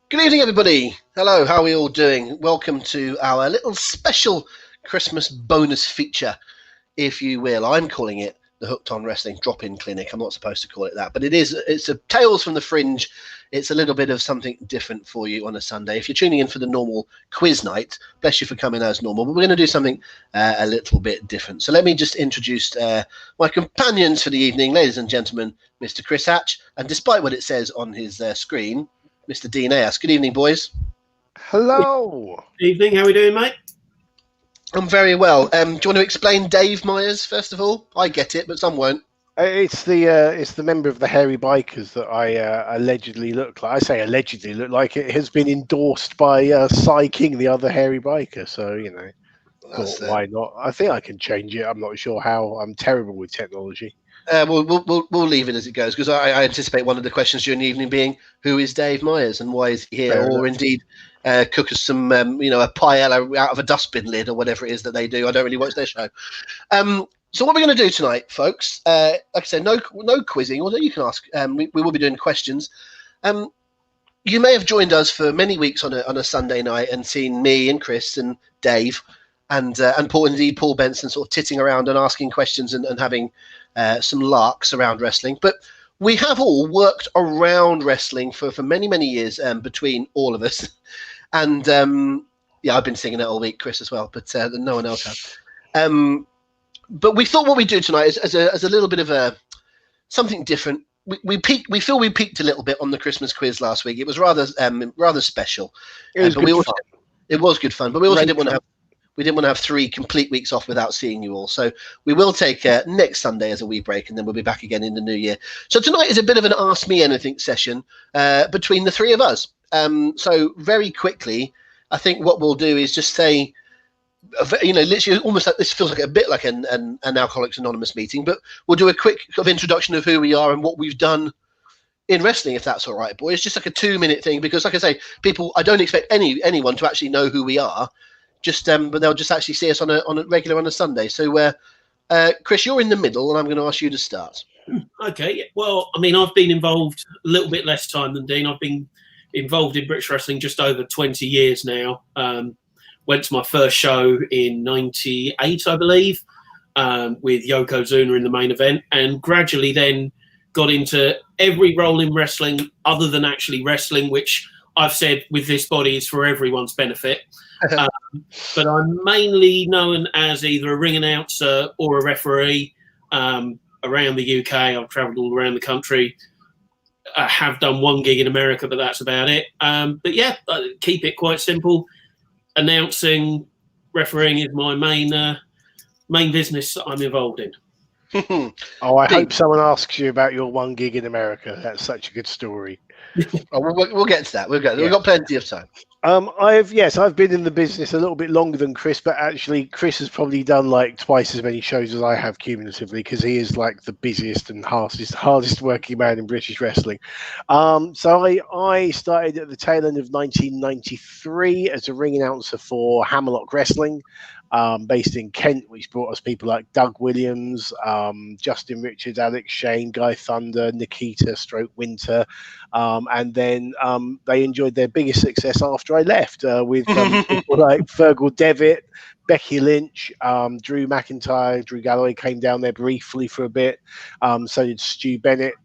Good evening, everybody. Hello, how are we all doing? Welcome to our little special Christmas bonus feature, if you will. I'm calling it the Hooked on Wrestling Drop-In Clinic. I'm not supposed to call it that, but it's a Tales from the Fringe. It's a little bit of something different for you on a Sunday. If you're tuning in for the normal quiz night, bless you for coming as normal, but we're going to do something a little bit different. So let me just introduce my companions for the evening, ladies and gentlemen, Mr. Chris Hatch, and despite what it says on his screen, Mr. Dean Ayass. Good evening, boys. Hello. Good evening. How are we doing, mate? I'm very well. Do you want to explain Dave Myers first of all? I get it, but some won't. It's the member of the hairy bikers that I allegedly look like. I say allegedly look like. It has been endorsed by Cy King, the other hairy biker. So thought, why not? I think I can change it. I'm not sure how. I'm terrible with technology. We'll leave it as it goes, because I anticipate one of the questions during the evening being, who is Dave Myers and why is he here? Fair or enough. Indeed, cook us some, a paella out of a dustbin lid or whatever it is that they do. I don't really watch their show. So what we're going to do tonight, folks, like I said, no quizzing, although you can ask. We will be doing questions. You may have joined us for many weeks on a Sunday night and seen me and Chris and Dave and Paul Benson sort of titting around and asking questions and having some larks around wrestling. But we have all worked around wrestling for many, many years between all of us. And I've been singing it all week, Chris, as well, but no one else has. But we thought what we'd do tonight is as a little bit of something different. We feel we peaked a little bit on the Christmas quiz last week. It was rather special. It was good fun. It was good fun, but we also didn't want to have 3 complete weeks off without seeing you all. So we will take next Sunday as a wee break, and then we'll be back again in the new year. So tonight is a bit of an Ask Me Anything session between the 3 of us. So very quickly, I think what we'll do is just say, literally almost like this feels like a bit like an Alcoholics Anonymous meeting, but we'll do a quick sort of introduction of who we are and what we've done in wrestling, if that's all right, boys. It's just like a 2-minute thing, because like I say, I don't expect anyone to actually know who we are. But they'll just actually see us on a regular on a Sunday. So, Chris, you're in the middle, and I'm going to ask you to start. Okay. Well, I mean, I've been involved a little bit less time than Dean. I've been involved in British wrestling just over 20 years now. Went to my first show in '98, I believe, with Yokozuna in the main event, and gradually then got into every role in wrestling other than actually wrestling, which I've said with this body is for everyone's benefit. But I'm mainly known as either a ring announcer or a referee around the UK. I've travelled all around the country. I have done 1 gig in America, but that's about it. But yeah, keep it quite simple. Announcing, refereeing is my main business that I'm involved in. I hope someone asks you about your 1 gig in America. That's such a good story. We'll get to that. We've got plenty of time. I've been in the business a little bit longer than Chris, but actually Chris has probably done like twice as many shows as I have cumulatively, because he is like the busiest and hardest working man in British wrestling. So I started at the tail end of 1993 as a ring announcer for Hammerlock Wrestling, based in Kent, which brought us people like Doug Williams, Justin Richards, Alex Shane, Guy Thunder, Nikita Winter, and then they enjoyed their biggest success after I left with people like Fergal Devitt, Becky Lynch, Drew McIntyre, Drew Galloway came down there briefly for a bit. So did Stu Bennett.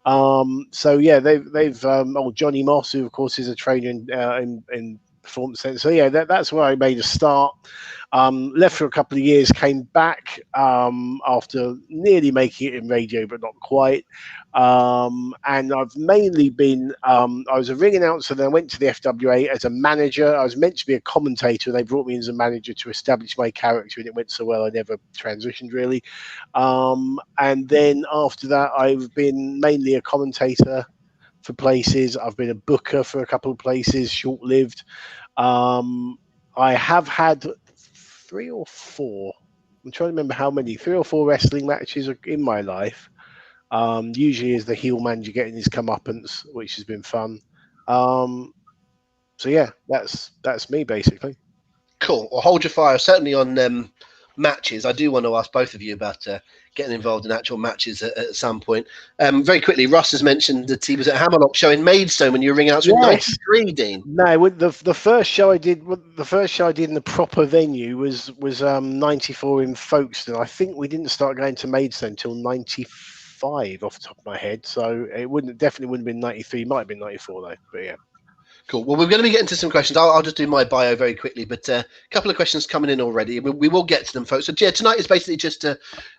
They've Johnny Moss, who of course is a trainer in performance center. So yeah, that's where I made a start. Left for a couple of years, came back after nearly making it in radio, but not quite. And I've mainly been, I was a ring announcer, then I went to the FWA as a manager. I was meant to be a commentator. They brought me in as a manager to establish my character, and it went so well I never transitioned really. And then after that, I've been mainly a commentator for places. I've been a booker for a couple of places, short-lived. I have had 3 or 4, I'm trying to remember how many, 3 or 4 wrestling matches in my life. Usually as the heel manager getting his comeuppance, which has been fun. So yeah, that's me basically. Cool. Well, hold your fire. Certainly on matches, I do want to ask both of you about getting involved in actual matches at some point. Very quickly, Russ has mentioned that he was at Hammerlock show in Maidstone when you were ring outs in '93, Dean. No, the first show I did, in the proper venue was '94 in Folkestone. I think we didn't start going to Maidstone until '95, off the top of my head. So it definitely wouldn't have been '93. Might have been '94 though. But yeah. Cool. Well, we're going to be getting to some questions. I'll just do my bio very quickly, but a couple of questions coming in already. We will get to them, folks. So, yeah, tonight is basically just a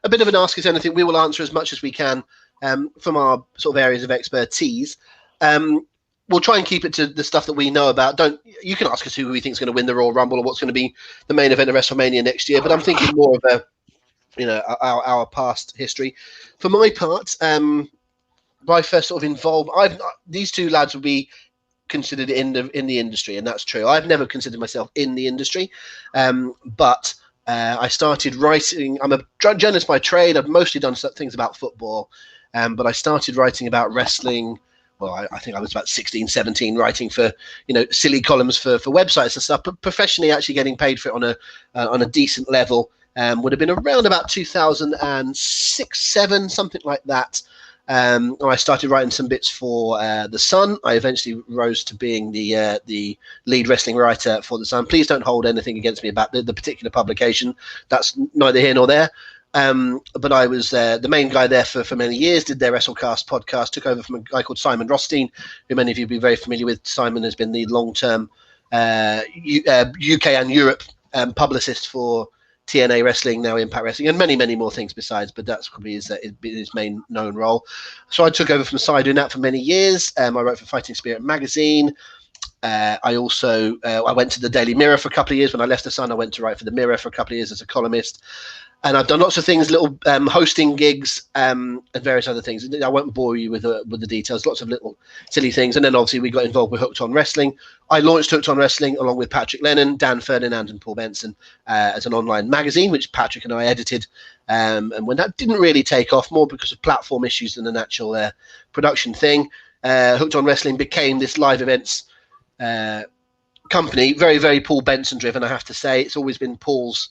bit of an ask us anything. We will answer as much as we can from our sort of areas of expertise. We'll try and keep it to the stuff that we know about. You can ask us who we think is going to win the Royal Rumble or what's going to be the main event of WrestleMania next year. But I'm thinking more of our past history. For my part, my first sort of involved. These two lads will be considered in the industry, and that's true. I've never considered myself in the industry, but I started writing. I'm a journalist by trade. I've mostly done things about football, but I started writing about wrestling. Well, I think I was about 16, 17, writing for silly columns for websites and stuff. But professionally, actually getting paid for it on a decent level would have been around about 2006, 7, something like that. I started writing some bits for The Sun. I eventually rose to being the lead wrestling writer for The Sun. Please don't hold anything against me about the particular publication. That's neither here nor there. But I was the main guy there for many years, did their WrestleCast podcast, took over from a guy called Simon Rothstein, who many of you will be very familiar with. Simon has been the long-term UK and Europe publicist for TNA Wrestling, now Impact Wrestling, and many, many more things besides, but that's probably his main known role. So I took over from Cy doing that for many years. I wrote for Fighting Spirit magazine. I also I went to the Daily Mirror for a couple of years. When I left The Sun, I went to write for the Mirror for a couple of years as a columnist. And I've done lots of things, little hosting gigs and various other things. I won't bore you with the details, lots of little silly things. And then obviously we got involved with Hooked on Wrestling. I launched Hooked on Wrestling along with Patrick Lennon, Dan Ferdinand and Paul Benson as an online magazine, which Patrick and I edited. And when that didn't really take off, more because of platform issues than an actual production thing, Hooked on Wrestling became this live events company, very, very Paul Benson driven, I have to say. It's always been Paul's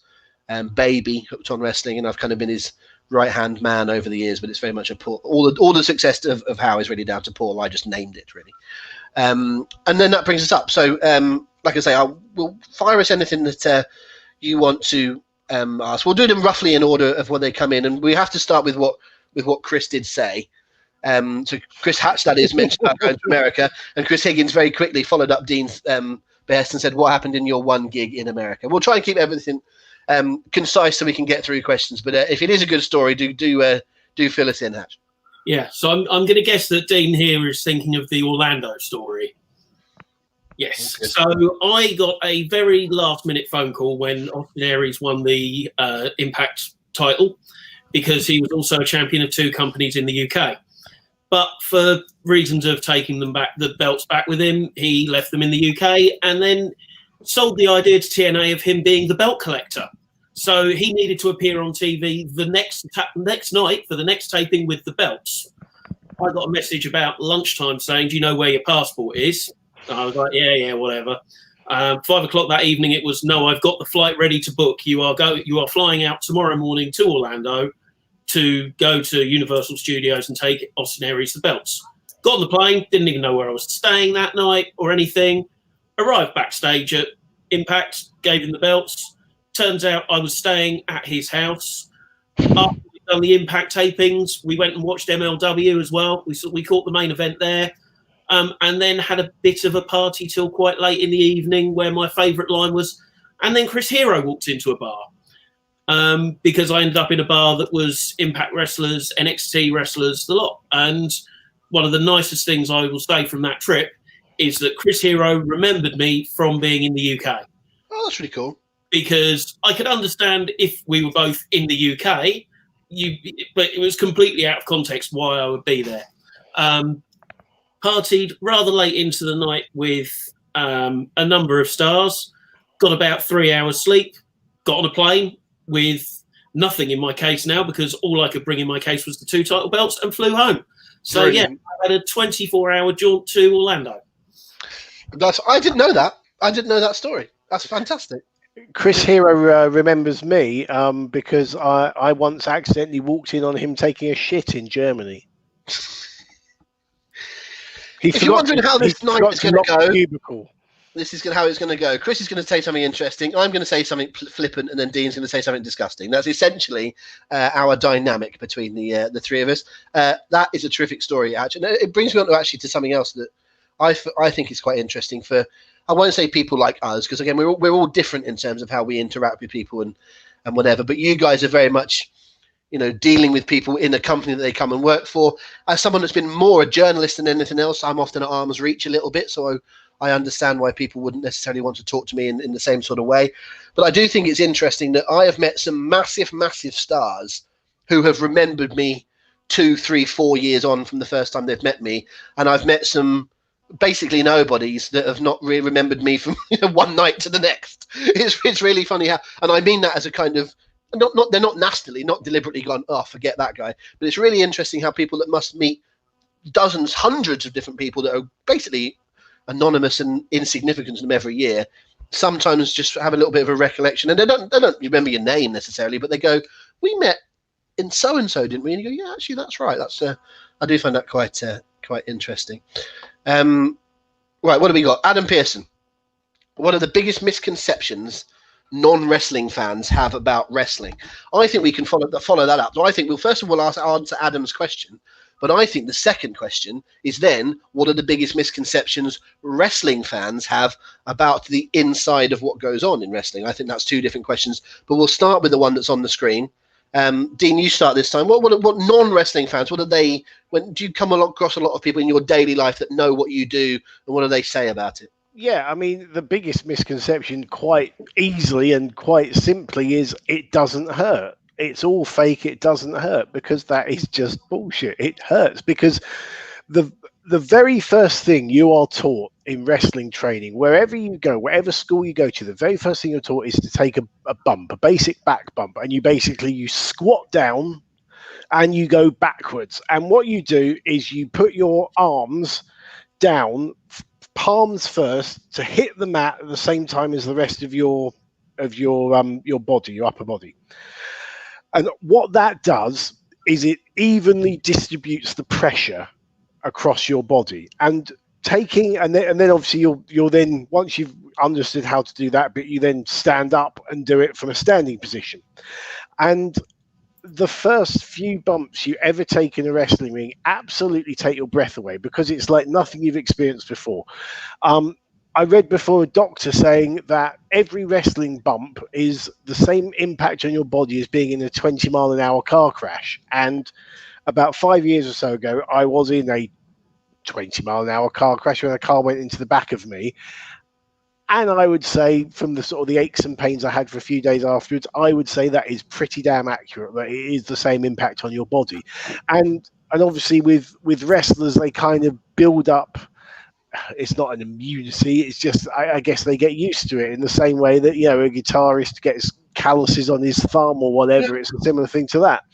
baby, Hooked on Wrestling, and I've kind of been his right-hand man over the years, but it's very much a Paul. All the success of How is really down to Paul. I just named it, really. And then that brings us up. So, like I say, we'll fire us anything that you want to ask. We'll do them roughly in order of when they come in, and we have to start with what Chris did say. So Chris Hatch, that is, mentioned about going to America, and Chris Higgins very quickly followed up Dean's behest and said, "What happened in your one gig in America?" We'll try and keep everything concise so we can get through questions, but if it is a good story, do fill us in, Hatch. Yeah, so I'm going to guess that Dean here is thinking of the Orlando story. Yes. Okay. So I got a very last-minute phone call when Austin Aries won the Impact title, because he was also a champion of two companies in the UK. But for reasons of taking the belts back with him, he left them in the UK and then sold the idea to TNA of him being the belt collector. So he needed to appear on TV the next night for the next taping with the belts. I got a message about lunchtime saying, "Do you know where your passport is?" And I was like, yeah, whatever. 5 o'clock that evening, it was, "No, I've got the flight ready to book. You are flying out tomorrow morning to Orlando to go to Universal Studios and take Austin Aries the belts." Got on the plane, didn't even know where I was staying that night or anything. Arrived backstage at Impact, gave him the belts. Turns out I was staying at his house. After we'd done the Impact tapings, we went and watched MLW as well. We caught the main event there. And then had a bit of a party till quite late in the evening, where my favourite line was, "And then Chris Hero walked into a bar." Because I ended up in a bar that was Impact wrestlers, NXT wrestlers, the lot. And one of the nicest things I will say from that trip is that Chris Hero remembered me from being in the UK. Oh, that's really cool. Because I could understand if we were both in the UK, but it was completely out of context why I would be there. Partied rather late into the night with a number of stars, got about 3 hours sleep, got on a plane with nothing in my case now, because all I could bring in my case was the 2 title belts, and flew home. So, Brilliant. Yeah, I had a 24-hour jaunt to Orlando. I didn't know that. I didn't know that story. That's fantastic. Chris Hero remembers me because I once accidentally walked in on him taking a shit in Germany. If you're wondering how this night is going to go, cubicle. This is how it's going to go. Chris is going to say something interesting. I'm going to say something flippant, and then Dean's going to say something disgusting. That's essentially our dynamic between the three of us. That is a terrific story, actually. And it brings me on to something else that I think is quite interesting for. I won't say people like us, because again we're all different in terms of how we interact with people and whatever. But you guys are very much, dealing with people in a company that they come and work for. As someone that's been more a journalist than anything else, I'm often at arm's reach a little bit. So I understand why people wouldn't necessarily want to talk to me in the same sort of way. But I do think it's interesting that I have met some massive, massive stars who have remembered me 2, 3, 4 years on from the first time they've met me. And I've met some basically nobodies that have not really remembered me from one night to the next. It's really funny how, and I mean that as a kind of, they're not nastily, not deliberately gone, oh, forget that guy. But it's really interesting how people that must meet dozens, hundreds of different people that are basically anonymous and insignificant to them every year, sometimes just have a little bit of a recollection, and they don't remember your name necessarily, but they go, we met in so and so, didn't we? And you go, yeah, actually that's right. That's I do find that quite interesting. Right, what do we got? Adam Pearson. What are the biggest misconceptions non-wrestling fans have about wrestling? I think we can follow that up. So I think we'll first of all answer Adam's question, but I think the second question is then, what are the biggest misconceptions wrestling fans have about the inside of what goes on in wrestling? I think that's two different questions, but we'll start with the one that's on the screen. Dean, you start this time. What non-wrestling fans, what are they, when do you come across a lot of people in your daily life that know what you do, and what do they say about it? Yeah, I mean, the biggest misconception quite easily and quite simply is it doesn't hurt. It's all fake. It doesn't hurt, because that is just bullshit. It hurts because the very first thing you are taught in wrestling training, wherever you go, whatever school you go to, the very first thing you're taught is to take a bump, a basic back bump, and you squat down and you go backwards. And what you do is you put your arms down, palms first, to hit the mat at the same time as the rest of your body, your upper body. And what that does is it evenly distributes the pressure across your body. And then obviously you'll then, once you've understood how to do that, but you then stand up and do it from a standing position. And the first few bumps you ever take in a wrestling ring absolutely take your breath away, because it's like nothing you've experienced before. I read before a doctor saying that every wrestling bump is the same impact on your body as being in a 20-mile-an-hour car crash. And about 5 years or so ago, I was in a 20-mile-an-hour car crash when a car went into the back of me. And I would say, from the sort of the aches and pains I had for a few days afterwards, I would say that is pretty damn accurate, that it is the same impact on your body. And obviously with wrestlers, they kind of build up, it's not an immunity, it's just, I guess they get used to it in the same way that, a guitarist gets calluses on his thumb or whatever. It's a similar thing to that.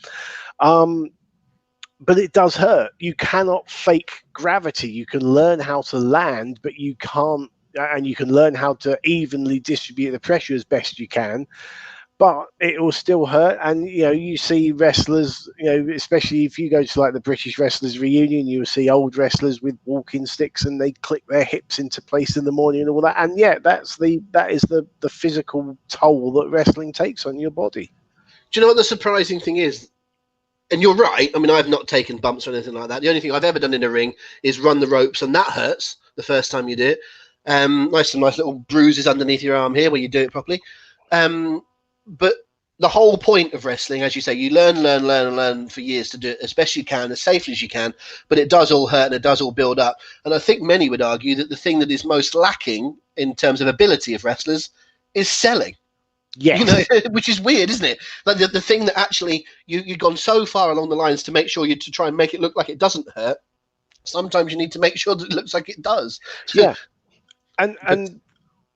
But it does hurt. You cannot fake gravity. You can learn how to land, but you can't, and you can learn how to evenly distribute the pressure as best you can, but it will still hurt. And you see wrestlers, especially if you go to like the British Wrestlers Reunion, you will see old wrestlers with walking sticks and they click their hips into place in the morning and all that. And yeah, that is the physical toll that wrestling takes on your body. Do you know what the surprising thing is? And you're right. I mean, I've not taken bumps or anything like that. The only thing I've ever done in a ring is run the ropes, and that hurts the first time you do it. Nice little bruises underneath your arm here where you do it properly. But the whole point of wrestling, as you say, you learn for years to do it as best you can, as safely as you can, but it does all hurt and it does all build up. And I think many would argue that the thing that is most lacking in terms of ability of wrestlers is selling. Yes. Which is weird, isn't it? Like the thing that actually you've gone so far along the lines to make sure to try and make it look like it doesn't hurt. Sometimes you need to make sure that it looks like it does. So, yeah. And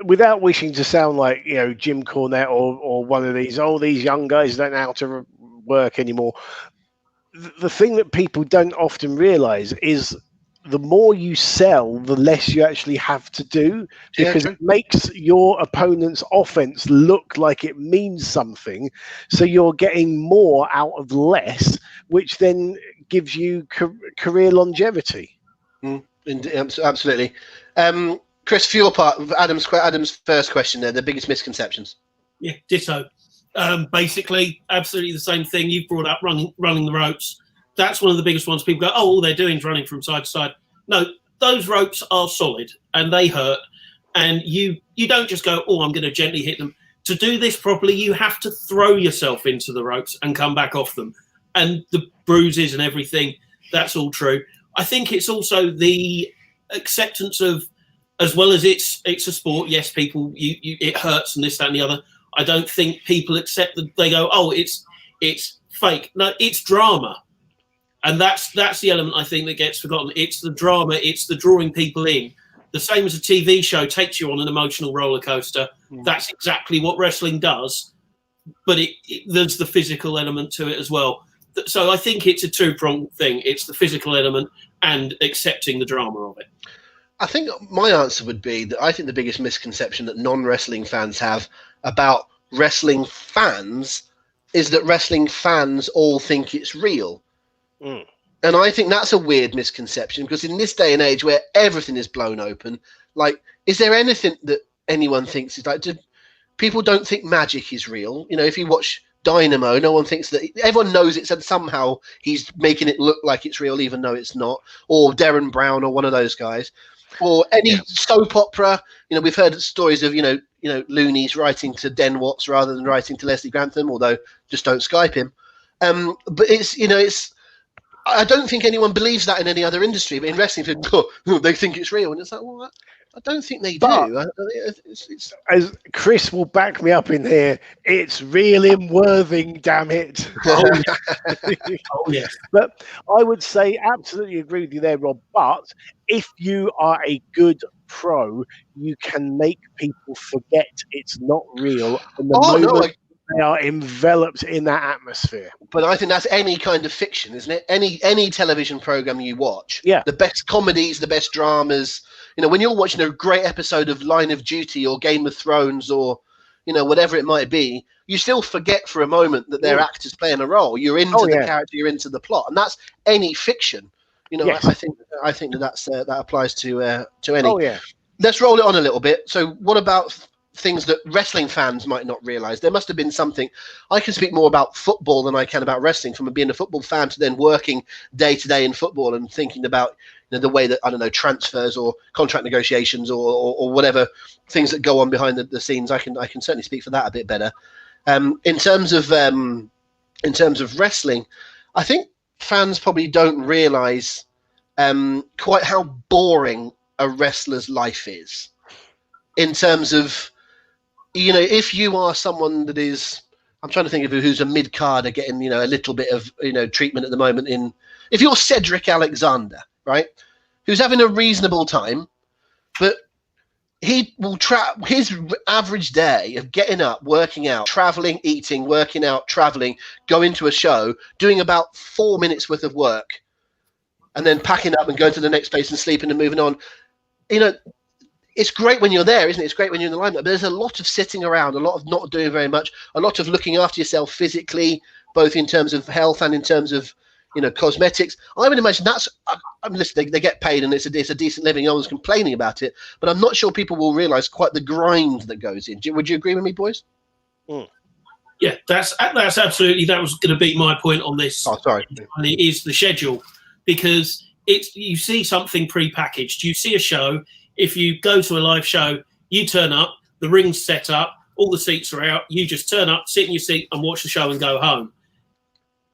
without wishing to sound like Jim Cornette or one of these young guys don't know how to work anymore, the thing that people don't often realize is the more you sell, the less you actually have to do, because it makes your opponent's offense look like it means something. So you're getting more out of less, which then gives you career longevity. Absolutely. Chris, for your part, Adam's first question there, the biggest misconceptions. Yeah, ditto. Basically, absolutely the same thing. You've brought up running the ropes. That's one of the biggest ones. People go, oh, all they're doing is running from side to side. No, those ropes are solid and they hurt. And you don't just go, oh, I'm going to gently hit them. To do this properly, you have to throw yourself into the ropes and come back off them. And the bruises and everything, that's all true. I think it's also the acceptance of, as well as it's a sport, yes, people, it hurts and this, that, and the other. I don't think people accept that. They go, oh, it's fake. No, it's drama. And that's the element I think that gets forgotten. It's the drama. It's the drawing people in. The same as a TV show takes you on an emotional roller coaster. That's exactly what wrestling does. But there's the physical element to it as well. So I think it's a two-pronged thing. It's the physical element and accepting the drama of it. I think my answer would be that I think the biggest misconception that non-wrestling fans have about wrestling fans is that wrestling fans all think it's real. And I think that's a weird misconception, because in this day and age where everything is blown open, like, is there anything that anyone thinks is like, people don't think magic is real? You know, if you watch Dynamo, no one thinks that. Everyone knows it's, and somehow he's making it look like it's real even though it's not. Or Darren Brown or one of those guys. Or any soap opera. You know, we've heard stories of, you know, loonies writing to Den Watts rather than writing to Leslie Grantham, although just don't Skype him. But it's I don't think anyone believes that in any other industry, but in wrestling, they think it's real, and it's like, well, I don't think they do. As Chris will back me up in here, it's real in Worthing, damn it. Oh, yeah. But I would say absolutely agree with you there, Rob. But if you are a good pro, you can make people forget it's not real. And they are enveloped in that atmosphere. But I think that's any kind of fiction, isn't it? Any television program you watch. Yeah. The best comedies, the best dramas. You know, when you're watching a great episode of Line of Duty or Game of Thrones or, you know, whatever it might be, you still forget for a moment that they're actors playing a role. You're into the character, you're into the plot, and that's any fiction. You know, yes. I think that applies to any. Oh yeah. Let's roll it on a little bit. So, what about things that wrestling fans might not realize? There must have been something. I can speak more about football than I can about wrestling, from being a football fan to then working day to day in football and thinking about, you know, the way that, I don't know, transfers or contract negotiations or whatever things that go on behind the scenes. I can certainly speak for that a bit better. In terms of wrestling, I think fans probably don't realize quite how boring a wrestler's life is, in terms of, you know, if you are someone that is, I'm trying to think of who's a mid-carder getting, you know, a little bit of, you know, treatment at the moment. If you're Cedric Alexander, right, who's having a reasonable time, but he will his average day of getting up, working out, traveling, eating, working out, traveling, going to a show, doing about 4 minutes worth of work, and then packing up and going to the next place and sleeping and moving on. You know, it's great when you're there, isn't it? It's great when you're in the limelight, but there's a lot of sitting around, a lot of not doing very much, a lot of looking after yourself physically, both in terms of health and in terms of, you know, cosmetics. I would imagine that's, I mean, listen, they get paid and it's a decent living. No one's complaining about it, but I'm not sure people will realize quite the grind that goes in. Would you agree with me, boys? Yeah, that's absolutely, that was going to be my point on this. Oh, sorry. And it is the schedule, because you see something pre-packaged. You see a show. If you go to a live show, you turn up, the ring's set up, all the seats are out, you just turn up, sit in your seat and watch the show and go home.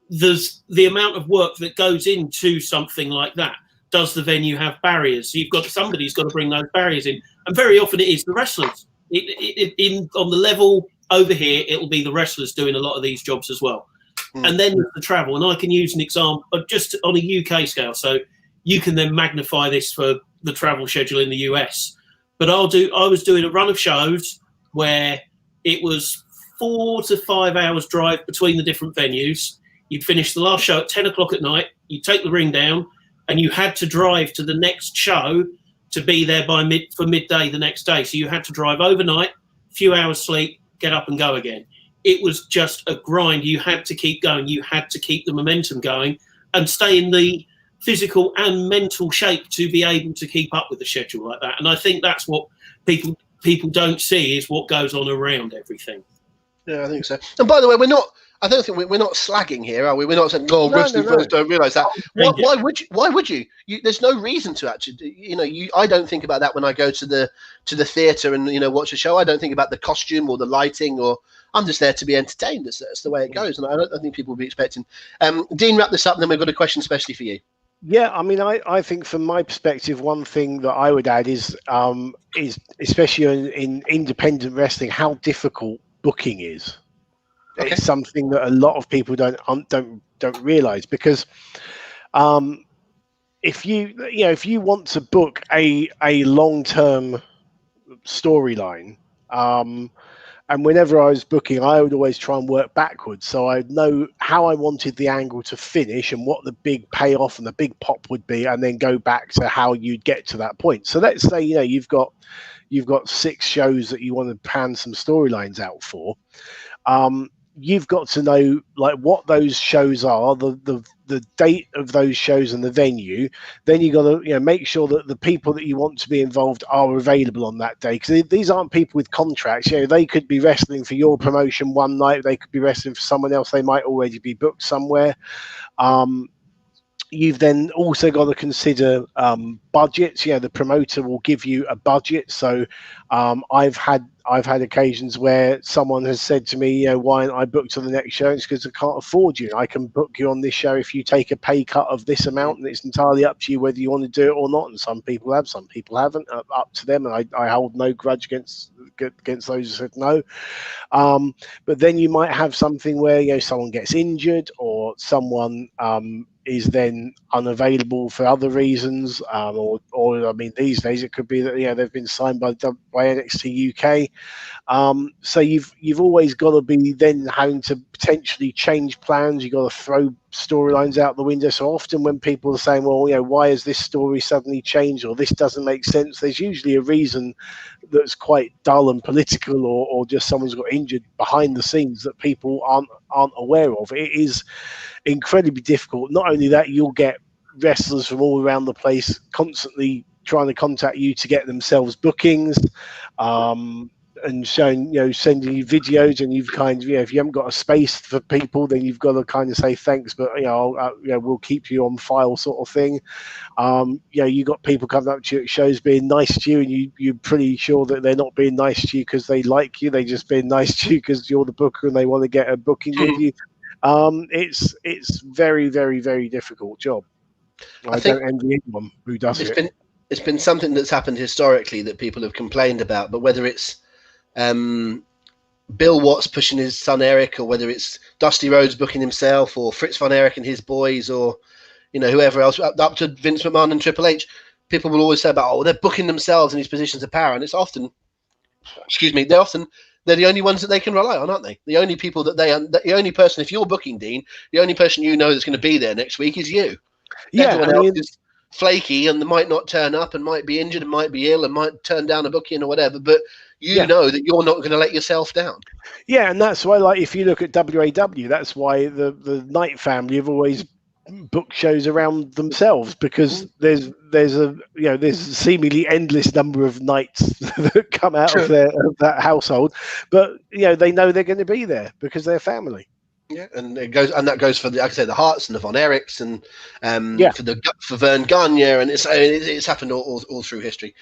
There's the amount of work that goes into something like that. Does the venue have barriers? Somebody's got to bring those barriers in. And very often it is the wrestlers. On the level over here, it'll be the wrestlers doing a lot of these jobs as well. And then the travel. And I can use an example just on a UK scale. So you can then magnify this for the travel schedule in the US. But I was doing a run of shows where it was 4 to 5 hours drive between the different venues. You'd finish the last show at 10 o'clock at night. You'd take the ring down. and you had to drive to the next show to be there by midday the next day. So you had to drive overnight, a few hours sleep, get up and go again. It was just a grind. You had to keep going. You had to keep the momentum going and stay in the physical and mental shape to be able to keep up with the schedule like that. And I think that's what people don't see, is what goes on around everything. Yeah, I think so. And by the way, we're not slagging here, are we? We're not saying, wrestling fans don't realise that. Why would you? There's no reason to actually. I don't think about that when I go to the theatre and watch a show. I don't think about the costume or the lighting, or I'm just there to be entertained. That's the way it goes, and I don't think people will be expecting. Dean, wrap this up, and then we've got a question especially for you. Yeah, I mean, I think from my perspective, one thing that I would add is especially in independent wrestling, how difficult booking is. Okay. It's something that a lot of people don't realize, because if you want to book a long-term storyline, and whenever I was booking, I would always try and work backwards, so I'd know how I wanted the angle to finish and what the big payoff and the big pop would be, and then go back to how you'd get to that point. So let's say you've got 6 shows that you want to pan some storylines out for. You've got to know like what those shows are, the date of those shows and the venue. Then you got to make sure that the people that you want to be involved are available on that day, because these aren't people with contracts. They could be wrestling for your promotion one night, they could be wrestling for someone else, they might already be booked somewhere. You've then also got to consider budgets. The promoter will give you a budget. So I've had occasions where someone has said to me, why aren't I booked to the next show? It's because I can't afford you. I can book you on this show if you take a pay cut of this amount, and it's entirely up to you whether you want to do it or not. And some people have, some people haven't. Up to them, and I hold no grudge against those who said no. But then you might have something where someone gets injured, or someone is then unavailable for other reasons, or I mean, these days it could be that they've been signed by NXT UK. So you've always got to be then having to potentially change plans. You've got to throw storylines out the window. So often when people are saying, well, why has this story suddenly changed, or this doesn't make sense, there's usually a reason that's quite dull and political, or just someone's got injured behind the scenes that people aren't aware of. It is incredibly difficult. Not only that, you'll get wrestlers from all around the place constantly trying to contact you to get themselves bookings, and showing, sending you videos, and you've kind of, if you haven't got a space for people, then you've got to kind of say thanks, but we'll keep you on file, sort of thing. You got people coming up to you at shows being nice to you, and you're pretty sure that they're not being nice to you because they like you. They're just being nice to you because you're the booker and they want to get a booking with you. It's very, very, very difficult job. I don't envy anyone who does it. It's been something that's happened historically that people have complained about, but whether it's Bill Watts pushing his son Eric, or whether it's Dusty Rhodes booking himself, or Fritz von Erich and his boys, or whoever else, up to Vince McMahon and Triple H, people will always say about, they're booking themselves in these positions of power, and it's often, they're the only ones that they can rely on, aren't they? The only people the only person, if you're booking, Dean, the only person that's going to be there next week is you. Yeah, everyone else is flaky and might not turn up and might be injured and might be ill and might turn down a booking or whatever, but know that you're not going to let yourself down. Yeah, and that's why, like, if you look at WAW, that's why the Knight family have always booked shows around themselves, because there's a seemingly endless number of Knights that come out of that household, but they know they're going to be there because they're family. Yeah, and that goes for the Harts and the Von Erichs, and for Vern Gagne, and it's happened all through history.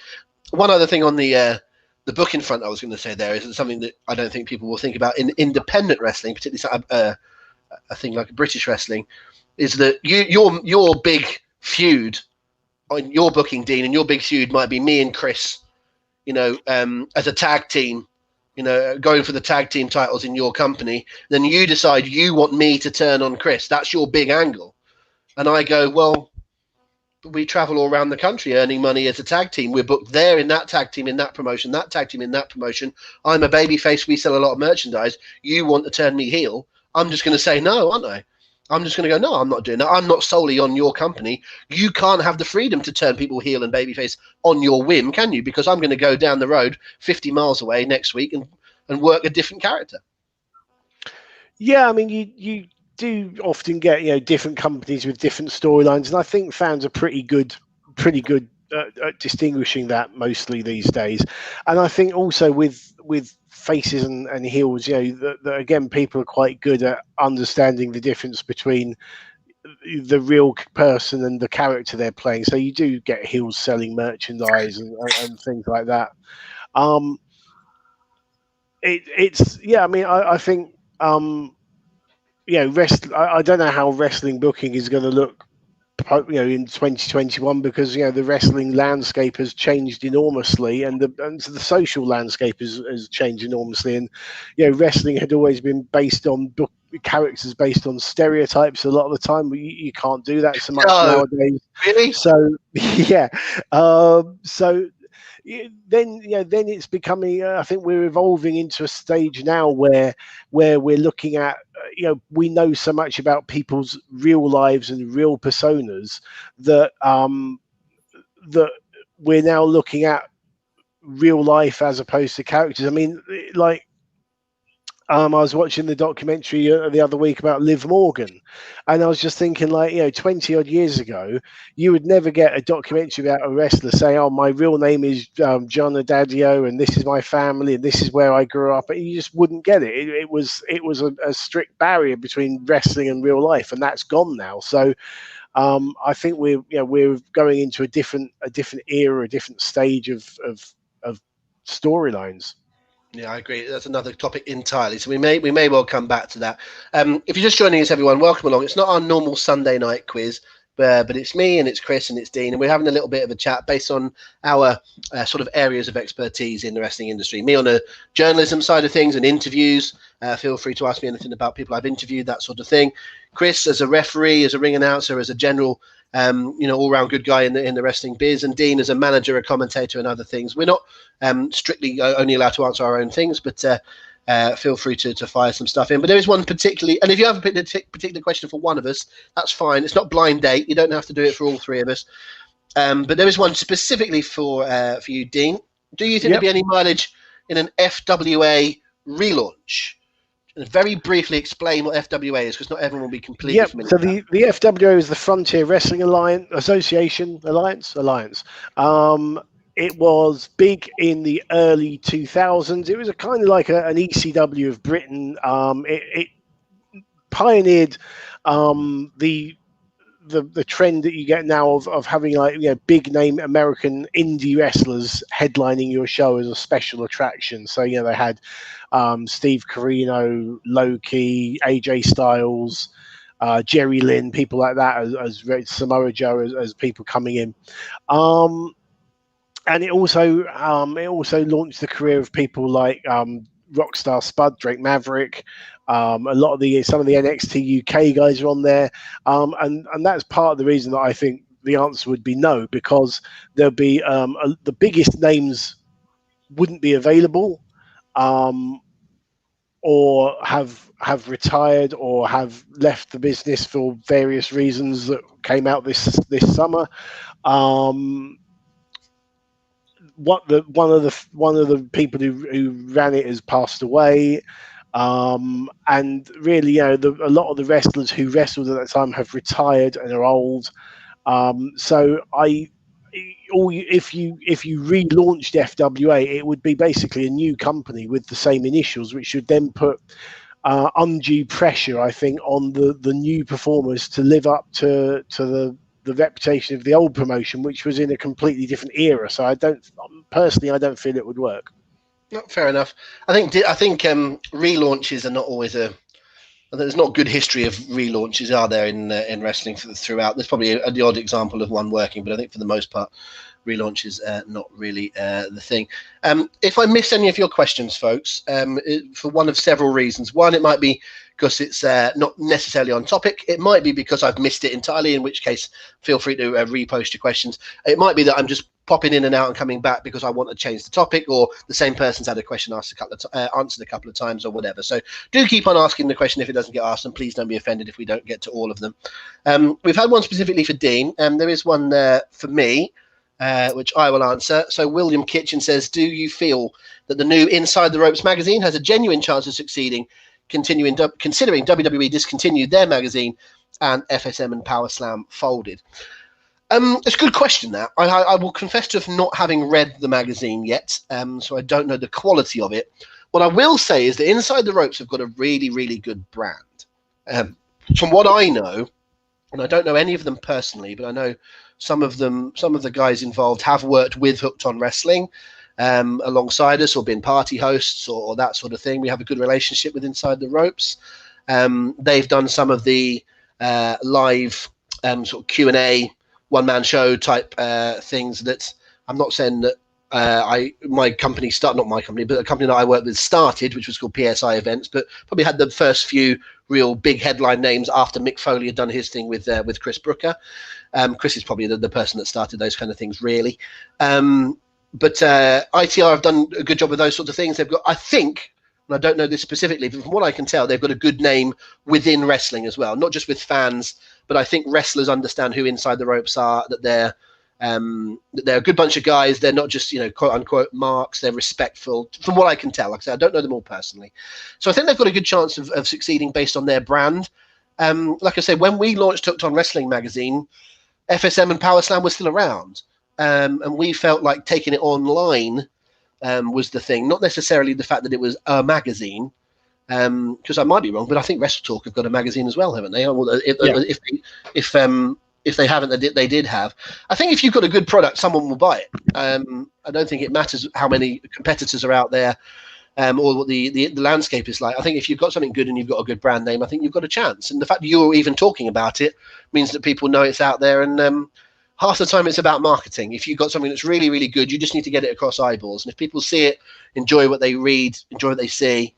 One other thing on the booking front I was going to say there is something that I don't think people will think about in independent wrestling, particularly a thing like British wrestling, is that your big feud on your booking, Dean, and your big feud might be me and Chris, as a tag team, going for the tag team titles in your company. Then you decide you want me to turn on Chris. That's your big angle. And I go, well, we travel all around the country earning money as a tag team. We're booked there in that tag team, in that promotion, that tag team in that promotion. I'm a babyface. We sell a lot of merchandise. You want to turn me heel. I'm just going to say no, aren't I? I'm just going to go, no, I'm not doing that. I'm not solely on your company. You can't have the freedom to turn people heel and babyface on your whim, can you? Because I'm going to go down the road 50 miles away next week and work a different character. Yeah, I mean, you do often get different companies with different storylines, and I think fans are pretty good at distinguishing that mostly these days. And I think also with faces and heels, that again, people are quite good at understanding the difference between the real person and the character they're playing. So you do get heels selling merchandise and things like that. I mean, I think I don't know how wrestling booking is going to look in 2021, because the wrestling landscape has changed enormously, and the social landscape has changed enormously, and wrestling had always been based on characters based on stereotypes a lot of the time, but you can't do that so much nowadays. Really? So then it's becoming, I think we're evolving into a stage now where we're looking at, we know so much about people's real lives and real personas that that we're now looking at real life as opposed to characters. I mean, like, I was watching the documentary the other week about Liv Morgan, and I was just thinking, 20 odd years ago, you would never get a documentary about a wrestler saying, "Oh, my real name is John Adadio, and this is my family, and this is where I grew up." You just wouldn't get it. It was a strict barrier between wrestling and real life, and that's gone now. So I think we're going into a different era, a different stage of storylines. Yeah, I agree. That's another topic entirely. So we may well come back to that. If you're just joining us, everyone, welcome along. It's not our normal Sunday night quiz, but it's me and it's Chris and it's Dean, and we're having a little bit of a chat based on our sort of areas of expertise in the wrestling industry. Me on the journalism side of things and interviews. Feel free to ask me anything about people I've interviewed, that sort of thing. Chris as a referee, as a ring announcer, as a general all-round good guy in the wrestling biz, and Dean as a manager, a commentator, and other things. We're not strictly only allowed to answer our own things, but feel free to fire some stuff in. But there is one particularly, and if you have a particular question for one of us, that's fine. It's not blind date. You don't have to do it for all three of us. But there is one specifically for you, Dean. Do you think there'll be any mileage in an FWA relaunch? And very briefly explain what FWA is, because not everyone will be completely familiar. So the FWA is the Frontier Wrestling Alliance. It was big in the early 2000s. It was a kind of like an ECW of Britain. It pioneered the trend that you get now of having big name American indie wrestlers headlining your show as a special attraction. So they had Steve Corino, Loki, AJ Styles, Jerry Lynn, people like that as Samoa Joe as people coming in. And it also launched the career of people like Rockstar Spud, Drake Maverick. Some of the NXT UK guys are on there, and that's part of the reason that I think the answer would be no, because there'll be the biggest names wouldn't be available, or have retired or have left the business for various reasons that came out this summer. One of the people who ran it has passed away, and really, a lot of the wrestlers who wrestled at that time have retired and are old. So if you relaunched FWA, it would be basically a new company with the same initials, which should then put undue pressure, I think, on the new performers to live up to the reputation of the old promotion, which was in a completely different era. So I don't feel it would work. No, fair enough. I think relaunches are not always there's not a good history of relaunches, are there, in wrestling throughout? There's probably the odd example of one working, but I think for the most part, relaunches not really the thing. If I miss any of your questions, folks, for one of several reasons. One, it might be because it's not necessarily on topic. It might be because I've missed it entirely, in which case feel free to repost your questions. It might be that I'm just popping in and out and coming back because I want to change the topic, or the same person's had a question asked answered a couple of times or whatever. So do keep on asking the question if it doesn't get asked, and please don't be offended if we don't get to all of them. We've had one specifically for Dean, and there is one for me, which I will answer. So William Kitchen says, do you feel that the new Inside the Ropes magazine has a genuine chance of succeeding, considering WWE discontinued their magazine and FSM and Power Slam folded? It's a good question, that. I will confess to not having read the magazine yet, so I don't know the quality of it. What I will say is that Inside the Ropes have got a really, really good brand. From what I know, and I don't know any of them personally, but I know some of the guys involved have worked with Hooked on Wrestling alongside us, or been party hosts or that sort of thing. We have a good relationship with Inside the Ropes. They've done some of the live sort of Q&A, one-man show type things that I'm not saying that my company not my company, but a company that I worked with started, which was called PSI Events, but probably had the first few real big headline names after Mick Foley had done his thing with Chris Brooker. Chris is probably the person that started those kind of things, really. But ITR have done a good job with those sorts of things. They've got, I think, and I don't know this specifically, but from what I can tell, they've got a good name within wrestling as well, not just with fans, but I think wrestlers understand who Inside the Ropes are, that they're a good bunch of guys. They're not just, quote unquote marks. They're respectful, from what I can tell. Like I said, I don't know them all personally. So I think they've got a good chance of succeeding based on their brand. Like I said, when we launched Hooked on Wrestling magazine, FSM and Power Slam were still around. And we felt like taking it online was the thing, not necessarily the fact that it was a magazine. Because I might be wrong, but I think Wrestle Talk have got a magazine as well, haven't they? If they haven't, they did have. I think if you've got a good product, someone will buy it. I don't think it matters how many competitors are out there, or what the landscape is like. I think if you've got something good and you've got a good brand name, I think you've got a chance. And the fact that you're even talking about it means that people know it's out there. And half the time it's about marketing. If you've got something that's really, really good, you just need to get it across eyeballs. And if people see it, enjoy what they read, enjoy what they see,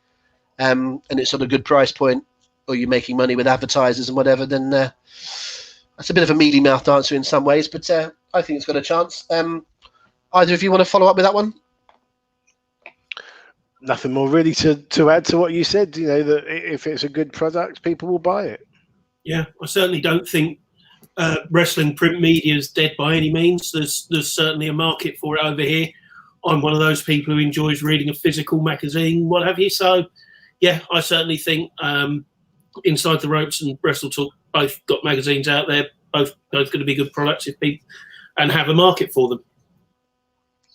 and it's on a good price point, or you're making money with advertisers and whatever, then that's a bit of a mealy-mouthed answer in some ways, but I think it's got a chance. Either of you want to follow up with that one? Nothing more really to add to what you said. That if it's a good product, people will buy it. Yeah, I certainly don't think wrestling print media is dead by any means. There's certainly a market for it over here. I'm one of those people who enjoys reading a physical magazine, what have you. So, yeah, I certainly think Inside the Ropes and Wrestle Talk both got magazines out there, both going to be good products if people and have a market for them.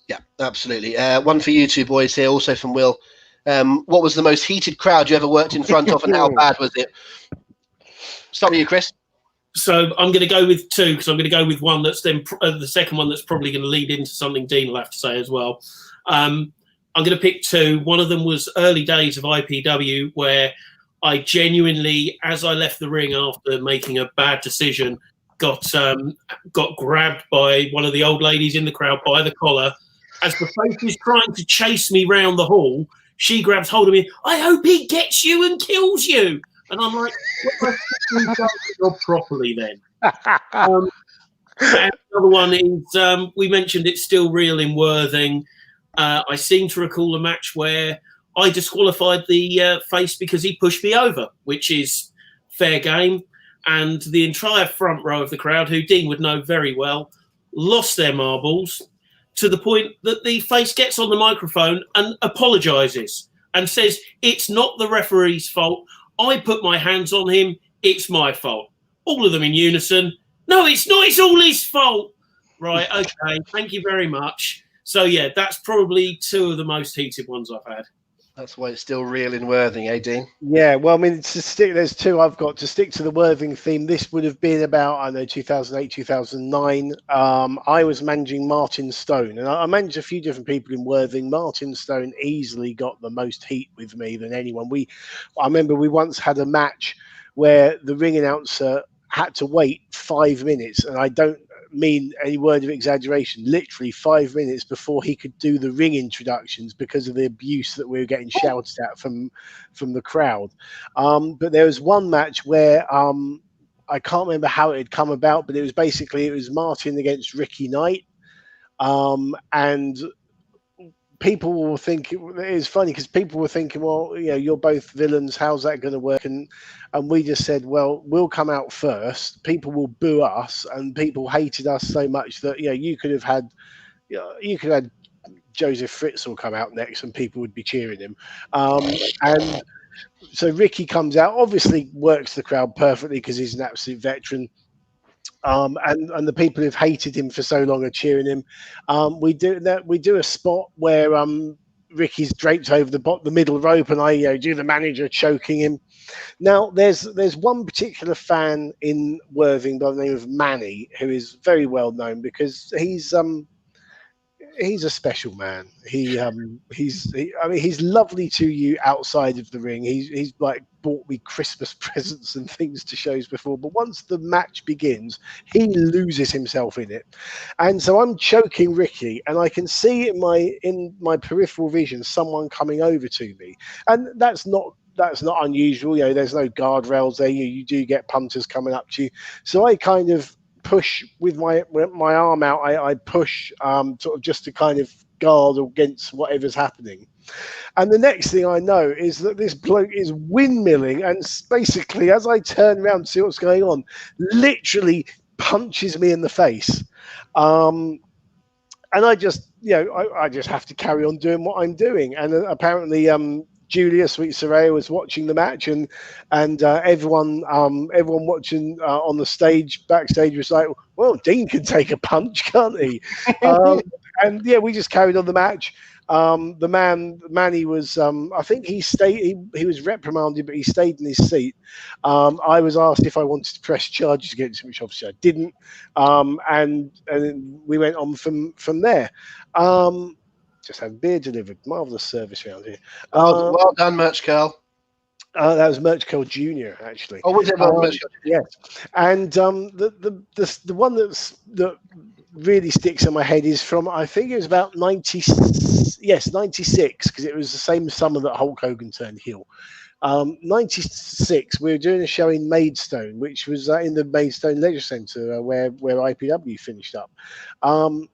Yeah, absolutely. One for you two boys here, also from Will. What was the most heated crowd you ever worked in front of, and how bad was it? Start with you, Chris. So I'm going to go with two, because I'm going to go with one that's then the second one that's probably going to lead into something Dean will have to say as well. I'm going to pick two. One of them was early days of IPW, where I genuinely, as I left the ring after making a bad decision, got grabbed by one of the old ladies in the crowd by the collar. As the face is trying to chase me round the hall, she grabs hold of me. I hope he gets you and kills you. And I'm like, what have I done the job properly then? And the other one is, we mentioned it's still real in Worthing. I seem to recall a match where I disqualified the face because he pushed me over, which is fair game. And the entire front row of the crowd, who Dean would know very well, lost their marbles to the point that the face gets on the microphone and apologises and says, it's not the referee's fault. I put my hands on him. It's my fault. All of them in unison. No, it's not. It's all his fault. Right. Okay. Thank you very much. So, yeah, that's probably two of the most heated ones I've had. That's why it's still real in Worthing, eh, Dean? Yeah, well, I mean, there's two I've got. To stick to the Worthing theme, this would have been about, 2008, 2009. I was managing Martin Stone, and I managed a few different people in Worthing. Martin Stone easily got the most heat with me than anyone. I remember we once had a match where the ring announcer had to wait 5 minutes, and I don't mean any word of exaggeration, literally 5 minutes before he could do the ring introductions because of the abuse that we were getting shouted at from the crowd. But there was one match where I can't remember how it had come about, but it was Martin against Ricky Knight. And people will think it's funny because people were thinking, well, you're both villains. How's that going to work? And we just said, well, we'll come out first. People will boo us, and people hated us so much that you could have had Joseph Fritzl come out next, and people would be cheering him. And so Ricky comes out, obviously works the crowd perfectly because he's an absolute veteran. And the people who've hated him for so long are cheering him. We do a spot where Ricky's draped over the middle rope, and I do the manager choking him. Now there's one particular fan in Worthing by the name of Manny who is very well known because he's a special man. He's lovely to you outside of the ring. He's like bought me Christmas presents and things to shows before, but once the match begins, he loses himself in it. And so I'm choking Ricky, and I can see in my peripheral vision someone coming over to me, and that's not unusual. There's no guardrails there. You do get punters coming up to you, so I kind of push with my arm out. I push sort of just to kind of guard against whatever's happening. And the next thing I know is that this bloke is windmilling, and basically as I turn around to see what's going on, literally punches me in the face. And I just I just have to carry on doing what I'm doing. And apparently Julia Sweet Soraya was watching the match, and everyone watching on the stage backstage was like, well, Dean can take a punch, can't he? And we just carried on the match. Manny was I think he was reprimanded, but he stayed in his seat. I was asked if I wanted to press charges against him, which obviously I didn't. And we went on from there. Just had beer delivered. Marvelous service around here. Well done, Merch Curl. That was Merch Curl Jr. actually. Oh, was it Merch Curl? Yes. And the one that really sticks in my head is from, I think it was about 96, because it was the same summer that Hulk Hogan turned heel. 96, we were doing a show in Maidstone, which was in the Maidstone Leisure Centre where IPW finished up,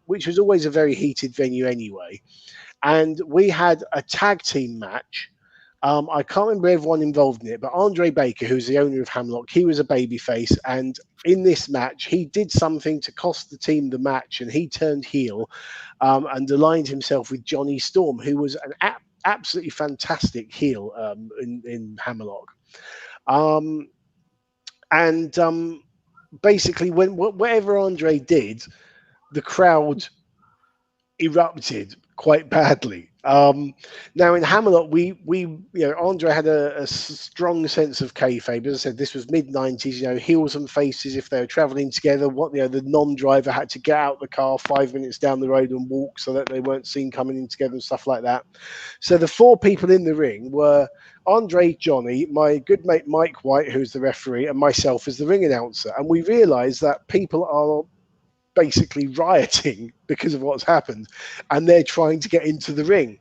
which was always a very heated venue anyway. And we had a tag team match. I can't remember everyone involved in it, but Andre Baker, who's the owner of Hamlock, he was a babyface. And in this match, he did something to cost the team the match, and he turned heel and aligned himself with Johnny Storm, who was an absolutely fantastic heel in Hammerlock. Basically, whatever Andre did, the crowd erupted quite badly. Now in Hammerlock, we Andre had a strong sense of kayfabe. As I said, this was mid-90s. Heels and faces, if they were traveling together, the non-driver had to get out the car 5 minutes down the road and walk so that they weren't seen coming in together and stuff like that. So the four people in the ring were Andre, Johnny, my good mate Mike White, who's the referee, and myself as the ring announcer. And we realised that people are basically rioting because of what's happened, and they're trying to get into the ring.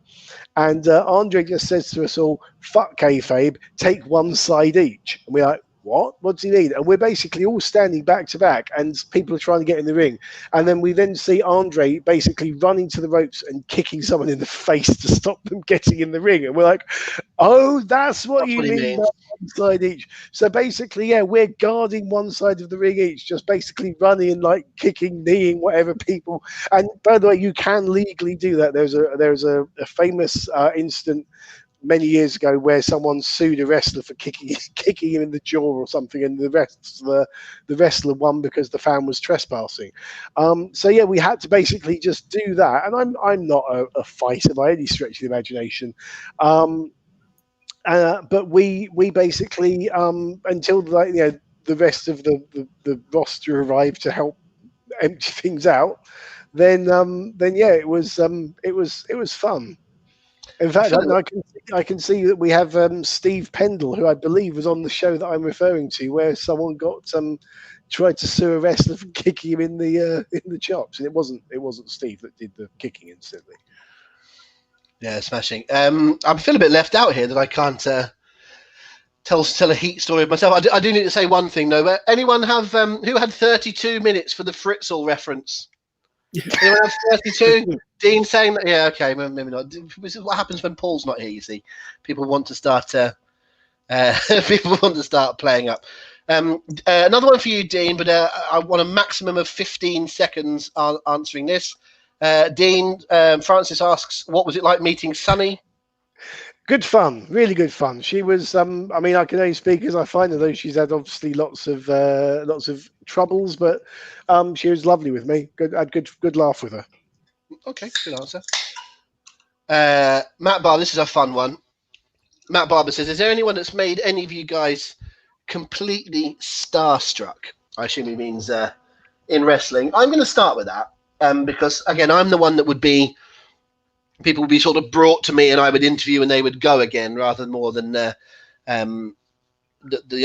And Andre just says to us all, fuck kayfabe, take one side each. And we're like, what does he mean? And we're basically all standing back to back, and people are trying to get in the ring. And then we then see Andre basically running to the ropes and kicking someone in the face to stop them getting in the ring. And we're like, oh, that's what you mean by one side each. So basically, we're guarding one side of the ring each, just basically running and like kicking, kneeing, whatever people. And by the way, you can legally do that. There's a famous incident many years ago where someone sued a wrestler for kicking him in the jaw or something, and the wrestler won because the fan was trespassing. So we had to basically just do that. And I'm not a fighter by any stretch of the imagination. But we basically until the rest of the roster arrived to help empty things out, then it was fun. In fact, I can see that we have Steve Pendle, who I believe was on the show that I'm referring to, where someone got tried to sue a wrestler for kicking him in the chops, and it wasn't Steve that did the kicking instantly. Yeah, smashing. I feel a bit left out here that I can't tell a heat story of myself. I do need to say one thing though. Anyone have who had 32 minutes for the Fritzl reference? Anyone have 32? Dean saying that? Yeah, okay, maybe not. This is what happens when Paul's not here. You see, people want to start. People want to start playing up. Another one for you, Dean, but I want a maximum of 15 seconds answering this. Dean, Francis asks, what was it like meeting Sunny? Good fun, really good fun. She was, I mean, I can only speak as I find her, though she's had obviously lots of troubles, but she was lovely with me. Had good laugh with her. Okay, good answer. Matt Barber, this is a fun one. Matt Barber says, is there anyone that's made any of you guys completely starstruck? I assume he means in wrestling. I'm going to start with that because, again, I'm the one that would be, people would be sort of brought to me and I would interview and they would go again rather more than the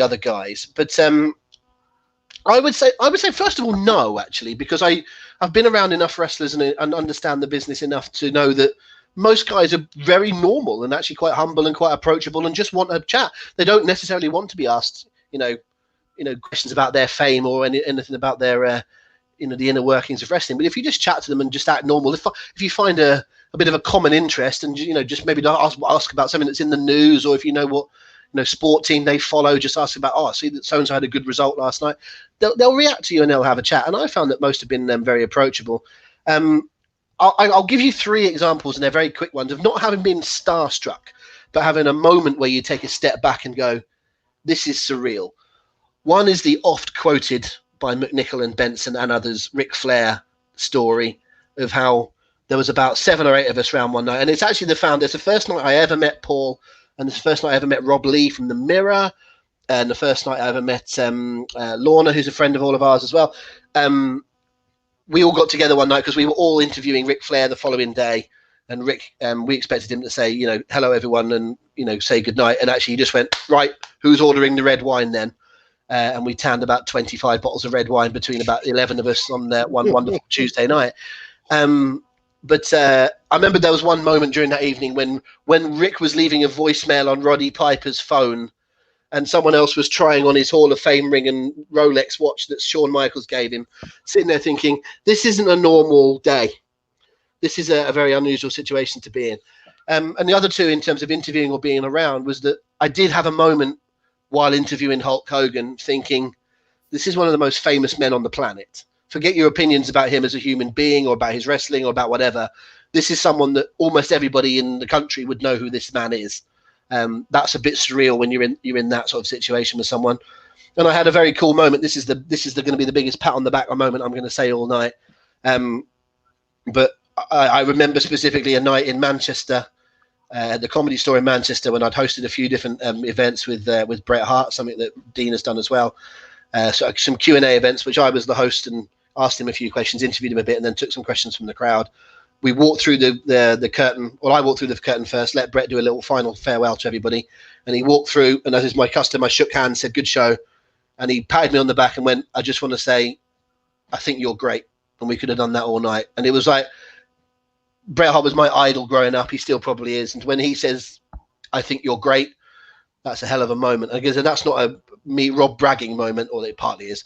other guys. But I would say, first of all, no, actually, because I've been around enough wrestlers and understand the business enough to know that most guys are very normal and actually quite humble and quite approachable and just want a chat. They don't necessarily want to be asked, questions about their fame or anything about their, the inner workings of wrestling. But if you just chat to them and just act normal, if you find a bit of a common interest and, just maybe ask about something that's in the news, or if you know what, sport team they follow, just ask about, I see that so-and-so had a good result last night. They'll react to you and they'll have a chat. And I found that most have been very approachable. I'll give you 3 examples, and they're very quick ones, of not having been starstruck, but having a moment where you take a step back and go, this is surreal. One is the oft-quoted by McNichol and Benson and others, Ric Flair story of how there was about 7 or 8 of us around one night. And it's actually it's the first night I ever met Paul, and it's the first night I ever met Rob Lee from The Mirror, and the first night I ever met Lorna, who's a friend of all of ours as well. We all got together one night because we were all interviewing Ric Flair the following day, and Rick, we expected him to say, hello everyone, and say goodnight, and actually he just went, right, who's ordering the red wine then? And we tanned about 25 bottles of red wine between about 11 of us on one wonderful Tuesday night. But I remember there was one moment during that evening when Rick was leaving a voicemail on Roddy Piper's phone, and someone else was trying on his Hall of Fame ring and Rolex watch that Shawn Michaels gave him, sitting there thinking, this isn't a normal day. This is a very unusual situation to be in. And the other 2, in terms of interviewing or being around, was that I did have a moment while interviewing Hulk Hogan thinking, this is one of the most famous men on the planet. Forget your opinions about him as a human being or about his wrestling or about whatever. This is someone that almost everybody in the country would know who this man is. That's a bit surreal when you're in that sort of situation with someone. And I had a very cool moment. This is going to be the biggest pat on the back moment I'm going to say all night. But I remember specifically a night in Manchester, the Comedy Store in Manchester, when I'd hosted a few different events with Bret Hart, something that Dean has done as well. So some Q&A events, which I was the host and asked him a few questions, interviewed him a bit, and then took some questions from the crowd. We walked through the curtain. Well, I walked through the curtain first, let Bret do a little final farewell to everybody. And he walked through, and as is my custom, I shook hands, said, good show. And he patted me on the back and went, I just want to say, I think you're great. And we could have done that all night. And it was like, Bret Hart was my idol growing up. He still probably is. And when he says, I think you're great, that's a hell of a moment. I guess that's not a me Rob bragging moment, or it partly is.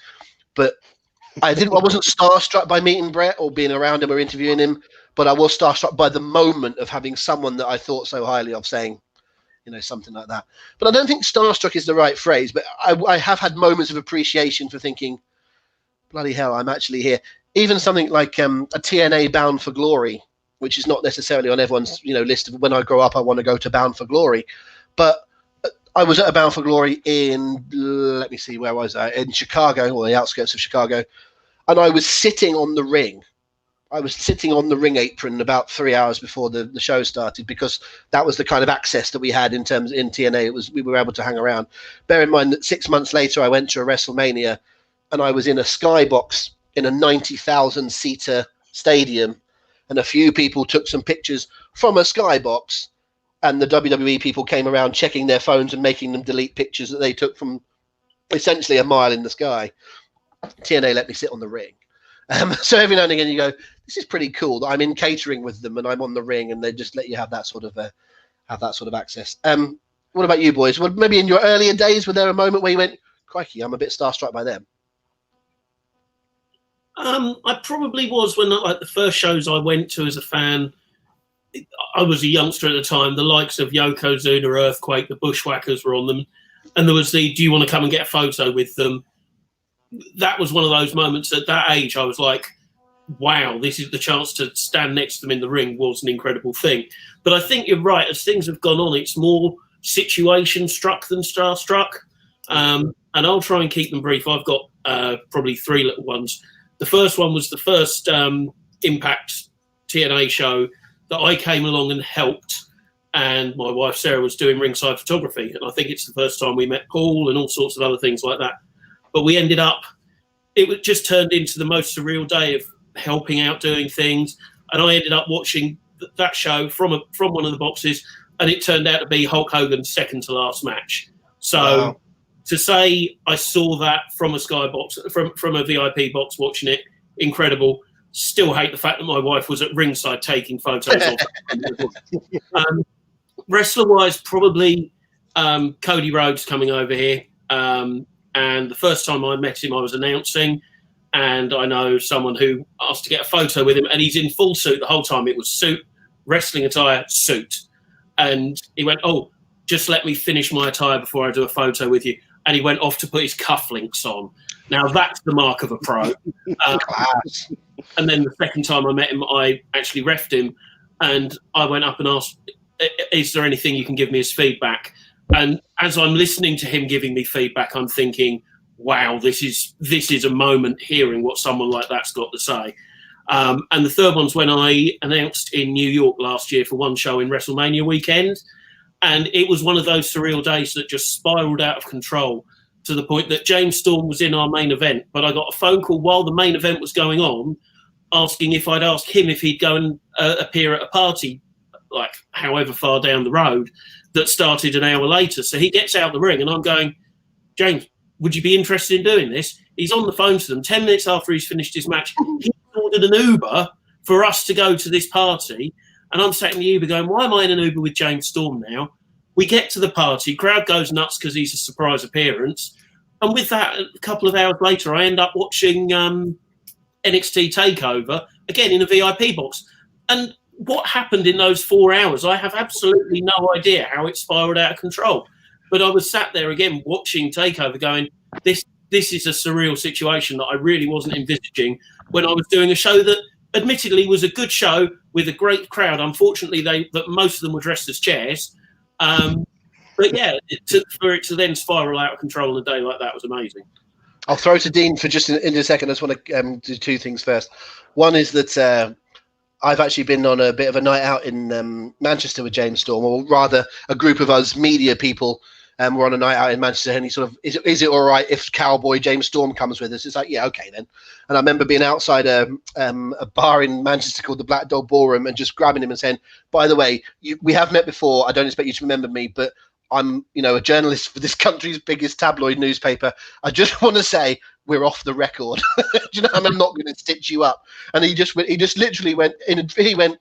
But I wasn't starstruck by meeting Bret or being around him or interviewing him, but I was starstruck by the moment of having someone that I thought so highly of saying, something like that. But I don't think starstruck is the right phrase, but I have had moments of appreciation for thinking, bloody hell, I'm actually here. Even something like a TNA Bound for Glory, which is not necessarily on everyone's list of when I grow up, I want to go to Bound for Glory. But I was at a Bound for Glory in, let me see, where was I? In Chicago, or the outskirts of Chicago. And I was sitting on the ring. I was sitting on the ring apron about 3 hours before the show started, because that was the kind of access that we had in TNA. We were able to hang around. Bear in mind that 6 months later, I went to a WrestleMania and I was in a skybox in a 90,000 seater stadium. And a few people took some pictures from a skybox, and the WWE people came around checking their phones and making them delete pictures that they took from essentially a mile in the sky. TNA let me sit on the ring. So every now and again you go, this is pretty cool that I'm in catering with them and I'm on the ring, and they just let you have that sort of access. What about you boys? Well, maybe in your earlier days, was there a moment where you went, crikey, I'm a bit starstruck by them? I probably was when, like, the first shows I went to as a fan. I was a youngster at the time. The likes of Yokozuna, Earthquake, the Bushwhackers were on them, and there was the "Do you want to come and get a photo with them?" That was one of those moments at that age. I was like, "Wow, this is the chance to stand next to them in the ring." Was an incredible thing. But I think you're right. As things have gone on, it's more situation struck than starstruck. And I'll try and keep them brief. I've got probably 3 little ones. The first one was the first Impact TNA show that I came along and helped, and my wife Sarah was doing ringside photography, and I think it's the first time we met Paul and all sorts of other things like that. But we ended up, it just turned into the most surreal day of helping out, doing things, and I ended up watching that show from one of the boxes, and it turned out to be Hulk Hogan's second to last match. So wow. To say I saw that from a skybox, from a VIP box watching it, incredible. Still hate the fact that my wife was at ringside taking photos of it. Wrestler-wise, probably Cody Rhodes coming over here. And the first time I met him, I was announcing, and I know someone who asked to get a photo with him, and he's in full suit the whole time. It was suit, wrestling attire, suit. And he went, "Oh, just let me finish my attire before I do a photo with you." And he went off to put his cufflinks on. Now, that's the mark of a pro. And then the second time I met him, I actually reffed him, and I went up and asked, "Is there anything you can give me as feedback?" And as I'm listening to him giving me feedback, I'm thinking, wow, this is a moment hearing what someone like that's got to say. And the third one's when I announced in New York last year for one show in WrestleMania weekend. And it was one of those surreal days that just spiraled out of control to the point that James Storm was in our main event. But I got a phone call while the main event was going on asking if I'd ask him if he'd go and appear at a party, like however far down the road, that started an hour later. So he gets out the ring and I'm going, "James, would you be interested in doing this?" He's on the phone to them 10 minutes after he's finished his match. He ordered an Uber for us to go to this party. And I'm sat in the Uber going, why am I in an Uber with James Storm now? We get to the party, crowd goes nuts because he's a surprise appearance. And with that, a couple of hours later, I end up watching NXT TakeOver, again in a VIP box. And what happened in those 4 hours, I have absolutely no idea how it spiraled out of control. But I was sat there again watching TakeOver going, this is a surreal situation that I really wasn't envisaging when I was doing a show that admittedly was a good show with a great crowd. Unfortunately, that most of them were dressed as chairs. But yeah, for it to then spiral out of control in a day like that was amazing. I'll throw to Dean for just in a second. I just want to do 2 things first. One is that I've actually been on a bit of a night out in Manchester with James Storm, or rather a group of us media people. We're on a night out in Manchester, and he sort of, is it all right if Cowboy James Storm comes with us? It's like, yeah, okay then. And I remember being outside a bar in Manchester called the Black Dog Ballroom and just grabbing him and saying, "By the way, we have met before. I don't expect you to remember me, but I'm, a journalist for this country's biggest tabloid newspaper. I just want to say we're off the record. And I'm not going to stitch you up." And he just literally went in. He went,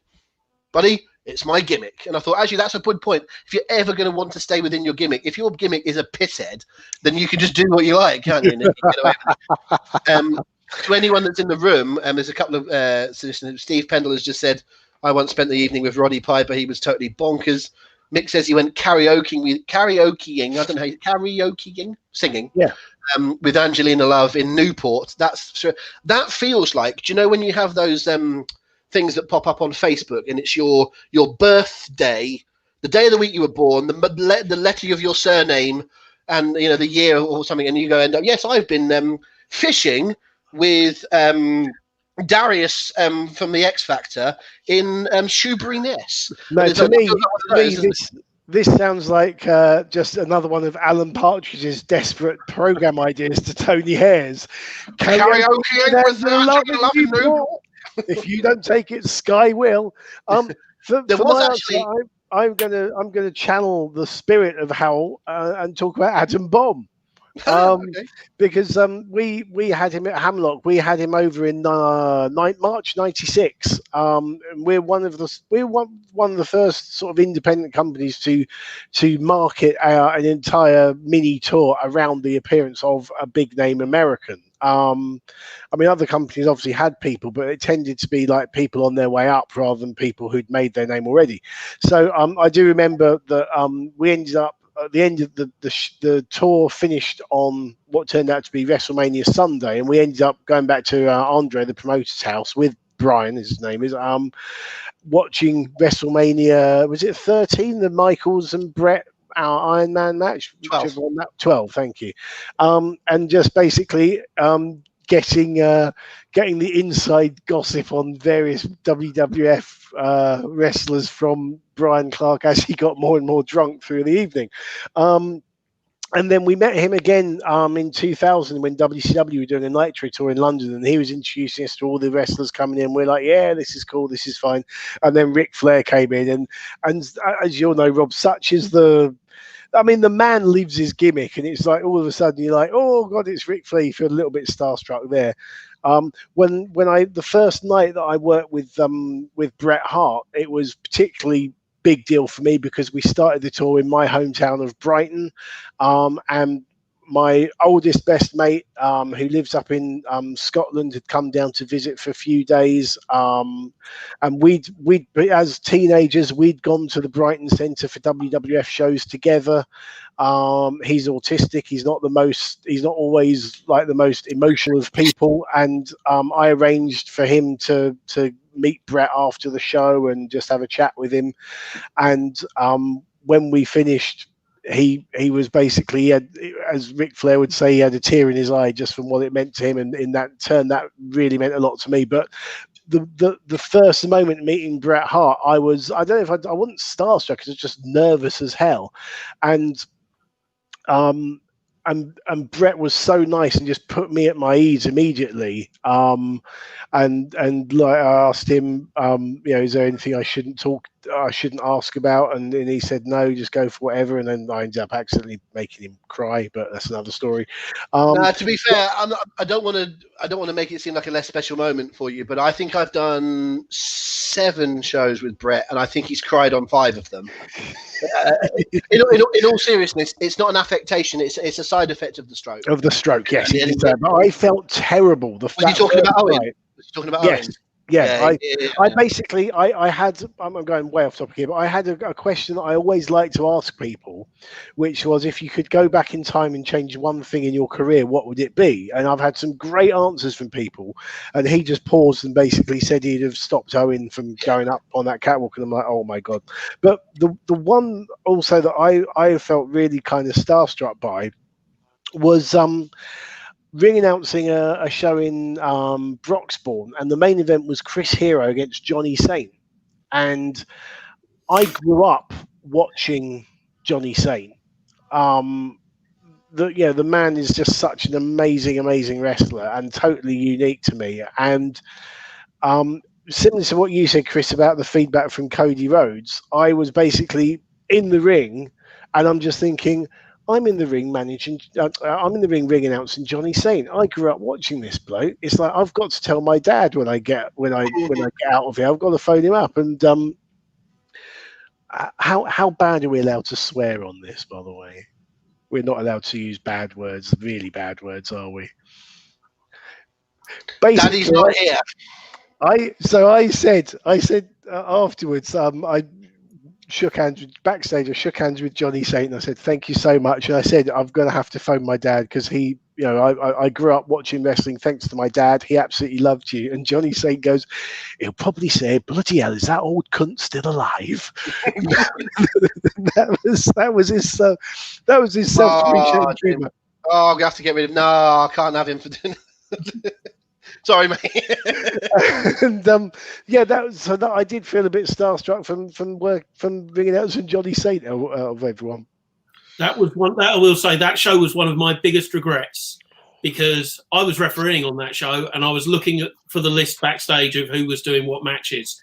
"Buddy, it's my gimmick." And I thought, actually, that's a good point. If you're ever going to want to stay within your gimmick, if your gimmick is a pisshead, then you can just do what you like, can't you? And you get away with it. To anyone that's in the room, there's a couple of Steve Pendle has just said, "I once spent the evening with Roddy Piper. He was totally bonkers." Mick says he went karaokeing. I don't know, karaokeing, singing. Yeah. With Angelina Love in Newport. That feels like, do you know when you have those things that pop up on Facebook and it's your birthday, the day of the week you were born, the letter of your surname, and the year or something, and you go end up, "Yes, I've been fishing with Darius from the X Factor in Shoebury-Ness." No, to me, this sounds like just another one of Alan Partridge's desperate program ideas to Tony Hare's. Karaoke with Newport. If you don't take it, Sky will. I'm gonna channel the spirit of Howell and talk about Atom Bomb. Okay. Because we had him at Hamlock. We had him over in March '96. We're one of the first sort of independent companies to market an entire mini tour around the appearance of a big name American. I mean, other companies obviously had people, but it tended to be like people on their way up rather than people who'd made their name already. So I do remember that we ended up at the end of the tour finished on what turned out to be WrestleMania Sunday, and we ended up going back to Andre, the promoter's house, with Brian, as his name is, watching WrestleMania, was it 13, the Michaels and Brett our Iron Man match? 12. 12, thank you. And just basically getting the inside gossip on various WWF wrestlers from Brian Clark as he got more and more drunk through the evening. And then we met him again in 2000 when WCW were doing a Nitro tour in London, and he was introducing us to all the wrestlers coming in. We're like, yeah, this is cool, this is fine. And then Ric Flair came in, and as you all know, Rob, such is the man lives his gimmick, and it's like all of a sudden you're like, oh God, it's Ric Flair. You feel a little bit starstruck there. When the first night that I worked with Bret Hart, it was particularly big deal for me because we started the tour in my hometown of Brighton, and my oldest best mate who lives up in Scotland had come down to visit for a few days, and we'd as teenagers we'd gone to the Brighton Centre for WWF shows together. He's autistic. He's not always like the most emotional of people, and I arranged for him to meet Bret after the show and just have a chat with him. And when we finished, he was basically, as Ric Flair would say, he had a tear in his eye just from what it meant to him, and in that turn that really meant a lot to me. But the first moment meeting Bret Hart, I wasn't starstruck because I was just nervous as hell, and Bret was so nice and just put me at my ease immediately. And like I asked him, is there anything I shouldn't ask about? And he said, no, just go for whatever. And then I ended up accidentally making him cry, but that's another story. To be fair, I don't want to make it seem like a less special moment for you, but I think I've done 7 shows with Bret, and I think he's cried on 5 of them. In all seriousness, it's not an affectation; it's a side effect of the stroke. Of the stroke, yes. But I felt terrible. Were you talking about Owen? Talking about yes. Owen? Yeah, I basically, I had, I'm going way off topic here, but I had a question that I always like to ask people, which was, if you could go back in time and change one thing in your career, what would it be? And I've had some great answers from people, and he just paused and basically said he'd have stopped Owen from going up on that catwalk, and I'm like, oh my God. But the one also that I felt really kind of starstruck by was ring announcing a show in Broxbourne, and the main event was Chris Hero against Johnny Saint. And I grew up watching Johnny Saint. The man is just such an amazing wrestler and totally unique to me. And similar to what you said, Chris, about the feedback from Cody Rhodes, I was basically in the ring, and I'm just thinking, I'm in the ring ring announcing Johnny Saint. I grew up watching this bloke. It's like I've got to tell my dad when I get out of here. I've got to phone him up. And how bad are we allowed to swear on this? By the way, we're not allowed to use bad words, really bad words, are we? Basically, Daddy's not here. I said afterwards, I shook hands with Johnny Saint, and I said, thank you so much. And I said, I'm going to have to phone my dad because he, I grew up watching wrestling thanks to my dad. He absolutely loved you. And Johnny Saint goes, he'll probably say, bloody hell, is that old cunt still alive? that was his self-depreciating treatment. Oh, I'm going to have to get rid of him. No, I can't have him for dinner. Sorry, mate. And I did feel a bit starstruck from ringing out some Johnny Saint of everyone. That was one. That I will say, that show was one of my biggest regrets, because I was refereeing on that show and I was looking for the list backstage of who was doing what matches,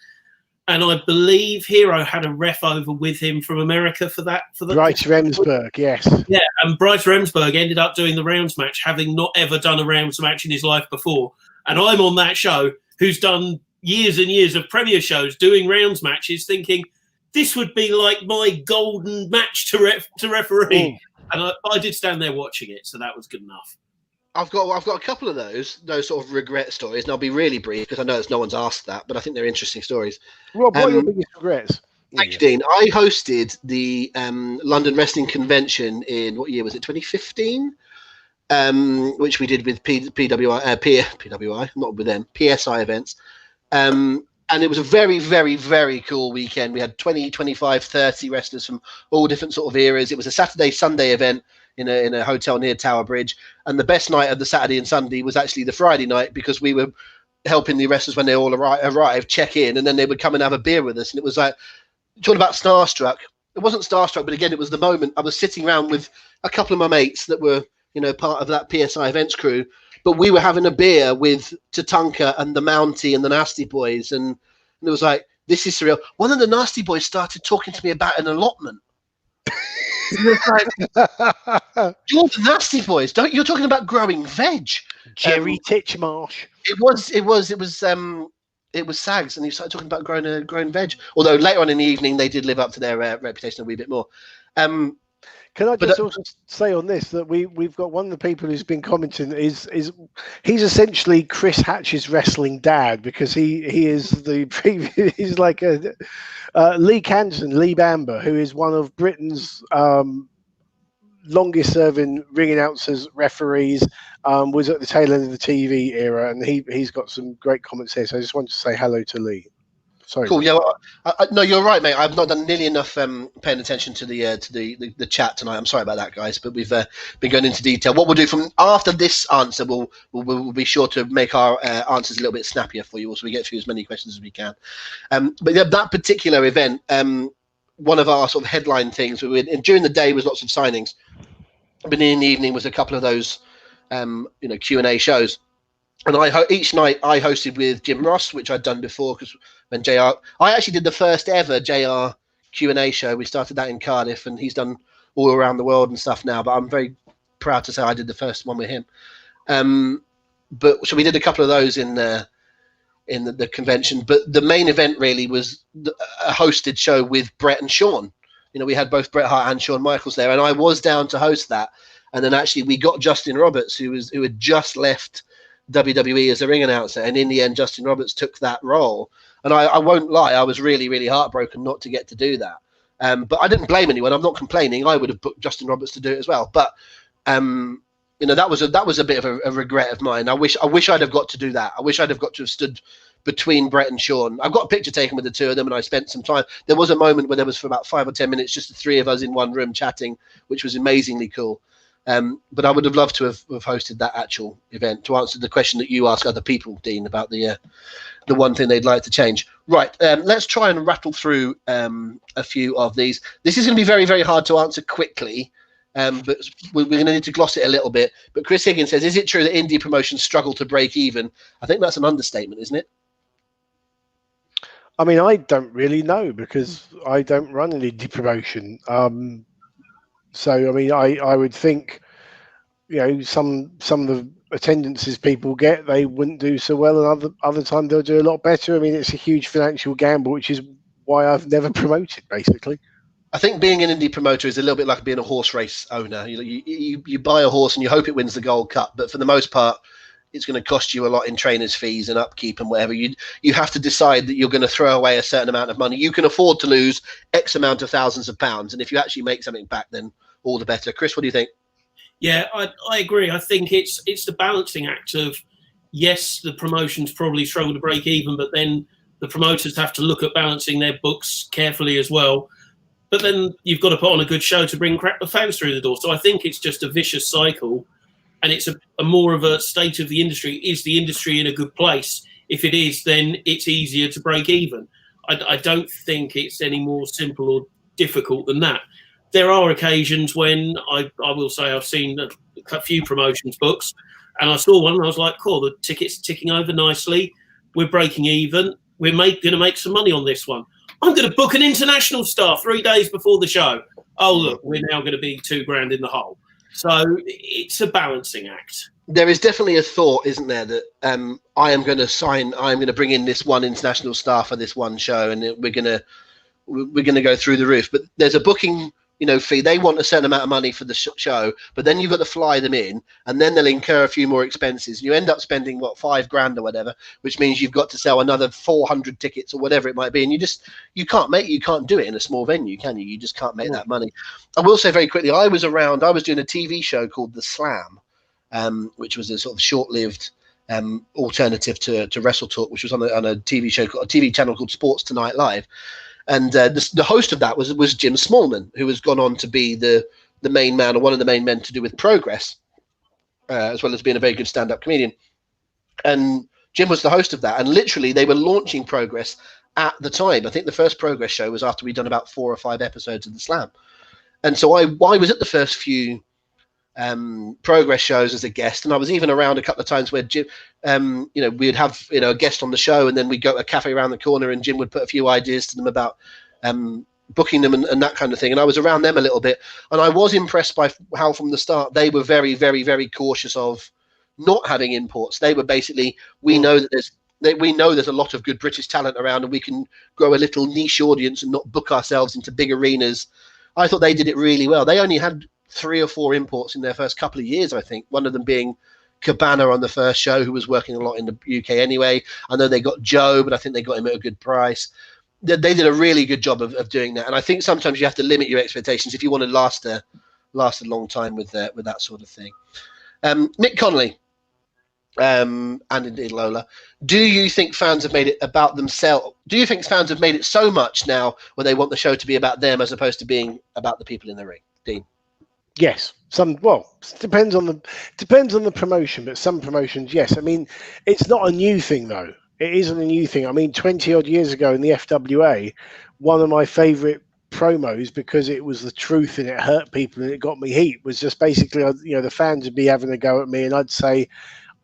and I believe Hero had a ref over with him from America for the Bryce Remsburg, yes. Yeah, and Bryce Remsburg ended up doing the rounds match, having not ever done a rounds match in his life before. And I'm on that show, who's done years and years of Premier shows doing rounds matches, thinking this would be like my golden match to referee. And I did stand there watching it, so that was good enough. I've got a couple of those sort of regret stories, and I'll be really brief because I know no one's asked that, but I think they're interesting stories. Rob, what are your biggest regrets? Thank you, Dean. I hosted the London Wrestling Convention in, what year was it? 2015, which we did with PWI, not with them, PSI events. And it was a very, very, very cool weekend. We had 20, 25, 30 wrestlers from all different sort of eras. It was a Saturday, Sunday event in a hotel near Tower Bridge. And the best night of the Saturday and Sunday was actually the Friday night, because we were helping the wrestlers when they all arrived, check in, and then they would come and have a beer with us. And it was like, talking about starstruck. It wasn't starstruck, but again, it was the moment. I was sitting around with a couple of my mates that were, part of that PSI events crew, but we were having a beer with Tatanka and the Mountie and the Nasty Boys, and it was like, this is surreal. One of the Nasty Boys started talking to me about an allotment. You're the Nasty Boys. You're talking about growing veg. Jerry Titchmarsh. It was Sags, and he started talking about growing veg. Although later on in the evening, they did live up to their reputation a wee bit more. Can I just also say on this that we've got one of the people who's been commenting is he's essentially Chris Hatch's wrestling dad, because he is the previous, he's like a Lee Canton, Lee Bamber, who is one of Britain's longest serving ring announcers, referees, was at the tail end of the TV era, and he's got some great comments here. So I just wanted to say hello to Lee. Sorry. Cool. Yeah. No, you're right, mate. I've not done nearly enough paying attention to the chat tonight. I'm sorry about that, guys. But we've been going into detail. What we'll do from after this answer, we'll be sure to make our answers a little bit snappier for you, so we get through as many questions as we can. But yeah, that particular event, one of our sort of headline things, during the day was lots of signings, but in the evening was a couple of those Q&A shows. And each night I hosted with Jim Ross, which I'd done before, because when I actually did the first ever JR Q&A show. We started that in Cardiff, and he's done all around the world and stuff now. But I'm very proud to say I did the first one with him. So we did a couple of those in the convention. But the main event really was a hosted show with Brett and Sean. We had both Bret Hart and Shawn Michaels there, and I was down to host that. And then actually we got Justin Roberts, who had just left WWE as a ring announcer, and in the end Justin Roberts took that role. And I won't lie, I was really, really heartbroken not to get to do that. But I didn't blame anyone. I'm not complaining. I would have booked Justin Roberts to do it as well. But that was a bit of a regret of mine. I wish I'd have got to do that. I wish I'd have got to have stood between Brett and Sean. I've got a picture taken with the two of them, and I spent some time. There was a moment where there was for about 5 or 10 minutes just the three of us in one room chatting, which was amazingly cool. But I would have loved to have hosted that actual event, to answer the question that you ask other people, Dean, about the one thing they'd like to change. Right, let's try and rattle through a few of these. This is going to be very, very hard to answer quickly, but we're going to need to gloss it a little bit. But Chris Higgins says, is it true that indie promotions struggle to break even? I think that's an understatement, isn't it? I mean, I don't really know, because I don't run an indie promotion. So, I mean, I would think, some of the attendances people get, they wouldn't do so well, and other time they'll do a lot better. I mean, it's a huge financial gamble, which is why I've never promoted, basically. I think being an indie promoter is a little bit like being a horse race owner. You buy a horse and you hope it wins the Gold Cup, but for the most part, it's going to cost you a lot in trainers' fees and upkeep and whatever. You have to decide that you're going to throw away a certain amount of money. You can afford to lose X amount of thousands of pounds, and if you actually make something back, then all the better. Chris, what do you think? Yeah, I agree. I think it's the balancing act of, yes, the promotions probably struggle to break even, but then the promoters have to look at balancing their books carefully as well. But then you've got to put on a good show to bring the fans through the door. So I think it's just a vicious cycle, and it's a more of a state of the industry. Is the industry in a good place? If it is, then it's easier to break even. I don't think it's any more simple or difficult than that. There are occasions when I will say I've seen a few promotions books, and I saw one and I was like, cool, the ticket's ticking over nicely. We're breaking even. We're going to make some money on this one. I'm going to book an international star 3 days before the show. Oh, look, we're now going to be $2,000 in the hole. So it's a balancing act. There is definitely a thought, isn't there, that I'm going to bring in this one international star for this one show, and we're going to go through the roof. But there's a booking fee. They want a certain amount of money for the show, but then you've got to fly them in, and then they'll incur a few more expenses. You end up spending $5,000 or whatever, which means you've got to sell another 400 tickets or whatever it might be, and you can't do it in a small venue, can you? You just can't make that money. I will say very quickly, I was doing a TV show called The Slam, which was a sort of short-lived alternative to Wrestle Talk, which was on a TV show, a TV channel called Sports Tonight Live. And the host of that was Jim Smallman, who has gone on to be the main man, or one of the main men, to do with Progress, as well as being a very good stand-up comedian. And Jim was the host of that. And literally, they were launching Progress at the time. I think the first Progress show was after we'd done about 4 or 5 episodes of The Slam. And so I was at the first few Progress shows as a guest, and I was even around a couple of times where Jim, we'd have a guest on the show, and then we'd go to a cafe around the corner, and Jim would put a few ideas to them about booking them and that kind of thing. And I was around them a little bit, and I was impressed by how from the start they were very, very, very cautious of not having imports. They were basically, we know there's a lot of good British talent around, and we can grow a little niche audience and not book ourselves into big arenas. I thought they did it really well. They only had 3 or 4 imports in their first couple of years, I think. One of them being Cabana on the first show, who was working a lot in the UK anyway. I know they got Joe, but I think they got him at a good price. They did a really good job of doing that. And I think sometimes you have to limit your expectations if you want to last a long time with that sort of thing. Mick Connolly, and indeed Lola, do you think fans have made it about themselves? Do you think fans have made it so much now where they want the show to be about them as opposed to being about the people in the ring? Dean? Yes, depends on the promotion, but some promotions, yes. I mean, it's not a new thing though. It isn't a new thing. I mean, 20 odd years ago in the FWA, one of my favourite promos, because it was the truth and it hurt people and it got me heat, was just basically, the fans would be having a go at me, and I'd say,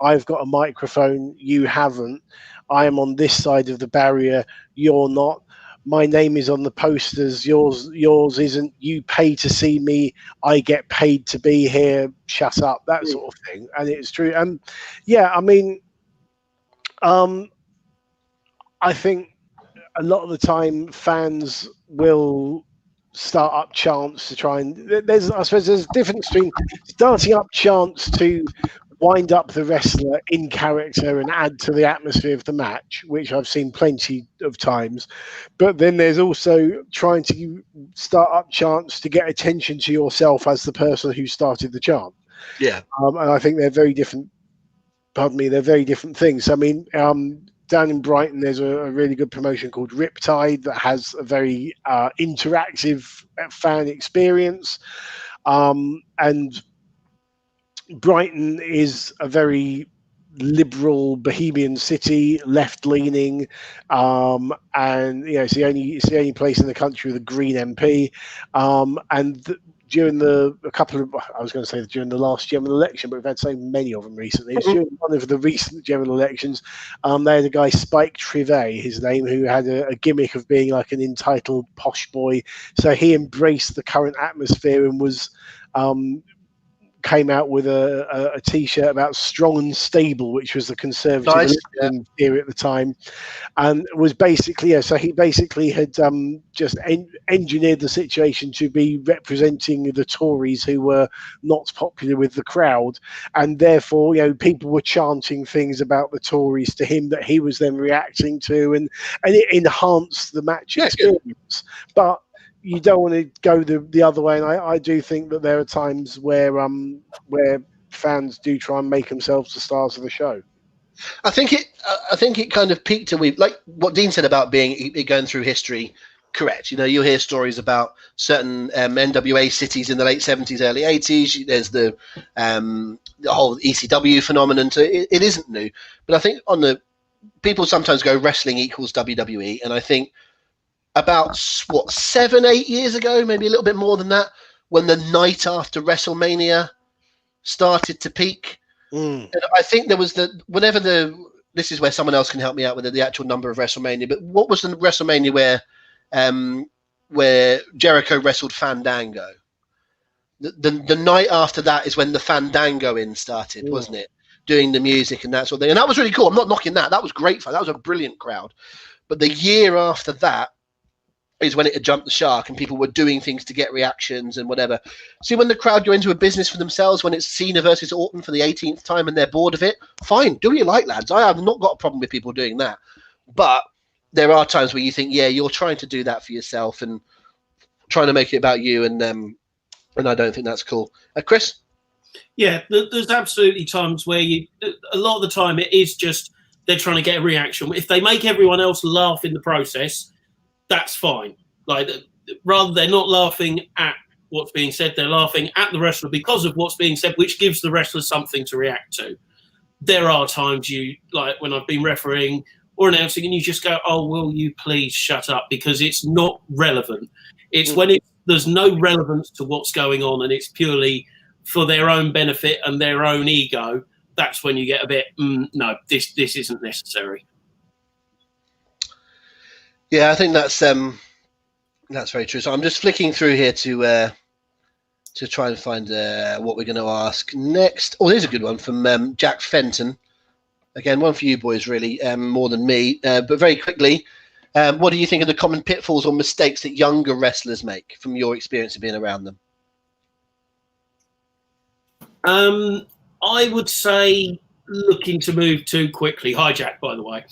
I've got a microphone, you haven't. I am on this side of the barrier, you're not. My name is on the posters, yours isn't. You pay to see me, I get paid to be here, shut up, that sort of thing. And it's true. And I mean, I think a lot of the time fans will start up chants to try and I suppose there's a difference between starting up chants to wind up the wrestler in character and add to the atmosphere of the match, which I've seen plenty of times. But then there's also trying to start up chants to get attention to yourself as the person who started the chant. Yeah. And I think they're very different. They're very different things. I mean, down in Brighton, there's a really good promotion called Riptide that has a very interactive fan experience. And Brighton is a very liberal bohemian city, left-leaning, and it's the only place in the country with a Green MP. During the last general election, but we've had so many of them recently. During one of the recent general elections, they had a guy, Spike Trivet, his name, who had a gimmick of being like an entitled posh boy. So he embraced the current atmosphere and came out with a T-shirt about strong and stable, which was the conservative theory at the time, and was basically so he basically had just engineered the situation to be representing the Tories, who were not popular with the crowd, and therefore people were chanting things about the Tories to him that he was then reacting to, and it enhanced the match experience. But you don't want to go the other way, and I do think that there are times where fans do try and make themselves the stars of the show. I think it kind of peaked, and like what Dean said about it going through history. Correct. You'll hear stories about certain NWA cities in the late 70s, early 80s. There's the whole ECW phenomenon. So it isn't new, but I think people sometimes go wrestling equals WWE, and I think about 7-8 years ago, maybe a little bit more than that, when the night after WrestleMania started to peak. And I think there was this is where someone else can help me out with the actual number of WrestleMania, but what was the WrestleMania where Jericho wrestled Fandango? The night after that is when the Fandango started, wasn't it? Doing the music and that sort of thing. And that was really cool. I'm not knocking that. That was great fun. That was a brilliant crowd. But the year after that, is when it had jumped the shark and people were doing things to get reactions and whatever. See, when the crowd go into a business for themselves, when it's Cena versus Orton for the 18th time and they're bored of it, fine, do what you like, lads. I have not got a problem with people doing that. But there are times where you think, yeah, you're trying to do that for yourself and trying to make it about you, and I don't think that's cool. Chris? Yeah, there's absolutely times where a lot of the time it is just they're trying to get a reaction. If they make everyone else laugh in the process, that's fine. Like, rather, they're not laughing at what's being said, they're laughing at the wrestler because of what's being said, which gives the wrestler something to react to. There are times like when I've been refereeing or announcing and you just go, oh, will you please shut up, because it's not relevant. It's when there's no relevance to what's going on and it's purely for their own benefit and their own ego. That's when you get a bit, no, this isn't necessary. Yeah, I think that's very true. So I'm just flicking through here to try and find what we're going to ask next. Oh, here's a good one from Jack Fenton. Again, one for you boys, really, more than me. But very quickly, what do you think of the common pitfalls or mistakes that younger wrestlers make from your experience of being around them? I would say looking to move too quickly. Hi, Jack, by the way.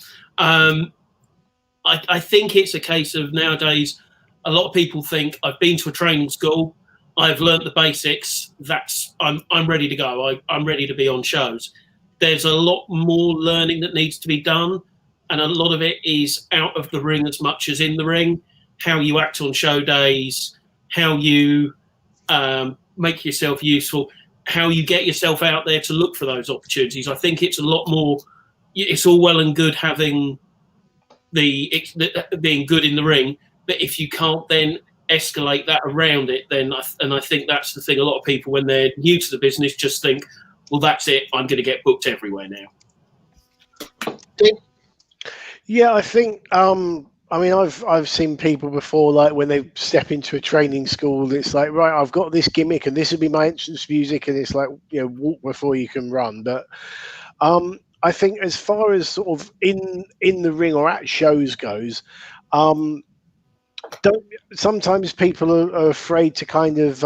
I think it's a case of nowadays, a lot of people think I've been to a training school, I've learnt the basics, I'm ready to go, I'm ready to be on shows. There's a lot more learning that needs to be done, and a lot of it is out of the ring as much as in the ring. How you act on show days, how you make yourself useful, how you get yourself out there to look for those opportunities. I think it's a lot more. It's all well and good having being good in the ring, but if you can't then escalate that around it, then I think that's the thing. A lot of people, when they're new to the business, just think, well, that's it, I'm going to get booked everywhere now. Yeah, I think I've seen people before, like when they step into a training school, it's like, right, I've got this gimmick and this will be my entrance music, and it's like, walk before you can run. But I think as far as sort of in the ring or at shows goes, sometimes people are afraid to kind of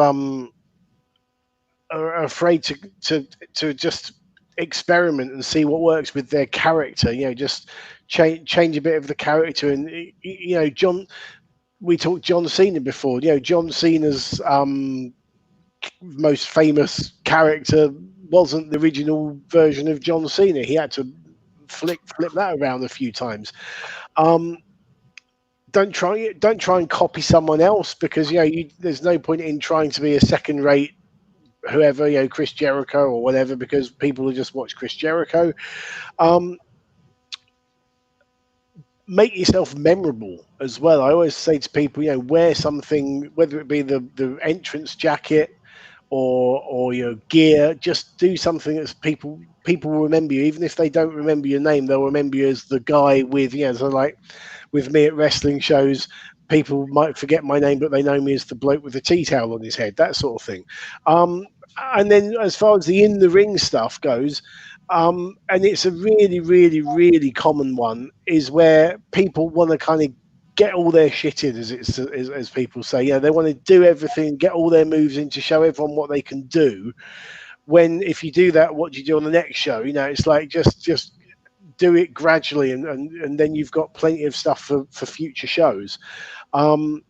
are afraid to just experiment and see what works with their character. Just change a bit of the character. And we talked John Cena before. John Cena's most famous character wasn't the original version of John Cena. He had to flip that around a few times. Don't try and copy someone else, because there's no point in trying to be a second-rate whoever, Chris Jericho or whatever, because people will just watch Chris Jericho. Make yourself memorable as well. I always say to people, wear something, whether it be the entrance jacket or your gear, just do something that people will remember you. Even if they don't remember your name, they'll remember you as the guy with, so like with me at wrestling shows, people might forget my name, but they know me as the bloke with the tea towel on his head, that sort of thing. And then as far as the in the ring stuff goes, and it's a really, really, really common one, is where people want to kind of get all their shit in, as people say. They want to do everything, get all their moves in to show everyone what they can do. When if you do that, what do you do on the next show? It's like just do it gradually, and then you've got plenty of stuff for future shows. I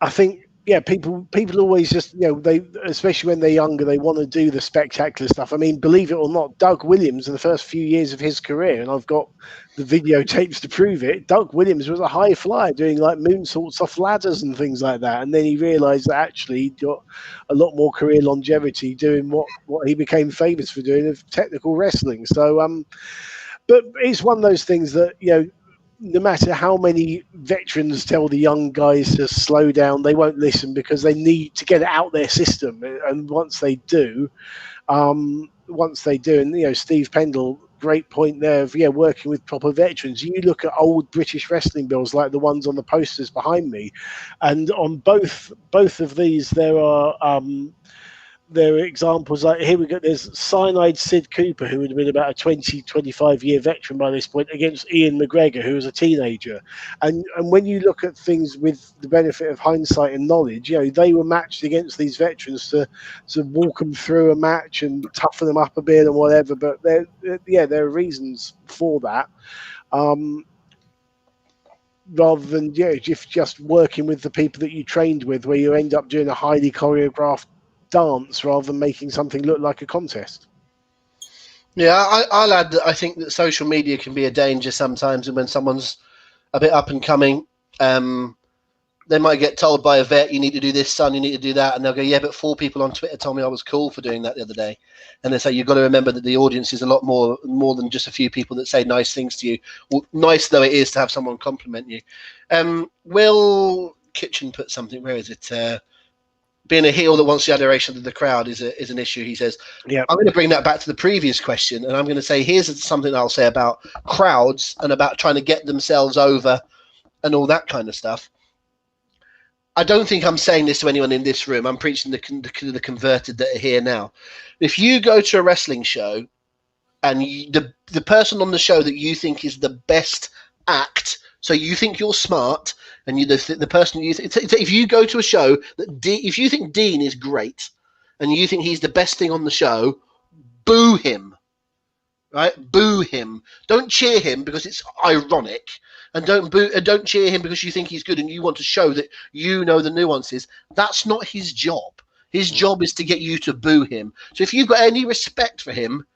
think, people always just, they, especially when they're younger, they want to do the spectacular stuff. I mean, believe it or not, Doug Williams, in the first few years of his career, and I've got the videotapes to prove it, Doug Williams was a high flyer doing like moonsaults off ladders and things like that. And then he realized that actually he got a lot more career longevity doing what he became famous for doing, of technical wrestling. So, but it's one of those things that, no matter how many veterans tell the young guys to slow down, they won't listen, because they need to get it out their system. And once they do, and Steve Pendle, great point there of working with proper veterans. You look at old British wrestling bills like the ones on the posters behind me, and on both of these there are there are examples like here we go. There's Cyanide Sid Cooper, who would have been about a 25 year veteran by this point, against Ian McGregor, who was a teenager. And when you look at things with the benefit of hindsight and knowledge, they were matched against these veterans to walk them through a match and toughen them up a bit and whatever. But there are reasons for that. Rather than just working with the people that you trained with, where you end up doing a highly choreographed dance rather than making something look like a contest. Yeah, I'll add that I think that social media can be a danger sometimes, and when someone's a bit up and coming, they might get told by a vet, you need to do this, son, you need to do that, and they'll go, yeah, but 4 people on Twitter told me I was cool for doing that the other day. And they say, you've got to remember that the audience is a lot more than just a few people that say nice things to you. Well, nice though it is to have someone compliment you. Will Kitchen put something, where is it? Being a heel that wants the adoration of the crowd is an issue, he says. Yeah. I'm going to bring that back to the previous question, and I'm going to say, here's something I'll say about crowds and about trying to get themselves over and all that kind of stuff. I don't think I'm saying this to anyone in this room. I'm preaching the converted that are here now. If you go to a wrestling show and the person on the show that you think is the best act, so you think you're smart, and the person you think, if you go to a show if you think Dean is great and you think he's the best thing on the show, boo him, right? Boo him. Don't cheer him because it's ironic, and don't cheer him because you think he's good and you want to show that you know the nuances. That's not his job. His job is to get you to boo him. So if you've got any respect for him,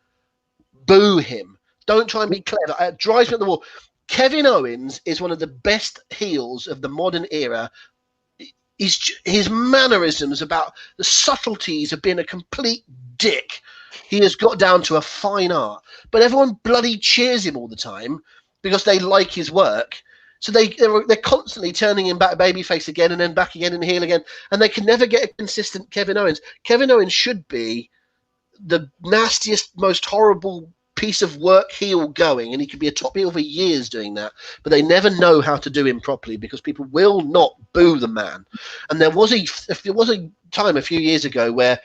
boo him. Don't try and be clever. It drives me up the wall. Kevin Owens is one of the best heels of the modern era. His mannerisms, about the subtleties of being a complete dick, he has got down to a fine art. But everyone bloody cheers him all the time because they like his work. So they're constantly turning him back babyface again and then back again and heel again. And they can never get a consistent Kevin Owens. Kevin Owens should be the nastiest, most horrible piece of work heel going, and he could be a top heel for years doing that, but they never know how to do him properly because people will not boo the man. And there was a time a few years ago where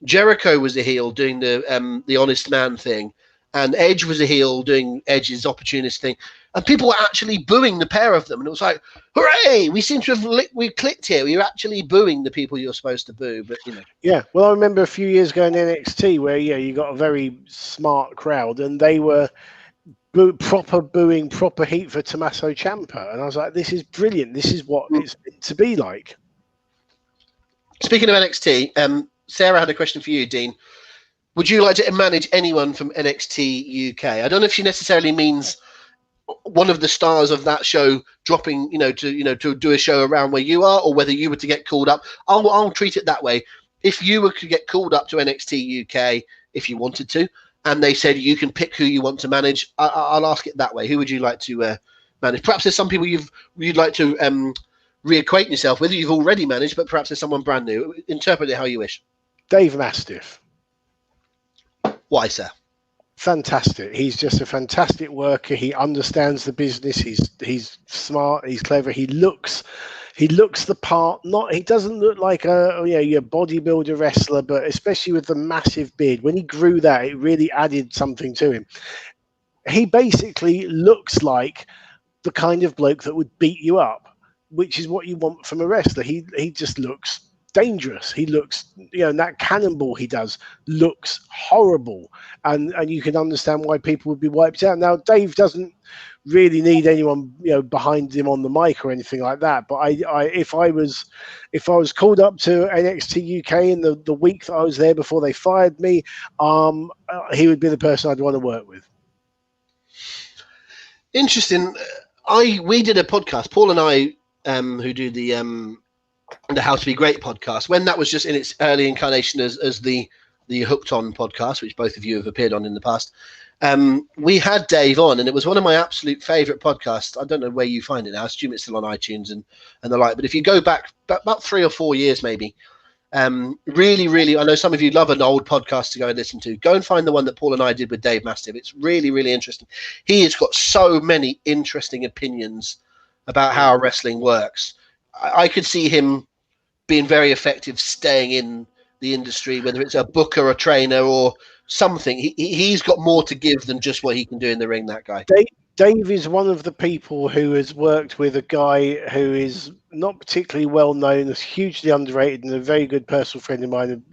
Jericho was a heel doing the honest man thing, and Edge was a heel doing Edge's opportunist thing, and people were actually booing the pair of them, and it was like, hooray, we seem to have we clicked here. You're actually booing the people you're supposed to boo. But yeah, well, I remember a few years ago in NXT where you got a very smart crowd and they were booing proper heat for Tommaso Ciampa, and I was like, this is brilliant, this is what it's meant to be like. Speaking of NXT, Sarah had a question for you, Dean. Would you like to manage anyone from NXT UK? I don't know if she necessarily means one of the stars of that show dropping, to do a show around where you are, or whether you were to get called up. I'll treat it that way. If you were to get called up to NXT UK, if you wanted to, and they said you can pick who you want to manage, I'll ask it that way. Who would you like to manage? Perhaps there's some people you'd like to reacquaint yourself with, you've already managed, but perhaps there's someone brand new. Interpret it how you wish. Dave Mastiff. Why, sir? Fantastic. He's just a fantastic worker. He understands the business. He's smart. He's clever. He looks the part. He doesn't look like your bodybuilder wrestler, but especially with the massive beard. When he grew that, it really added something to him. He basically looks like the kind of bloke that would beat you up, which is what you want from a wrestler. He just looks dangerous. He looks, and that cannonball he does looks horrible, and you can understand why people would be wiped out. Now, Dave doesn't really need anyone behind him on the mic or anything like that, but if I was called up to NXT UK in the week that I was there before they fired me, he would be the person I'd want to work with. Interesting. We did a podcast, Paul and I, who do the How to Be Great podcast, when that was just in its early incarnation as the Hooked On podcast, which both of you have appeared on in the past. We had Dave on, and it was one of my absolute favorite podcasts. I don't know where you find it now. I assume it's still on iTunes and the like. But if you go back about 3 or 4 years, maybe, really, really, I know some of you love an old podcast to go and listen to. Go and find the one that Paul and I did with Dave Mastiff. It's really, really interesting. He has got so many interesting opinions about how wrestling works. I could see him being very effective staying in the industry, whether it's a booker, a trainer, or something. He's got more to give than just what he can do in the ring, that guy. Dave is one of the people who has worked with a guy who is not particularly well known, is hugely underrated, and a very good personal friend of mine,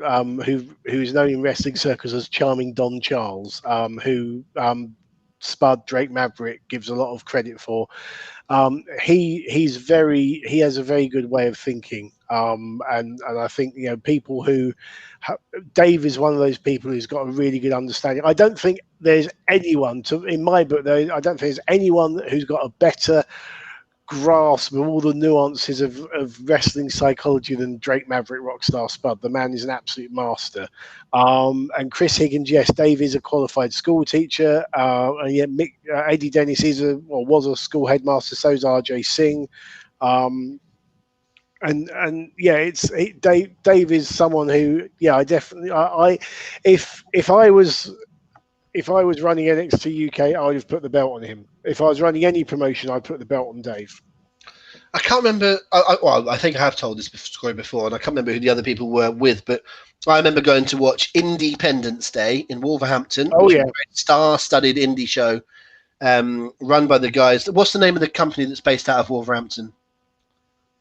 who is known in wrestling circles as Charming Don Charles, who Spud Drake Maverick gives a lot of credit for. He has a very good way of thinking, and I think people who Dave is one of those people who's got a really good understanding. I don't think there's anyone in my book though. I don't think there's anyone who's got a better grasp of all the nuances of wrestling psychology than Drake Maverick Rockstar Spud. The man is an absolute master. And Chris Higgins, yes, Dave is a qualified school teacher. And yet Eddie Dennis was a school headmaster. So is RJ Singh. And yeah, Dave is someone who, yeah, I definitely, if I was running NXT UK, I would have put the belt on him. If I was running any promotion, I'd put the belt on Dave. I can't remember. I think I have told this story before, and I can't remember who the other people were with, but I remember going to watch Independence Day in Wolverhampton. Oh, yeah. A star-studded indie show run by the guys. What's the name of the company that's based out of Wolverhampton?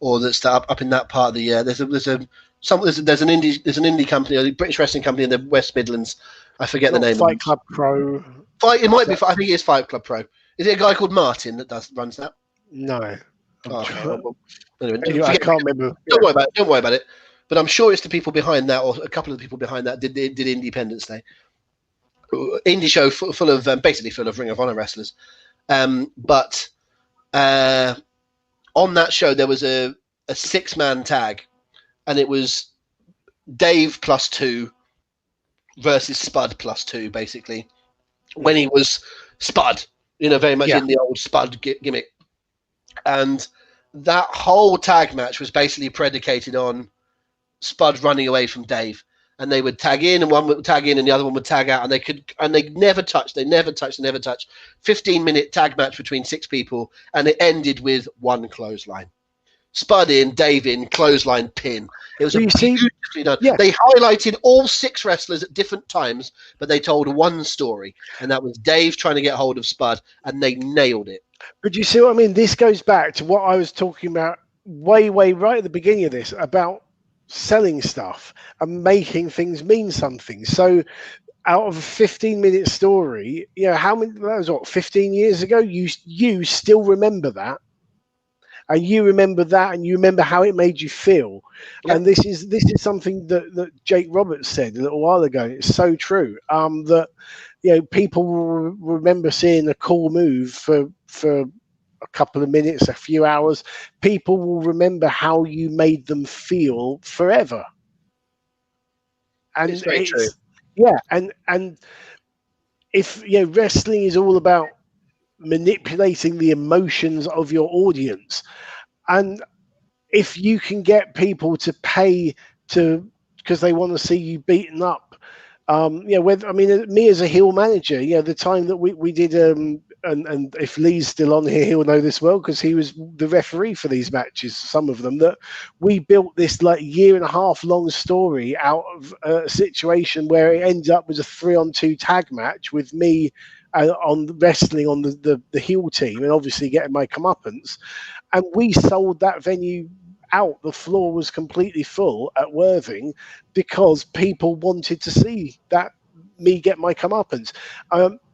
Or that's up in that part of the there's an indie company, a British wrestling company in the West Midlands. I forget the name. Fight Club Pro. It might be. I think it is Fight Club Pro. Is it a guy called Martin that runs that? No. Anyway, I can't remember. Don't worry about it. But I'm sure it's the people behind that, or a couple of the people behind that did Independence Day. Indie show full of basically full of Ring of Honor wrestlers. But on that show there was a 6-man tag, and it was Dave +2 versus Spud +2, basically, when he was Spud, very much in the old Spud gimmick. And that whole tag match was basically predicated on Spud running away from Dave, and they would tag in, and one would tag in and the other one would tag out, and they never touched. 15-minute tag match between 6 people, and it ended with one clothesline. Spud in, Dave in, clothesline pin. It was beautifully done. Yeah. They highlighted all 6 wrestlers at different times, but they told one story, and that was Dave trying to get hold of Spud, and they nailed it. But you see what I mean? This goes back to what I was talking about way right at the beginning of this, about selling stuff and making things mean something. So out of a 15-minute story, how many, that was 15 years ago, you still remember that. And you remember that, and you remember how it made you feel. Yep. And this is something that Jake Roberts said a little while ago. It's so true. That people will remember seeing a cool move for a couple of minutes, a few hours. People will remember how you made them feel forever. And it's very true. Yeah, and if wrestling is all about manipulating the emotions of your audience, and if you can get people to pay because they want to see you beaten up, me as a heel manager, the time that we did and if Lee's still on here, he'll know this well because he was the referee for these matches, some of them, that we built this 1.5 year long story out of a situation where it ended up as a 3-on-2 tag match with me on wrestling on the heel team, and obviously getting my comeuppance, and we sold that venue out. The floor was completely full at Worthing because people wanted to see that me get my comeuppance.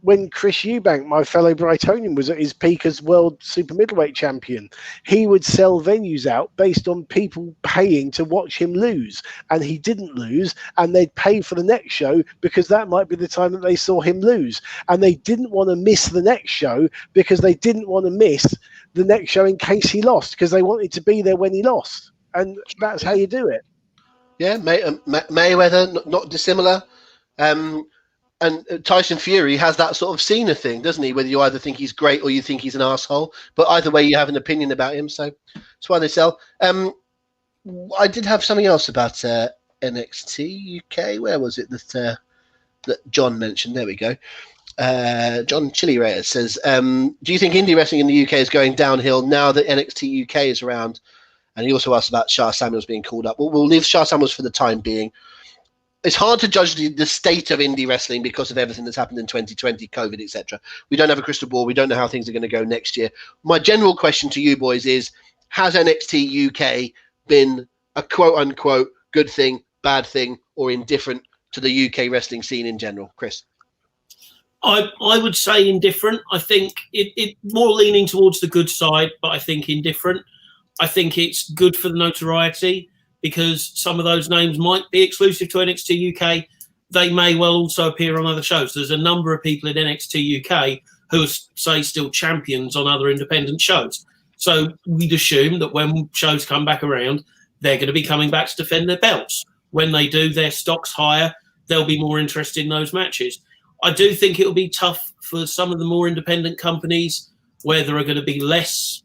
When Chris Eubank, my fellow Brightonian, was at his peak as world super middleweight champion, he would sell venues out based on people paying to watch him lose, and he didn't lose, and they'd pay for the next show because that might be the time that they saw him lose, and they didn't want to miss the next show because they didn't want to miss the next show in case he lost, because they wanted to be there when he lost. And that's how you do it. Yeah, Mayweather, not dissimilar. And Tyson Fury has that sort of Cena thing, doesn't he? Whether you either think he's great or you think he's an asshole, but either way, you have an opinion about him. So that's why they sell. I did have something else about NXT UK. Where was it that John mentioned? There we go. John Chili Reyes says, do you think indie wrestling in the UK is going downhill now that NXT UK is around? And he also asked about Sha Samuels being called up. We'll leave Sha Samuels for the time being. it's hard to judge the state of indie wrestling because of everything that's happened in 2020, COVID, etc. We don't have a crystal ball. We don't know how things are going to go next year. My general question to you boys is, has NXT UK been a quote-unquote good thing, bad thing, or indifferent to the UK wrestling scene in general? Chris? I would say indifferent. I think it more leaning towards the good side, but I think indifferent. I think it's good for the notoriety, because some of those names might be exclusive to NXT UK. They may well also appear on other shows. There's a number of people in NXT UK who are, say, still champions on other independent shows. So we'd assume that when shows come back around, they're going to be coming back to defend their belts. When they do, their stock's higher. They'll be more interested in those matches. I do think it'll be tough for some of the more independent companies where there are going to be less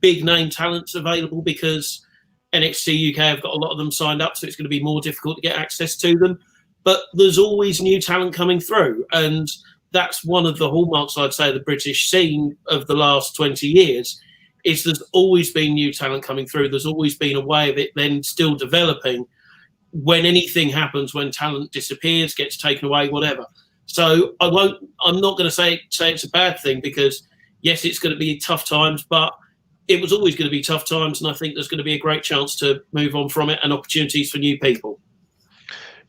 big name talents available, because NXT UK have got a lot of them signed up, so it's going to be more difficult to get access to them. But there's always new talent coming through, and that's one of the hallmarks, I'd say, of the British scene of the last 20 years, is there's always been new talent coming through. There's always been a way of it then still developing when anything happens, when talent disappears, gets taken away, whatever. So I'm not going to say it's a bad thing, because yes, it's going to be tough times, but it was always going to be tough times, and I think there's going to be a great chance to move on from it and opportunities for new people.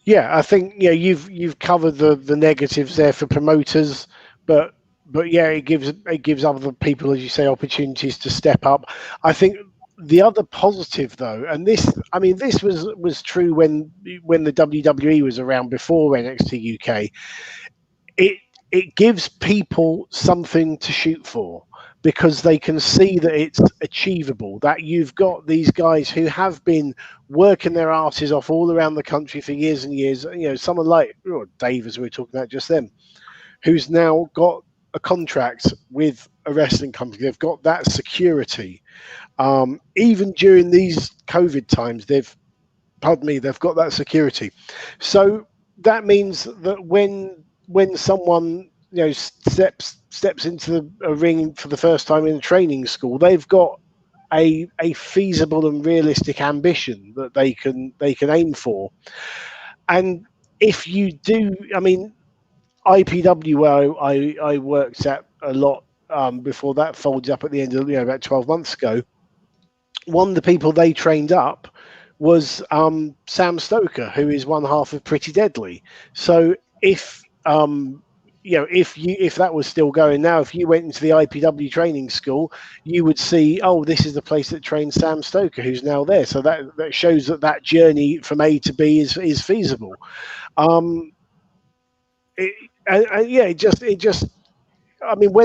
Yeah, I think you've covered the negatives there for promoters, but yeah, it gives other people, as you say, opportunities to step up. I think the other positive, though, and this was true when the WWE was around before NXT UK. It gives people something to shoot for, because they can see that it's achievable, that you've got these guys who have been working their asses off all around the country for years and years. Someone like Dave, as we were talking about just then, who's now got a contract with a wrestling company. They've got that security. Even during these COVID times, they've got that security. So that means that when someone steps into a ring for the first time in a training school, they've got a feasible and realistic ambition that they can aim for. And if you do, IPW, where I worked at a lot before that folded up at the end of about 12 months ago, one of the people they trained up was Sam Stoker, who is one half of Pretty Deadly. So if that was still going now, if you went into the IPW training school, you would see, this is the place that trained Sam Stoker, who's now there. So that shows that journey from A to B is feasible. When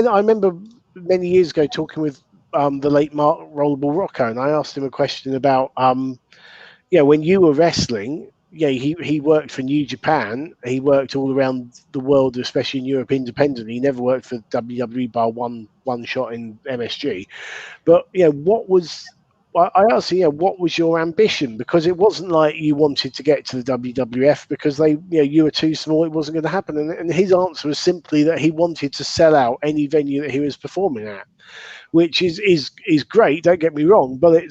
I remember many years ago talking with the late Mark Rollerball Rocco, and I asked him a question about when you were wrestling. He worked for New Japan. He worked all around the world, especially in Europe, independently. He never worked for WWE bar one shot in MSG. But I asked him, what was your ambition? Because it wasn't like you wanted to get to the WWF because you were too small. It wasn't going to happen. And his answer was simply that he wanted to sell out any venue that he was performing at, which is great. Don't get me wrong, but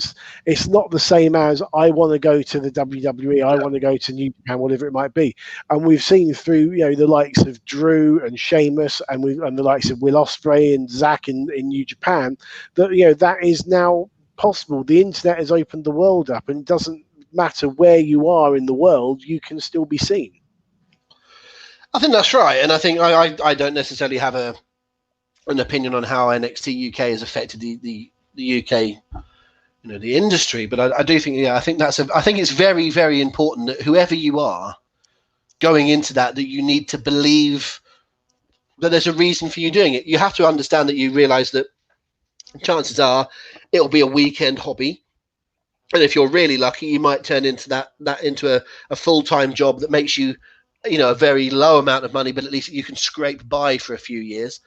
it's not the same as I want to go to the WWE. I want to go to New Japan, whatever it might be. And we've seen through the likes of Drew and Sheamus and the likes of Will Ospreay and Zack in New Japan that that is now possible. The internet has opened the world up, and it doesn't matter where you are in the world, you can still be seen. I think that's right, and I think I don't necessarily have an opinion on how NXT UK has affected the UK, the industry, but I do think I think it's very, very important that whoever you are going into that you need to believe that there's a reason for you doing it. You have to understand that you realise that chances are it'll be a weekend hobby, and if you're really lucky, you might turn into that into a full-time job that makes you a very low amount of money, but at least you can scrape by for a few years.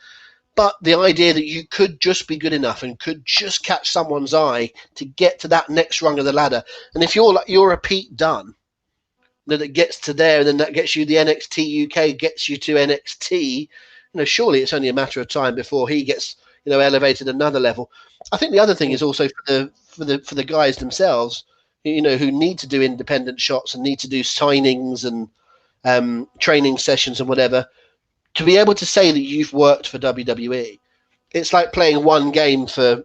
But the idea that you could just be good enough and could just catch someone's eye to get to that next rung of the ladder, and if you're a Pete Dunne, that it gets to there, and then that gets you the NXT UK, gets you to NXT, surely it's only a matter of time before he gets elevated another level. I think the other thing is also for the guys themselves, who need to do independent shots and need to do signings and training sessions and whatever, to be able to say that you've worked for WWE, it's like playing one game for,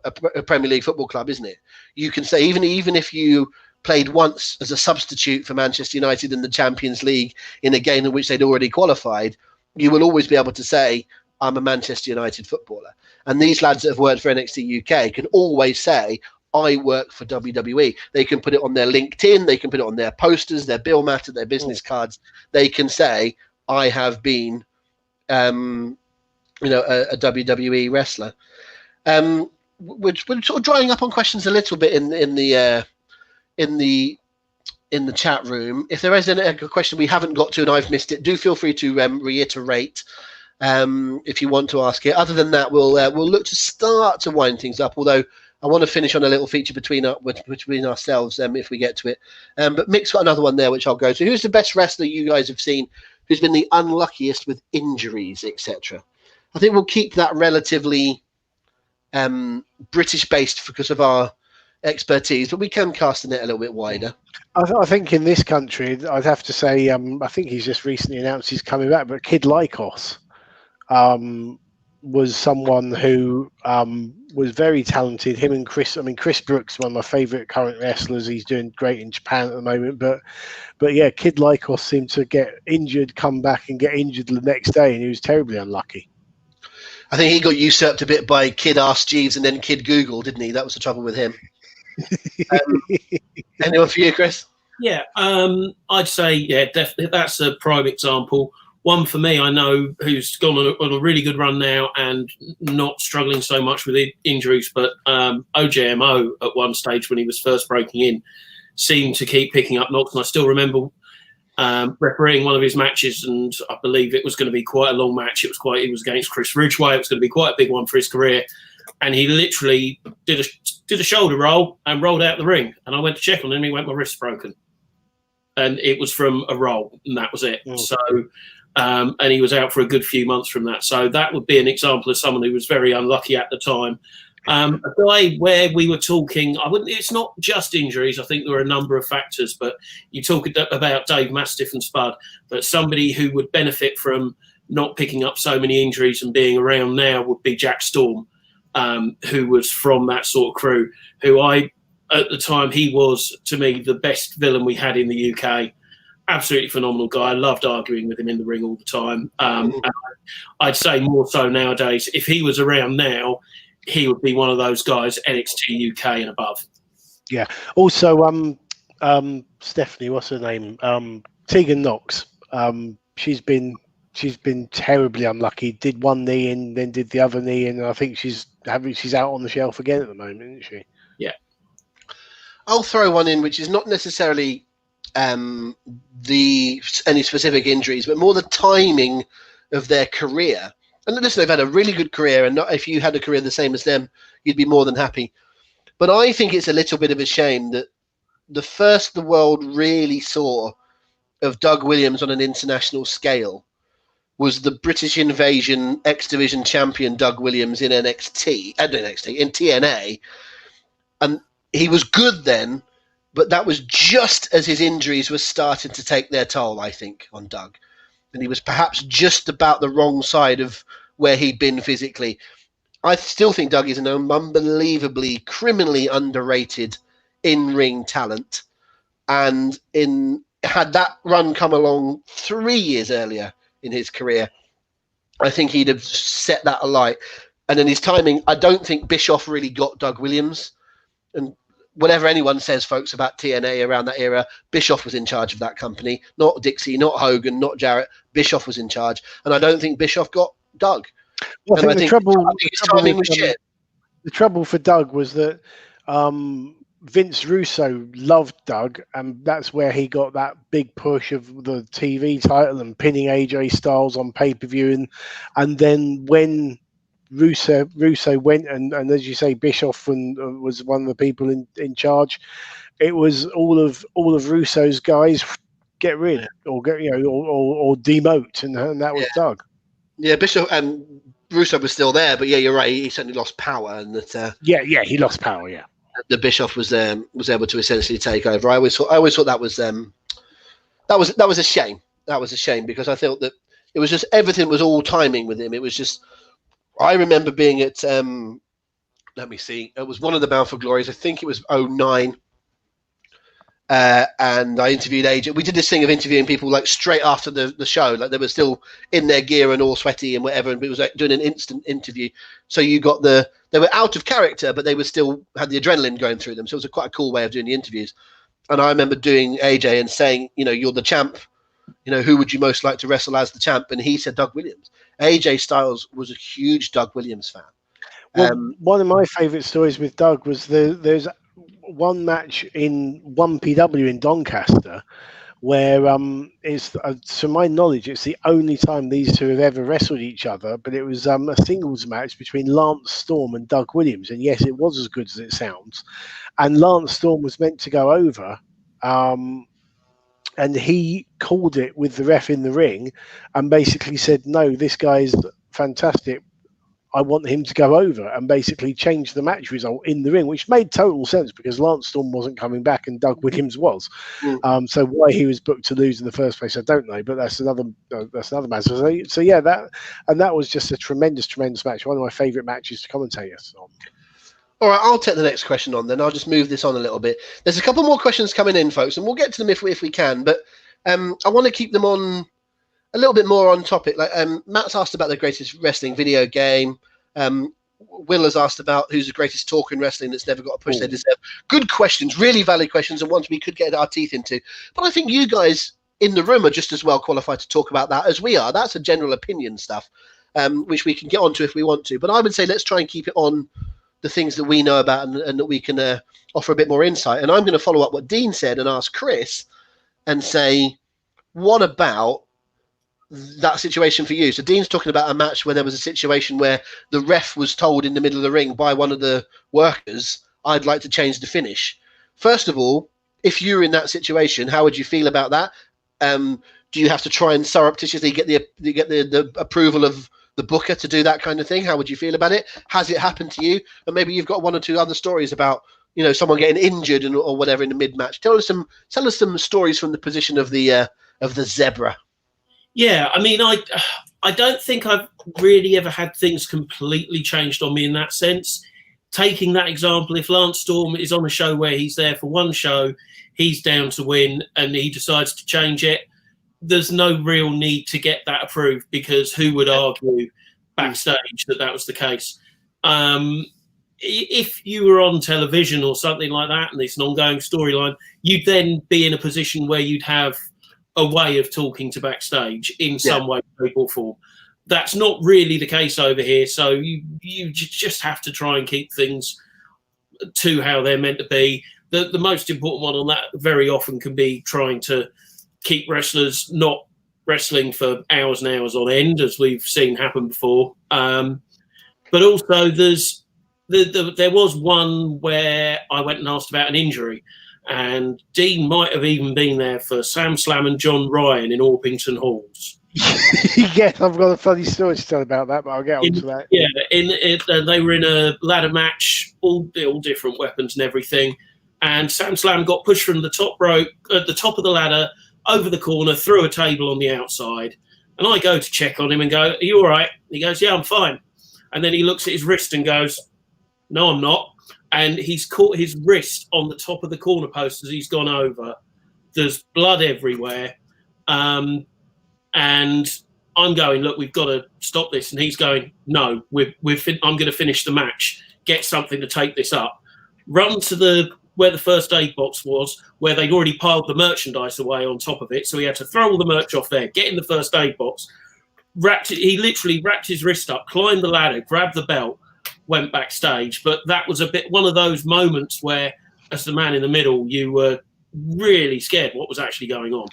a Premier League football club, isn't it? You can say, even if you played once as a substitute for Manchester United in the Champions League in a game in which they'd already qualified, you will always be able to say, I'm a Manchester United footballer. And these lads that have worked for NXT UK can always say, I work for WWE. They can put it on their LinkedIn, they can put it on their posters, their bill matter, their business cards. They can say, I have been a WWE wrestler. We're sort of drying up on questions a little bit in the chat room. If there is a question we haven't got to and I've missed it, do feel free to reiterate if you want to ask it. Other than that, we'll look to start to wind things up, although I want to finish on a little feature between ourselves if we get to it. But Mick's got another one there which I'll go to. Who's the best wrestler you guys have seen who's been the unluckiest with injuries, etc.? I think we'll keep that relatively British based because of our expertise, but we can cast the net a little bit wider. I think in this country, I'd have to say, I think he's just recently announced he's coming back, but Kid Lycos was someone who was very talented. Him and Chris Brooks, one of my favourite current wrestlers. He's doing great in Japan at the moment, but yeah, Kid Lycos seemed to get injured, come back and get injured the next day, and he was terribly unlucky. I think he got usurped a bit by Kid Ask Jeeves and then Kid Google, didn't he? That was the trouble with him. Anyone for you, Chris? Yeah, I'd say, definitely. That's a prime example. One for me, I know, who's gone on a really good run now and not struggling so much with injuries, but OJMO at one stage when he was first breaking in seemed to keep picking up knocks. And I still remember refereeing one of his matches, and I believe it was going to be quite a long match. It was against Chris Ridgway. It was going to be quite a big one for his career. And he literally did a shoulder roll and rolled out the ring. And I went to check on him. He went, my wrist's broken. And it was from a roll, and that was it. Oh. So, and he was out for a good few months from that. So that would be an example of someone who was very unlucky at the time. A guy where we were talking, it's not just injuries. I think there are a number of factors, but you talk about Dave Mastiff and Spud, but somebody who would benefit from not picking up so many injuries and being around now would be Jack Storm, who was from that sort of crew, who at the time, he was, to me, the best villain we had in the UK. Absolutely phenomenal guy. I loved arguing with him in the ring all the time. And I'd say more so nowadays. If he was around now, he would be one of those guys, NXT UK and above. Yeah. Also, Stephanie, what's her name? Tegan Knox. She's been terribly unlucky. Did one knee and then did the other knee, and I think she's out on the shelf again at the moment, isn't she? Yeah. I'll throw one in, which is not necessarily any specific injuries, but more the timing of their career. And listen, they've had a really good career, and if you had a career the same as them, you'd be more than happy. But I think it's a little bit of a shame that the first the world really saw of Doug Williams on an international scale was the British Invasion X Division champion Doug Williams in in TNA. And he was good then, but that was just as his injuries were starting to take their toll, I think, on Doug. And he was perhaps just about the wrong side of where he'd been physically. I still think Doug is an unbelievably, criminally underrated in-ring talent. And had that run come along 3 years earlier in his career, I think he'd have set that alight. And in his timing, I don't think Bischoff really got Doug Williams. And whatever anyone says, folks, about TNA around that era, Bischoff was in charge of that company. Not Dixie, not Hogan, not Jarrett. Bischoff was in charge. And I don't think Bischoff got Doug. Well, I think the trouble for Doug was that Vince Russo loved Doug, and that's where he got that big push of the TV title and pinning AJ Styles on pay-per-view. And then when Russo went, and as you say, Bischoff was one of the people in charge, it was all of Russo's guys get rid or demote, and that was Doug. Yeah, Bischoff and Russo was still there, but yeah, you're right. He certainly lost power, and that. He lost power. Yeah. the Bischoff was able to essentially take over. I always thought that was a shame. That was a shame because I felt that it was just everything was all timing with him. It was just. I remember being at let me see. It was one of the Bound for Glories. I think it was 2009. And I interviewed AJ. We did this thing of interviewing people like straight after the show, like they were still in their gear and all sweaty and whatever, and it was like doing an instant interview. So you got they were out of character, but they were still had the adrenaline going through them. So it was quite a cool way of doing the interviews. And I remember doing AJ and saying, you're the champ. Who would you most like to wrestle as the champ? And he said Doug Williams. AJ Styles was a huge Doug Williams fan. Well, one of my favourite stories with Doug was there's one match in 1PW in Doncaster where it's to my knowledge it's the only time these two have ever wrestled each other, but it was a singles match between Lance Storm and Doug Williams, and yes, it was as good as it sounds, and Lance Storm was meant to go over and he called it with the ref in the ring and basically said, no, this guy's fantastic, I want him to go over, and basically change the match result in the ring, which made total sense because Lance Storm wasn't coming back and Doug Williams was. So why he was booked to lose in the first place, I don't know, but that's another matter. So yeah, that was just a tremendous match. One of my favourite matches to commentate on. All right, I'll take the next question on then. I'll just move this on a little bit. There's a couple more questions coming in, folks, and we'll get to them if we can. But I want to keep them on a little bit more on topic. Like Matt's asked about the greatest wrestling video game. Will has asked about who's the greatest talker in wrestling that's never got a push they deserve. Good questions, really valid questions, and ones we could get our teeth into. But I think you guys in the room are just as well qualified to talk about that as we are. That's a general opinion stuff, which we can get onto if we want to. But I would say let's try and keep it on the things that we know about and that we can offer a bit more insight. And I'm going to follow up what Dean said and ask Chris and say, what about that situation for you? So Dean's talking about a match where there was a situation where the ref was told in the middle of the ring by one of the workers, I'd like to change the finish. First of all, if you're in that situation, how would you feel about that? Do you have to try and surreptitiously get the approval of the booker to do that kind of thing? How would you feel about it? Has it happened to you? And maybe you've got one or two other stories about someone getting injured or whatever in the mid-match. Tell us some stories from the position of the zebra. Yeah, I mean, I don't think I've really ever had things completely changed on me in that sense. Taking that example, if Lance Storm is on a show where he's there for one show, he's down to win, and he decides to change it, there's no real need to get that approved, because who would argue backstage that was the case? If you were on television or something like that and it's an ongoing storyline, you'd then be in a position where you'd have a way of talking to backstage in some way, shape or form. That's not really the case over here. So you just have to try and keep things to how they're meant to be. The most important one on that very often can be trying to keep wrestlers not wrestling for hours and hours on end, as we've seen happen before. But also there was one where I went and asked about an injury, and Dean might have even been there for Sam Slam and John Ryan in Orpington Halls. Yes, I've got a funny story to tell about that, but I'll get on to that. Yeah, they were in a ladder match, all different weapons and everything, and Sam Slam got pushed from the top rope at the top of the ladder over the corner through a table on the outside, and I go to check on him and go, "Are you all right?" He goes, "Yeah, I'm fine." And then he looks at his wrist and goes, "No, I'm not." And he's caught his wrist on the top of the corner post as he's gone over. There's blood everywhere. And I'm going, "Look, we've got to stop this." And he's going, "No, I'm going to finish the match. Get something to take this up." Run to where the first aid box was, where they'd already piled the merchandise away on top of it. So he had to throw all the merch off there, get in the first aid box. He literally wrapped his wrist up, climbed the ladder, grabbed the belt, went backstage. But that was a bit one of those moments where, as the man in the middle, you were really scared what was actually going on.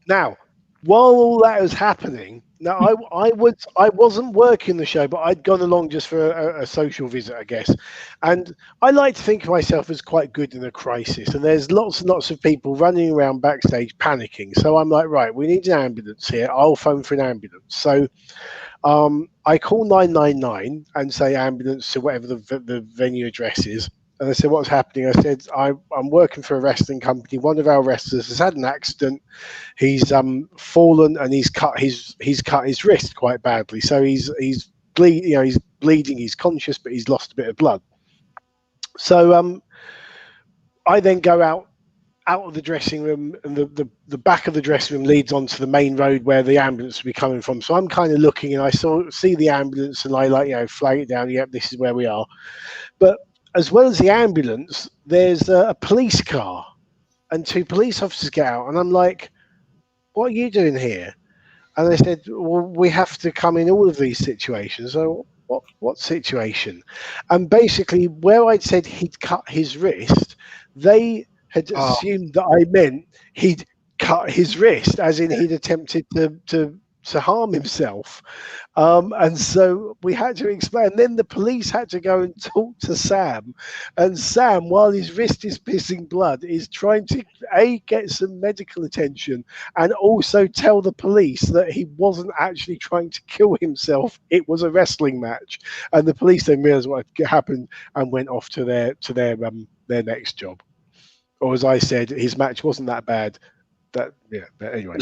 Now, while all that was happening, now I wasn't working the show, but I'd gone along just for a social visit, I guess. And I like to think of myself as quite good in a crisis. And there's lots and lots of people running around backstage panicking. So I'm like, right, we need an ambulance here. I'll phone for an ambulance. So I call 999 and say ambulance to whatever the venue address is. And I said, what's happening? I said, I'm working for a wrestling company. One of our wrestlers has had an accident. He's fallen and he's cut his wrist quite badly. So he's bleeding. He's conscious, but he's lost a bit of blood. So I then go out of the dressing room, and the back of the dressing room leads onto the main road where the ambulance will be coming from. So I'm kind of looking, and I see the ambulance, and I flag it down. Yep, this is where we are. But as well as the ambulance, there's a police car, and 2 police officers get out, and I'm like, "What are you doing here?" And they said, "Well, we have to come in all of these situations." So what situation? And basically, where I'd said he'd cut his wrist, they had assumed that I meant he'd cut his wrist, as in he'd attempted to harm himself. And so we had to explain. Then the police had to go and talk to Sam. And Sam, while his wrist is pissing blood, is trying to, get some medical attention and also tell the police that he wasn't actually trying to kill himself. It was a wrestling match. And the police then realized what had happened and went off to their next job. Or as I said, his match wasn't that bad. But anyway.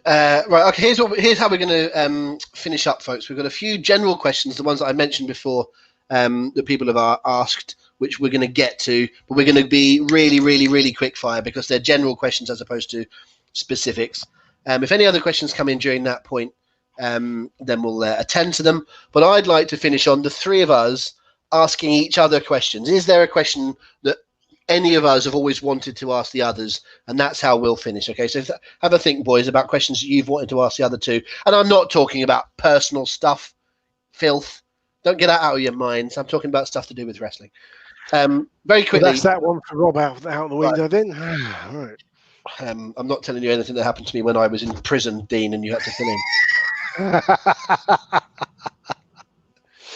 Right. Okay. Here's how we're going to finish up, folks. We've got a few general questions, the ones that I mentioned before, that people have asked, which we're going to get to, but we're going to be really, really, really quick fire because they're general questions as opposed to specifics. If any other questions come in during that point, then we'll attend to them. But I'd like to finish on the 3 of us asking each other questions. Is there a question that any of us have always wanted to ask the others, and that's how we'll finish? Okay, so have a think, boys, about questions that you've wanted to ask the other 2. And I'm not talking about personal stuff, filth. Don't get that out of your minds. I'm talking about stuff to do with wrestling. Very quickly. Well, that's that one for Rob out the window, right. Then. Right. I'm not telling you anything that happened to me when I was in prison, Dean, and you had to fill in.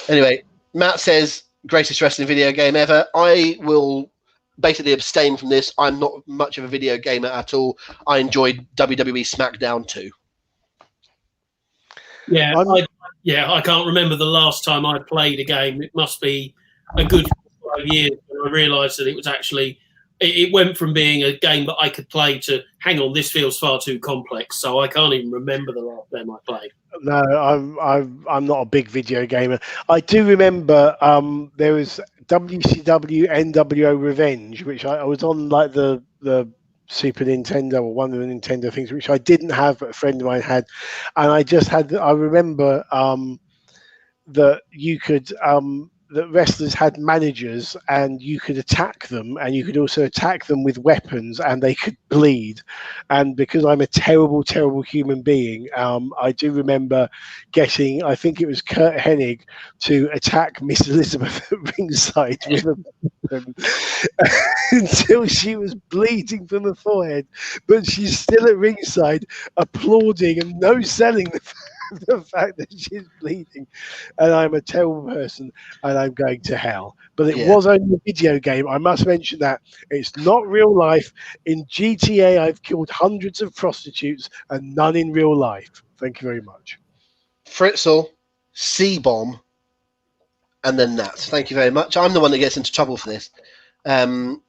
Anyway, Matt says, greatest wrestling video game ever. I will basically abstain from this. I'm not much of a video gamer at all. I enjoyed WWE SmackDown too. Yeah, I can't remember the last time I played a game. It must be a good 5 years when I realised that it was actually. It went from being a game that I could play to, hang on, this feels far too complex. So I can't even remember the last time I played. No, I'm not a big video gamer. I do remember there was WCW NWO Revenge, which I was on like the Super Nintendo or one of the Nintendo things, which I didn't have, but a friend of mine had, and I remember that you could that wrestlers had managers and you could attack them, and you could also attack them with weapons and they could bleed. And because I'm a terrible, terrible human being, I do remember getting, I think it was Kurt Hennig, to attack Miss Elizabeth at ringside with a weapon until she was bleeding from the forehead, but she's still at ringside applauding and no selling the fact that she's bleeding, and I'm a terrible person and I'm going to hell. But it was only a video game. I must mention that it's not real life. In GTA, I've killed hundreds of prostitutes and none in real life. Thank you very much. Fritzl, C-Bomb, and then Nat. Thank you very much. I'm the one that gets into trouble for this. So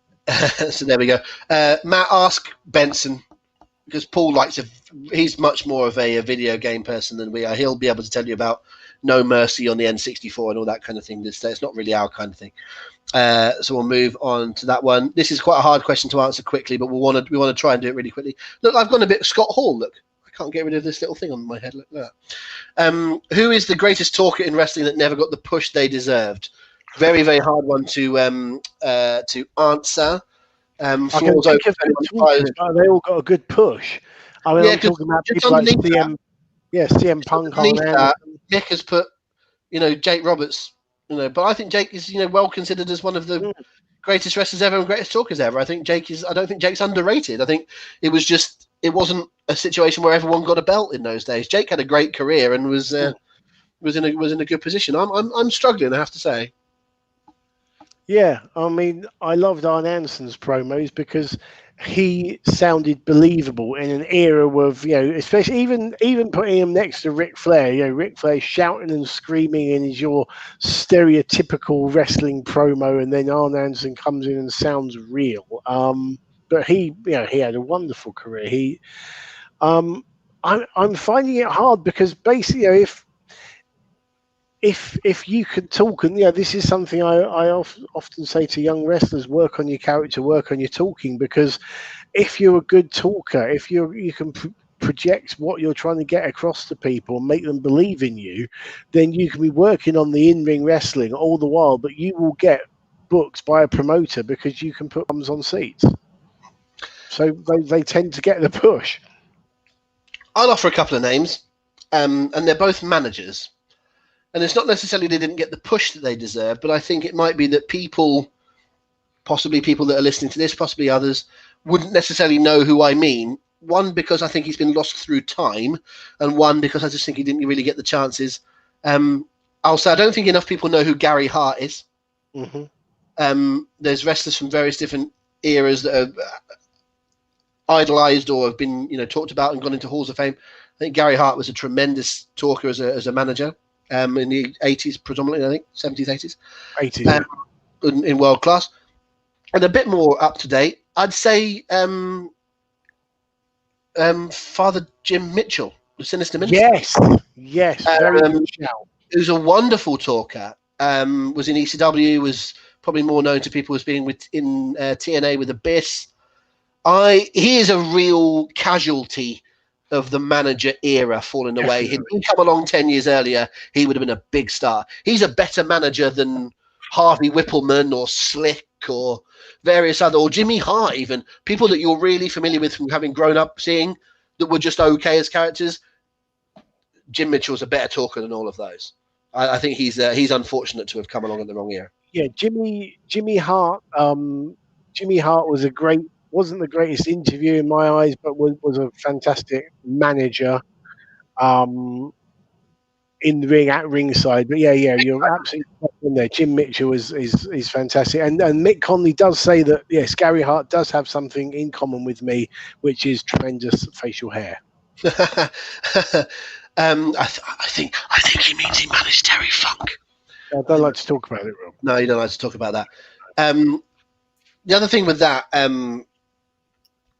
there we go. Matt, ask Benson, because Paul he's much more of a video game person than we are. He'll be able to tell you about No Mercy on the N64 and all that kind of thing. It's not really our kind of thing. So we'll move on to that one. This is quite a hard question to answer quickly, but we want to try and do it really quickly. Look, I've gone a bit Scott Hall. Look, I can't get rid of this little thing on my head. Look at that. Who is the greatest talker in wrestling that never got the push they deserved? Very, very hard one to answer. I can think of they all got a good push. I mean, I'm talking about people like CM Punk. Nick has put, Jake Roberts, but I think Jake is, well considered as one of the greatest wrestlers ever and greatest talkers ever. I don't think Jake's underrated. I think it wasn't a situation where everyone got a belt in those days. Jake had a great career and was in a good position. I'm struggling, I have to say. Yeah, I mean, I loved Arn Anderson's promos because he sounded believable in an era of, especially even putting him next to Ric Flair. Ric Flair shouting and screaming and is your stereotypical wrestling promo, and then Arn Anderson comes in and sounds real. But he had a wonderful career. I'm finding it hard because basically, if you can talk, and this is something I often say to young wrestlers: work on your character, work on your talking, because if you're a good talker, if you can project what you're trying to get across to people and make them believe in you, then you can be working on the in-ring wrestling all the while, but you will get booked by a promoter because you can put bums on seats. So they tend to get the push. I'll offer a couple of names, and they're both managers. And it's not necessarily they didn't get the push that they deserve, but I think it might be that people, possibly people that are listening to this, possibly others, wouldn't necessarily know who I mean. One, because I think he's been lost through time, and one, because I just think he didn't really get the chances. I'll say I don't think enough people know who Gary Hart is. Mm-hmm. There's wrestlers from various different eras that are idolized or have been talked about and gone into halls of fame. I think Gary Hart was a tremendous talker as a manager. In the 80s predominantly, I think 70s, 80s, in world class, and a bit more up to date, I'd say Father Jim Mitchell, the Sinister Minister. Yes, very good shout. Who's a wonderful talker. Was in ECW, was probably more known to people as being in TNA with Abyss. He is a real casualty of the manager era falling away. He'd come along 10 years earlier, he would have been a big star. He's a better manager than Harvey Whippleman or Slick or various other, or Jimmy Hart even, people that you're really familiar with from having grown up seeing that were just okay as characters. Jim Mitchell's a better talker than all of those. I think he's unfortunate to have come along at the wrong era. Yeah, Jimmy Hart wasn't the greatest interview in my eyes, but was a fantastic manager in the ring, at ringside. But you're absolutely in there. Jim Mitchell is fantastic. And Mick Conley does say that, yes, Gary Hart does have something in common with me, which is tremendous facial hair. I think he means he managed Terry Funk. I don't like to talk about it, Rob. No, you don't like to talk about that. The other thing with that,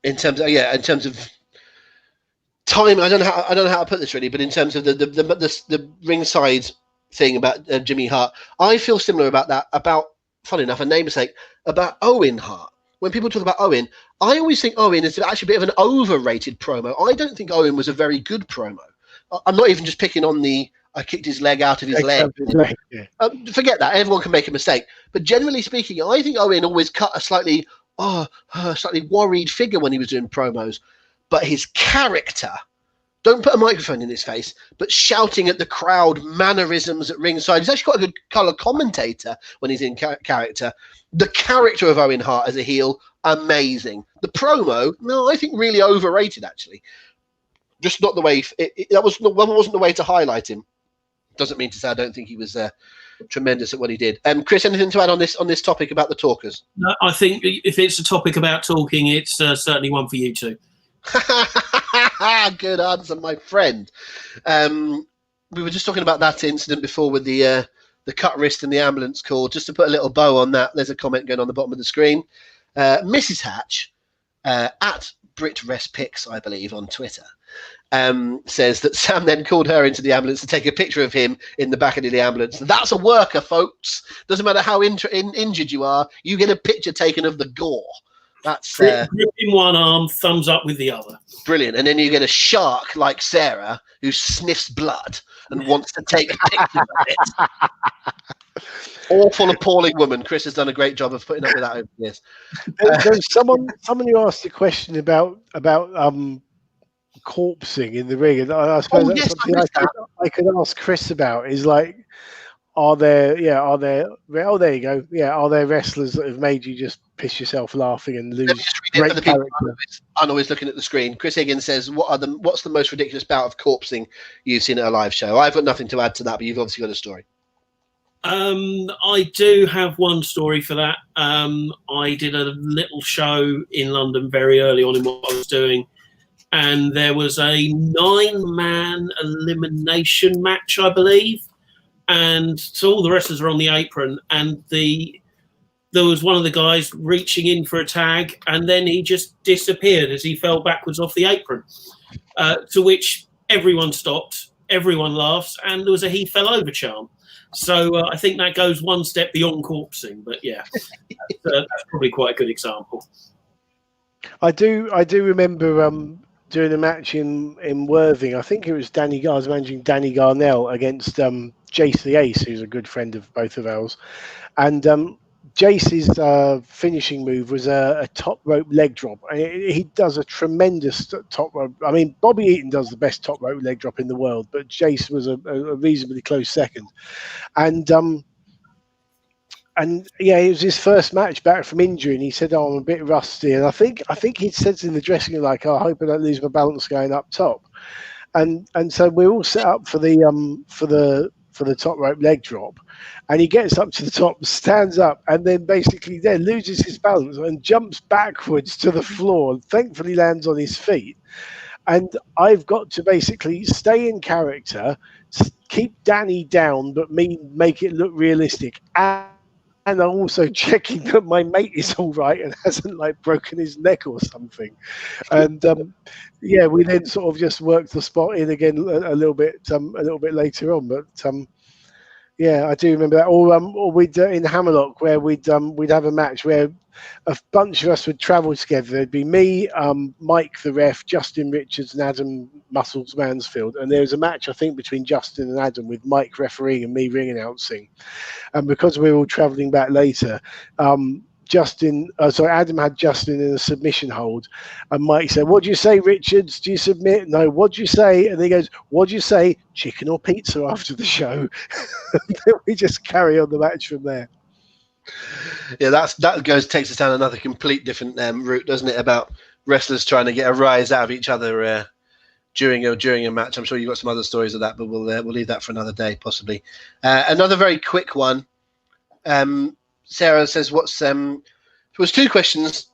in terms of time, I don't know how to put this really, but in terms of the ringside thing about Jimmy Hart, I feel similar about that. Funny enough, a namesake about Owen Hart. When people talk about Owen, I always think Owen is actually a bit of an overrated promo. I don't think Owen was a very good promo. I'm not even just picking on I kicked his leg out of his leg. Yeah. Forget that. Everyone can make a mistake. But generally speaking, I think Owen always cut a slightly worried figure when he was doing promos. But his character, don't put a microphone in his face, but shouting at the crowd, mannerisms at ringside. He's actually quite a good colour commentator when he's in character. The character of Owen Hart as a heel, amazing. The promo, no, I think really overrated, actually. Just not the way that wasn't the way to highlight him. Doesn't mean to say I don't think he was tremendous at what he did. Chris, anything to add on this topic about the talkers? No, I think if it's a topic about talking, it's certainly one for you two. Good answer, my friend. We were just talking about that incident before with the cut wrist and the ambulance call. Just to put a little bow on that, there's a comment going on the bottom of the screen. Mrs. Hatch at BritResPix, I believe, on Twitter, says that Sam then called her into the ambulance to take a picture of him in the back of the ambulance. That's a worker, folks. Doesn't matter how injured you are, you get a picture taken of the gore. That's grip in one arm, thumbs up with the other. Brilliant. And then you get a shark like Sarah who sniffs blood and wants to take a picture of it. Awful, appalling woman. Chris has done a great job of putting up with that over the years. There's someone who asked a question about corpsing in the ring, and I suppose that's something I could ask Chris about. Is like, are there? Oh, there you go. Yeah, are there wrestlers that have made you just piss yourself laughing and lose great character? I'm always looking at the screen. Chris Higgins says, "What's the most ridiculous bout of corpsing you've seen at a live show?" I've got nothing to add to that, but you've obviously got a story. I do have one story for that. I did a little show in London very early on in what I was doing, and there was a 9-man elimination match, I believe. And so all the wrestlers are on the apron, and there was one of the guys reaching in for a tag, and then he just disappeared as he fell backwards off the apron, to which everyone stopped, everyone laughs, and there was a he fell over charm. So I think that goes one step beyond corpsing, but yeah, that's probably quite a good example. I do remember doing a match in Worthing. I think it was I was managing Danny Garnell against Jace the Ace, who's a good friend of both of ours. And Jace's finishing move was a top rope leg drop. And he does a tremendous top rope. I mean, Bobby Eaton does the best top rope leg drop in the world, but Jace was a reasonably close second. And yeah, it was his first match back from injury, and he said, "Oh, I'm a bit rusty." And I think he said in the dressing room, like, "Oh, I hope I don't lose my balance going up top." And so we're all set up for the top rope leg drop, and he gets up to the top, stands up, and then basically then loses his balance and jumps backwards to the floor, and thankfully lands on his feet. And I've got to basically stay in character, keep Danny down, but make it look realistic. And I'm also checking that my mate is all right and hasn't like broken his neck or something. And yeah, we then sort of just worked the spot in again a little bit later on. But yeah, I do remember that. Or we'd in Hammerlock where we'd have a match where a bunch of us would travel together. There'd be me, Mike the ref, Justin Richards, and Adam Muscles Mansfield. And there was a match, I think, between Justin and Adam with Mike refereeing and me ring announcing. And because we were all travelling back later, Adam had Justin in a submission hold, and Mike said, "What do you say, Richards? Do you submit?" "No." "What do you say?" And he goes, "What do you say? Chicken or pizza?" After the show. We just carry on the match from there. Yeah, takes us down another complete different route, doesn't it? About wrestlers trying to get a rise out of each other during a match. I'm sure you've got some other stories of that, but we'll leave that for another day, possibly. Another very quick one. Sarah says, "It was 2 questions.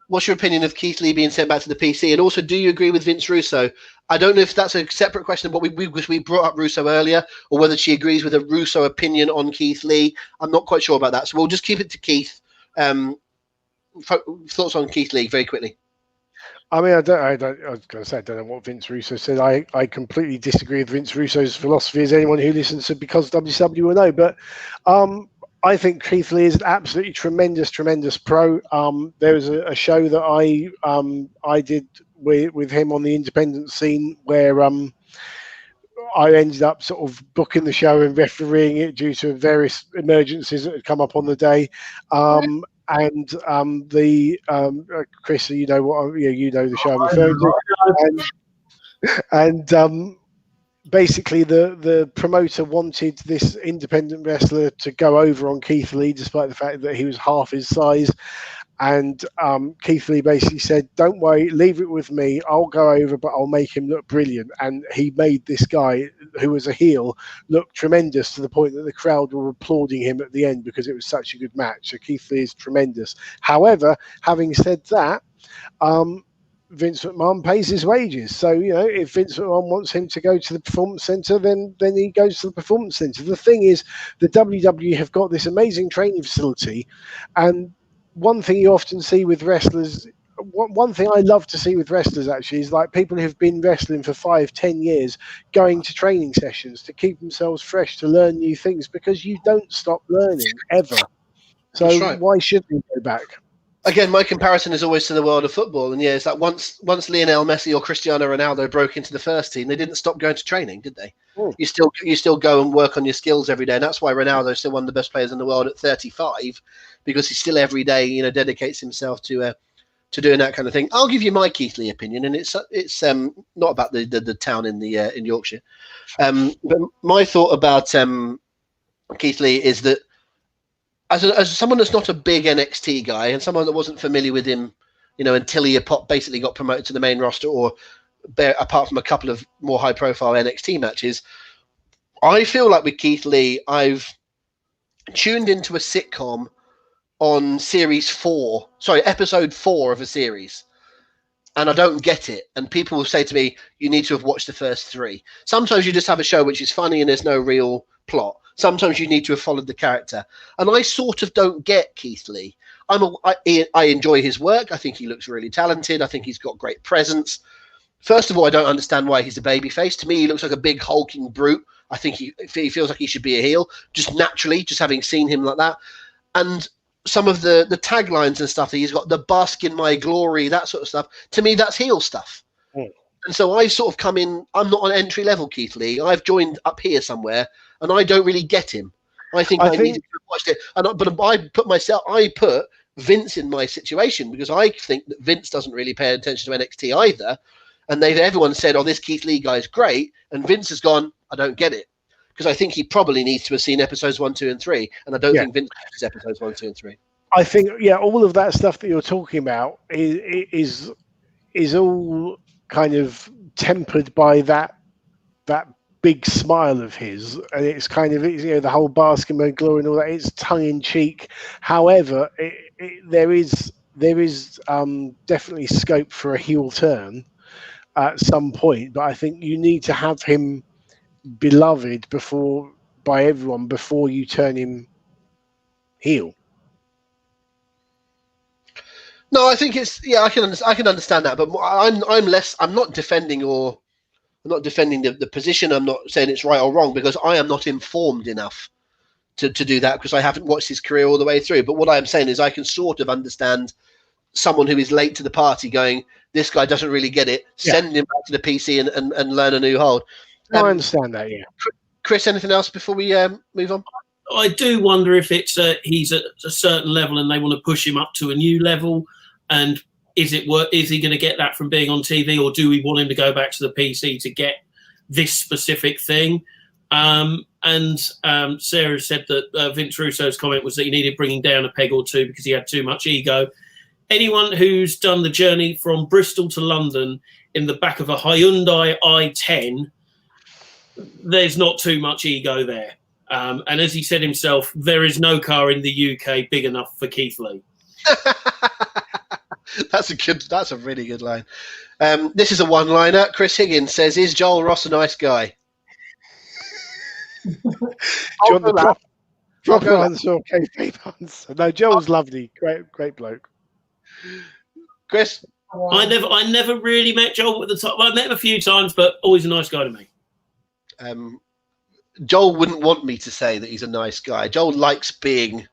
What's your opinion of Keith Lee being sent back to the PC? And also, do you agree with Vince Russo?" I don't know if that's a separate question, but we brought up Russo earlier, or whether she agrees with a Russo opinion on Keith Lee. I'm not quite sure about that, so we'll just keep it to Keith. Thoughts on Keith Lee very quickly. I mean, I was going to say, I don't know what Vince Russo said. I completely disagree with Vince Russo's philosophy, as anyone who listens to Because WCW will know. But I think Keith Lee is an absolutely tremendous pro. There was a show that I did with him on the independent scene where I ended up sort of booking the show and refereeing it due to various emergencies that had come up on the day. Chris, you know the show I'm referring to. And basically the promoter wanted this independent wrestler to go over on Keith Lee, despite the fact that he was half his size. And Keith Lee basically said, "Don't worry, leave it with me. I'll go over, but I'll make him look brilliant." And he made this guy, who was a heel, look tremendous, to the point that the crowd were applauding him at the end because it was such a good match. So Keith Lee is tremendous. However, having said that, Vince McMahon pays his wages. So, if Vince McMahon wants him to go to the Performance Center, then he goes to the Performance Center. The thing is, the WWE have got this amazing training facility, and one thing you often see with wrestlers, one thing I love to see with wrestlers actually, is like people who've been wrestling for 5-10 years going to training sessions to keep themselves fresh, to learn new things, because you don't stop learning ever. So why should we go back? Again, my comparison is always to the world of football, and it's like once Lionel Messi or Cristiano Ronaldo broke into the first team, they didn't stop going to training, did they? You still go and work on your skills every day, and that's why Ronaldo is still one of the best players in the world at 35, because he still every day dedicates himself to doing that kind of thing. I'll give you my Keith Lee opinion, and it's not about the town in in Yorkshire, but my thought about Keith Lee is that as someone that's not a big NXT guy and someone that wasn't familiar with him, until he basically got promoted to the main roster, or apart from a couple of more high-profile NXT matches, I feel like with Keith Lee, I've tuned into a sitcom on episode 4 of a series, and I don't get it. And people will say to me, you need to have watched the first 3. Sometimes you just have a show which is funny and there's no real plot. Sometimes you need to have followed the character. And I sort of don't get Keith Lee. I enjoy his work. I think he looks really talented. I think he's got great presence. First of all, I don't understand why he's a babyface. To me, he looks like a big hulking brute. I think he feels like he should be a heel, just naturally, just having seen him like that. And some of the taglines and stuff that he's got, the bask in my glory, that sort of stuff, to me, that's heel stuff. And so I've sort of come in, I'm not on entry level Keith Lee. I've joined up here somewhere, and I don't really get him. I think I needed to have watched it. But I put Vince in my situation, because I think that Vince doesn't really pay attention to NXT either. And everyone said, oh, this Keith Lee guy is great. And Vince has gone, I don't get it. Because I think he probably needs to have seen episodes 1, 2, and 3. And I don't think Vince watches episodes 1, 2, and 3. I think, all of that stuff that you're talking about is all kind of tempered by that big smile of his, and it's kind of the whole basketball glory and all that. It's tongue in cheek. However, there is definitely scope for a heel turn at some point, but I think you need to have him beloved by everyone before you turn him heel. No, I think it's I can understand that, but I'm not defending the position. I'm not saying it's right or wrong, because I am not informed enough to do that, because I haven't watched his career all the way through. But what I am saying is I can sort of understand someone who is late to the party going, this guy doesn't really get it. Send him back to the PC and learn a new hold. I understand that, yeah. Chris, anything else before we move on? I do wonder if it's he's at a certain level and they want to push him up to a new level. And is he going to get that from being on TV, or do we want him to go back to the PC to get this specific thing? And Sarah said that Vince Russo's comment was that he needed bringing down a peg or two because he had too much ego. Anyone who's done the journey from Bristol to London in the back of a Hyundai i10, there's not too much ego there. And as he said himself, there is no car in the UK big enough for Keith Lee. That's a really good line. This is a one-liner. Chris Higgins says, "Is Joel Ross a nice guy?" John, the proper answer, okay, answer. No, Joel's lovely, great bloke. Chris, I never really met Joel at the top. Well, I met him a few times, but always a nice guy to me. Joel wouldn't want me to say that he's a nice guy. Joel likes being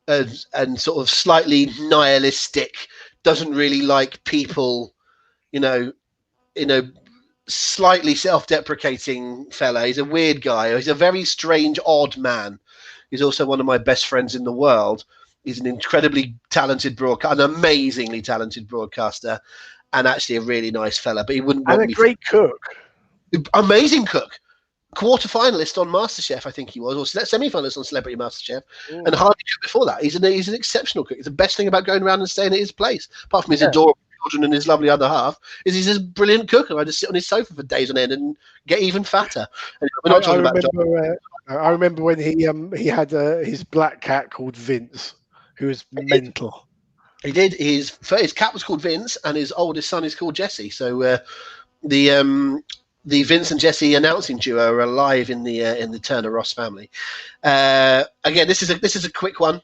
and sort of slightly nihilistic. Doesn't really like people, slightly self-deprecating fella. He's a weird guy. He's a very strange, odd man. He's also one of my best friends in the world. He's an incredibly talented broadcaster, an amazingly talented broadcaster, and actually a really nice fella. But he wouldn't want me. And a great cook. Amazing cook. Quarter-finalist on MasterChef, I think he was, or semi-finalist on Celebrity MasterChef, and hardly cooked before that. He's an exceptional cook. It's the best thing about going around and staying at his place, apart from his adorable children and his lovely other half, is he's a brilliant cook, and I just sit on his sofa for days on end and get even fatter. Anyway, we're not talking about John. I remember when he had his black cat called Vince, who was mental. He did. His cat was called Vince, and his oldest son is called Jesse. So the Vince and Jesse announcing duo are alive in the Turner Ross family. Again, this is a quick one.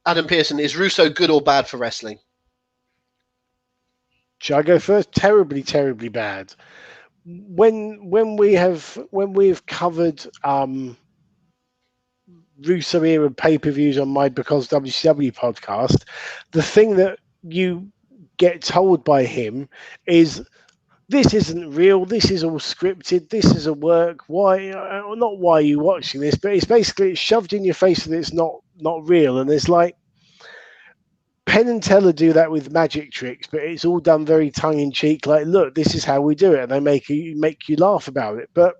Adam Pearson, is Russo good or bad for wrestling? Shall I go first? Terribly, terribly bad. When we've covered Russo era pay-per-views on my Because WCW podcast, the thing that you get told by him is, this isn't real. This is all scripted. This is a work. Why? Not why are you watching this, but it's shoved in your face that it's not real. And it's like Penn and Teller do that with magic tricks, but it's all done very tongue in cheek. Like, look, this is how we do it, and they make you laugh about it. But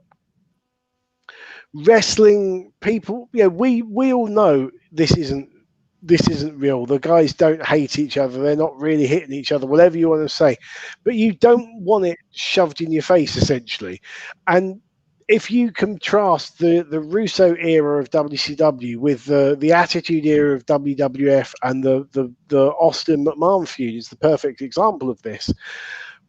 wrestling people, we all know this isn't real. The guys don't hate each other. They're not really hitting each other, whatever you want to say. But you don't want it shoved in your face, essentially. And if you contrast the Russo era of WCW with the Attitude era of WWF and the Austin McMahon feud is the perfect example of this.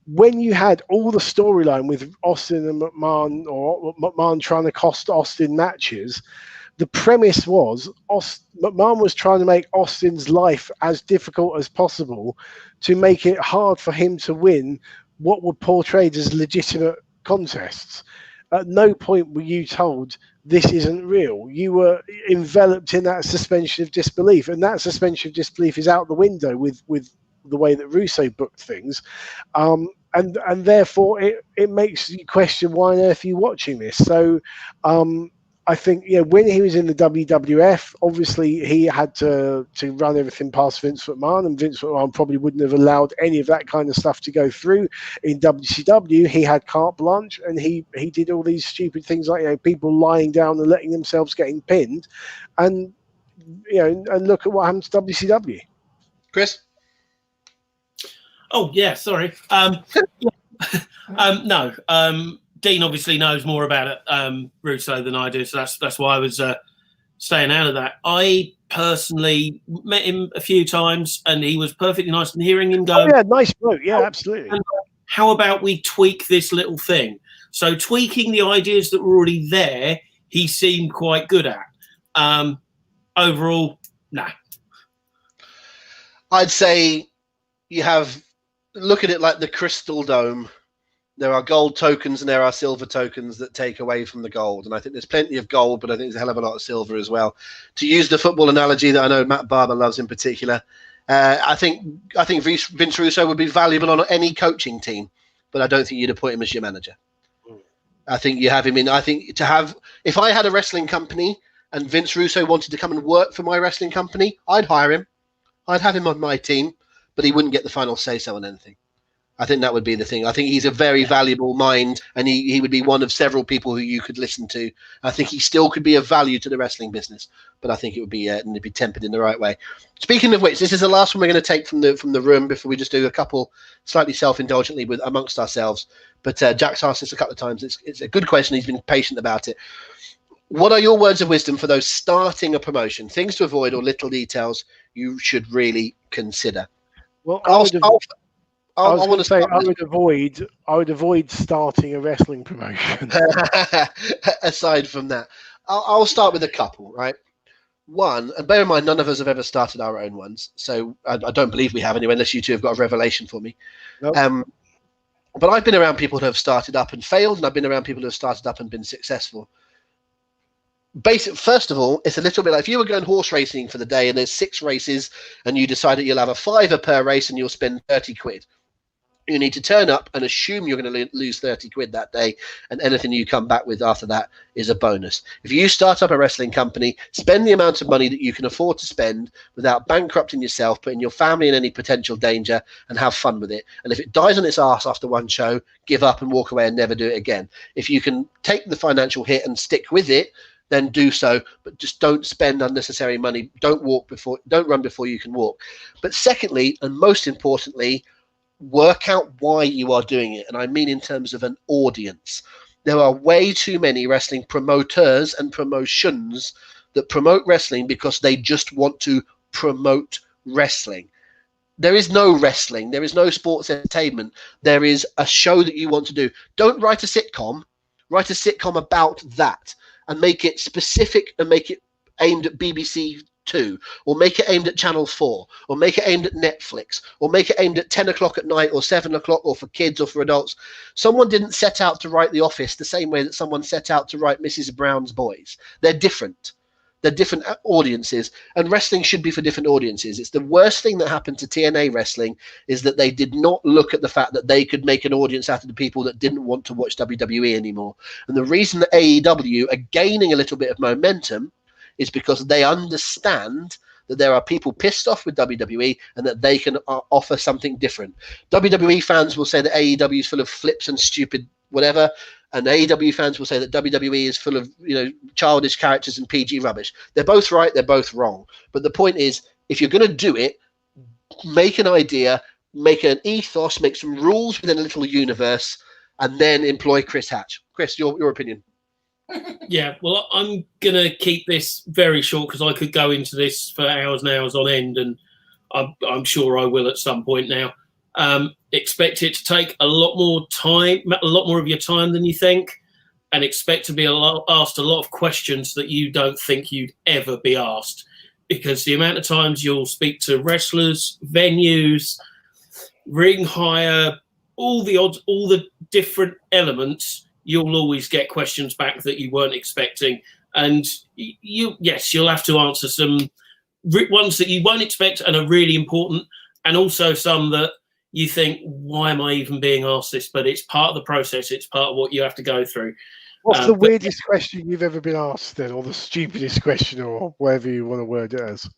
When you had all the storyline with Austin and McMahon, or McMahon trying to cost Austin matches, the premise was McMahon was trying to make Austin's life as difficult as possible to make it hard for him to win what were portrayed as legitimate contests. At no point were you told this isn't real. You were enveloped in that suspension of disbelief, and that suspension of disbelief is out the window with the way that Russo booked things, and therefore it makes you question why on earth are you watching this. So I think, when he was in the WWF, obviously he had to run everything past Vince McMahon, and Vince McMahon probably wouldn't have allowed any of that kind of stuff to go through. In WCW, he had carte blanche, and he did all these stupid things like people lying down and letting themselves getting pinned, and and look at what happened to WCW. Chris? Oh yeah, sorry. No. Dean obviously knows more about it, Russo, than I do, so that's why I was staying out of that. I personally met him a few times, and he was perfectly nice. And hearing him go, "Oh yeah, nice bloke, yeah, absolutely." How about we tweak this little thing? So tweaking the ideas that were already there, he seemed quite good at. Overall, nah. I'd say look at it like the Crystal Dome. There are gold tokens and there are silver tokens that take away from the gold. And I think there's plenty of gold, but I think there's a hell of a lot of silver as well. To use the football analogy that I know Matt Barber loves in particular, I think Vince Russo would be valuable on any coaching team, but I don't think you'd appoint him as your manager. I think you have him in. I think if I had a wrestling company and Vince Russo wanted to come and work for my wrestling company, I'd hire him. I'd have him on my team, but he wouldn't get the final say-so on anything. I think that would be the thing. I think he's a very valuable mind, and he would be one of several people who you could listen to. I think he still could be of value to the wrestling business, but I think it would be it'd be tempered in the right way. Speaking of which, this is the last one we're going to take from the room before we just do a couple slightly self-indulgently amongst ourselves. But Jack's asked this a couple of times. It's a good question. He's been patient about it. What are your words of wisdom for those starting a promotion? Things to avoid or little details you should really consider? Well, I would avoid starting a wrestling promotion. Aside from that, I'll start with a couple, right? One, and bear in mind, none of us have ever started our own ones, so I don't believe we have anyway, unless you two have got a revelation for me. Nope. But I've been around people who have started up and failed, and I've been around people who have started up and been successful. First of all, it's a little bit like if you were going horse racing for the day and there's 6 races and you decide that you'll have a £5 per race and you'll spend 30 quid. You need to turn up and assume you're going to lose 30 quid that day, and anything you come back with after that is a bonus. If you start up a wrestling company, spend the amount of money that you can afford to spend without bankrupting yourself, putting your family in any potential danger, and have fun with it. And if it dies on its arse after one show, give up and walk away and never do it again. If you can take the financial hit and stick with it, then do so, but just don't spend unnecessary money. Don't run before you can walk. But secondly, and most importantly, work out why you are doing it. And I mean in terms of an audience. There are way too many wrestling promoters and promotions that promote wrestling because they just want to promote wrestling. There is no wrestling. There is no sports entertainment. There is a show that you want to do. Don't write a sitcom. Write a sitcom about that and make it specific and make it aimed at BBC 2, or make it aimed at Channel 4, or make it aimed at Netflix, or make it aimed at 10 o'clock at night or 7 o'clock, or for kids or for adults. Someone didn't set out to write The Office the same way that someone set out to write Mrs. Brown's Boys. They're different. They're different audiences, and wrestling should be for different audiences. It's the worst thing that happened to TNA wrestling is that they did not look at the fact that they could make an audience out of the people that didn't want to watch WWE anymore. And the reason that AEW are gaining a little bit of momentum is because they understand that there are people pissed off with WWE and that they can offer something different. WWE fans will say that AEW is full of flips and stupid whatever, and AEW fans will say that WWE is full of childish characters and PG rubbish. They're both right, they're both wrong. But the point is, if you're going to do it, make an idea, make an ethos, make some rules within a little universe, and then employ Chris Hatch. Chris, your opinion. Yeah, well, I'm going to keep this very short because I could go into this for hours and hours on end, and I'm sure I will at some point now. Expect it to take a lot more of your time than you think, and expect to be asked a lot of questions that you don't think you'd ever be asked, because the amount of times you'll speak to wrestlers, venues, ring hire, all the odds, all the different elements, you'll always get questions back that you weren't expecting. And you'll have to answer some ones that you won't expect and are really important, and also some that you think, why am I even being asked this? But it's part of the process. It's part of what you have to go through. What's the weirdest question you've ever been asked then, or the stupidest question, or whatever you want to word it as?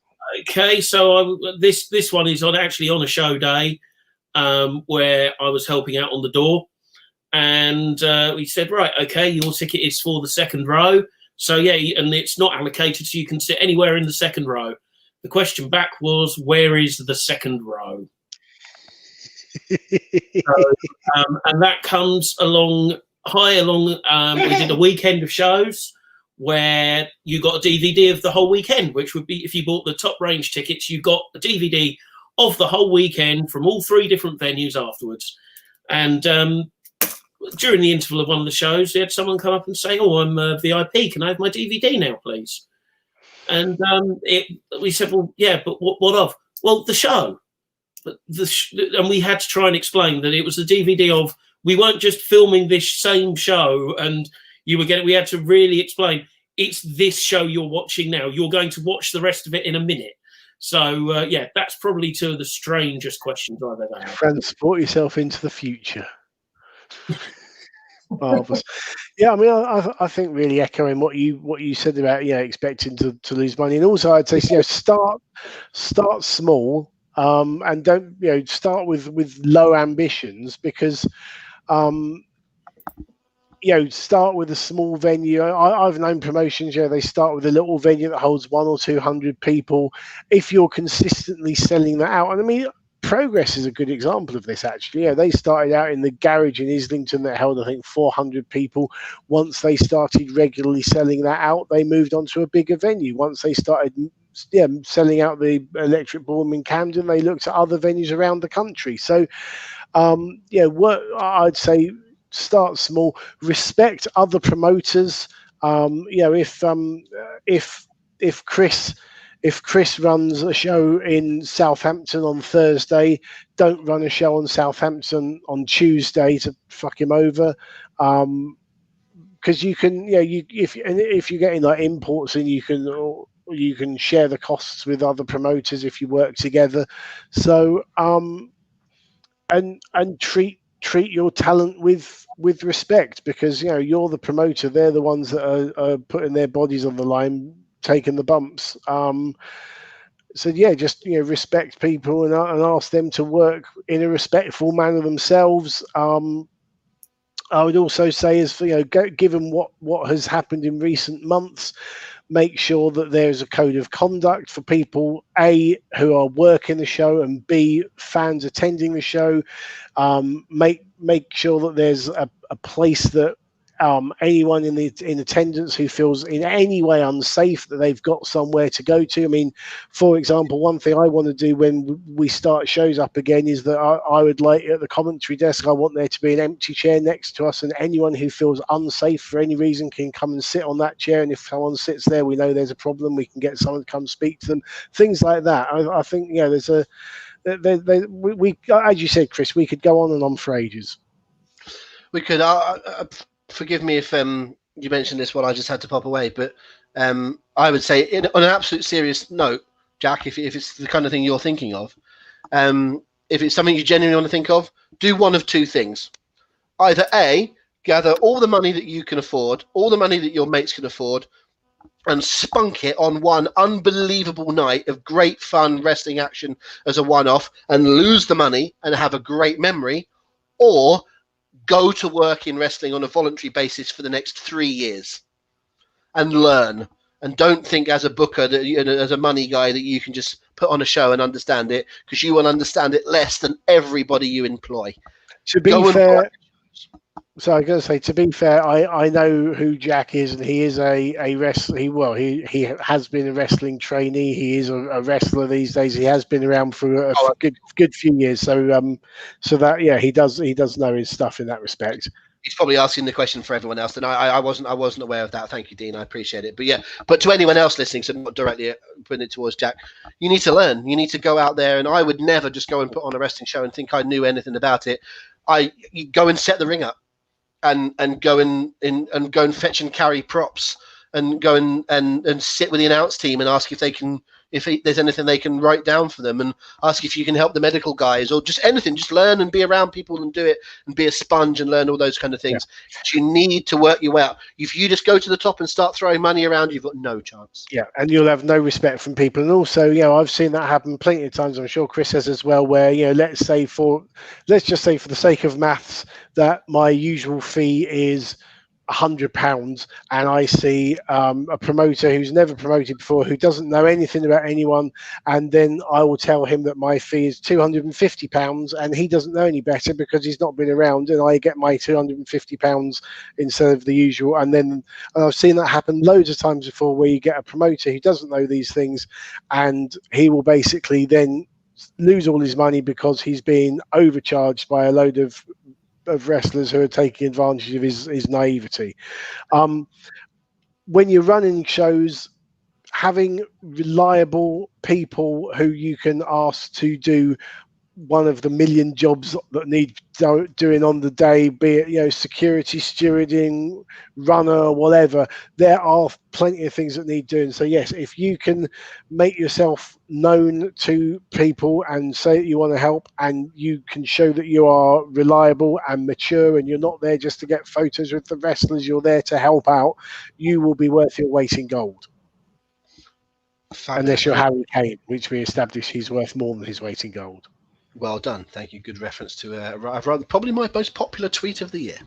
Okay, so this one is actually on a show day where I was helping out on the door. And we said, right, okay, your ticket is for the second row. So, yeah, and it's not allocated, so you can sit anywhere in the second row. The question back was, where is the second row? And that comes along. We did a weekend of shows where you got a DVD of the whole weekend, which would be, if you bought the top range tickets, you got a DVD of the whole weekend from all 3 different venues afterwards. And during the interval of one of the shows, they had someone come up and say, "Oh, I'm a VIP. Can I have my DVD now, please?" And we said, "Well, yeah, but what of?" "Well, the show." And we had to try and explain that it was the DVD of. We weren't just filming this same show, and we had to really explain. It's this show you're watching now. You're going to watch the rest of it in a minute. So that's probably 2 of the strangest questions I've ever had. Transport yourself into the future. Marvelous. Yeah, I mean, I think really echoing what you said about expecting to lose money, and also I'd say start small, and don't start with low ambitions, because start with a small venue. I've known promotions, they start with a little venue that holds 100 or 200 people. If you're consistently selling that out, and I mean, Progress is a good example of this, actually. They started out in the garage in Islington that held, I think, 400 people. Once they started regularly selling that out, they moved on to a bigger venue. Once they started selling out the Electric Ballroom in Camden, they looked at other venues around the country. So, I'd say start small, respect other promoters. If Chris runs a show in Southampton on Thursday, don't run a show on Southampton on Tuesday to fuck him over, because you can, if you're getting like imports, and you can share the costs with other promoters if you work together. So and treat your talent with respect, because you're the promoter, they're the ones that are putting their bodies on the line, taking the bumps. Just respect people and ask them to work in a respectful manner themselves. I would also say, given what has happened in recent months, make sure that there's a code of conduct for people, A, who are working the show, and B, fans attending the show. Make sure that there's a place that anyone in attendance who feels in any way unsafe, that they've got somewhere to go to. I mean, for example, one thing I want to do when we start shows up again is that I would like, at the commentary desk, I want there to be an empty chair next to us, and anyone who feels unsafe for any reason can come and sit on that chair. And if someone sits there, we know there's a problem, we can get someone to come speak to them. Things like that. I think there's we as you said, Chris, we could go on and on for ages. We could. Forgive me if you mentioned this while I just had to pop away, but I would say, on an absolute serious note, Jack, if it's the kind of thing you're thinking of, if it's something you genuinely want to think of, do one of 2 things. Either A, gather all the money that you can afford, all the money that your mates can afford, and spunk it on one unbelievable night of great fun wrestling action as a one-off, and lose the money and have a great memory, or go to work in wrestling on a voluntary basis for the next 3 years and learn. And don't think as a booker, that as a money guy, that you can just put on a show and understand it, because you will understand it less than everybody you employ. To be fair, So I'm going to say, to be fair, I know who Jack is, and he is a wrestler. He has been a wrestling trainee. He is a wrestler these days. He has been around for a good few years. So so that he does know his stuff in that respect. He's probably asking the question for everyone else, and I wasn't aware of that. Thank you, Dean. I appreciate it. But to anyone else listening, so not directly putting it towards Jack, you need to learn. You need to go out there, and I would never just go and put on a wrestling show and think I knew anything about it. You go and set the ring up, and go and fetch and carry props, and go and sit with the announce team and ask if there's anything they can write down for them, and ask if you can help the medical guys, or just anything. Just learn and be around people and do it, and be a sponge and learn all those kind of things. Yeah. You need to work your way out. If you just go to the top and start throwing money around, you've got no chance. Yeah, and you'll have no respect from people. And also, I've seen that happen plenty of times. I'm sure Chris has as well, where, let's just say for the sake of maths, that my usual fee is £100, and I see a promoter who's never promoted before, who doesn't know anything about anyone, and then I will tell him that my fee is £250, and he doesn't know any better because he's not been around, and I get my £250 instead of the usual. And I've seen that happen loads of times before, where you get a promoter who doesn't know these things, and he will basically then lose all his money because he's being overcharged by a load of wrestlers who are taking advantage of his naivety. When you're running shows, having reliable people who you can ask to do one of the million jobs that need doing on the day, be it security, stewarding, runner, whatever, there are plenty of things that need doing. So yes, if you can make yourself known to people and say that you want to help, and you can show that you are reliable and mature, and you're not there just to get photos with the wrestlers, you're there to help out, you will be worth your weight in gold. Unless you're Harry Kane, which we established he's worth more than his weight in gold. Well done. Thank you. Good reference to probably my most popular tweet of the year.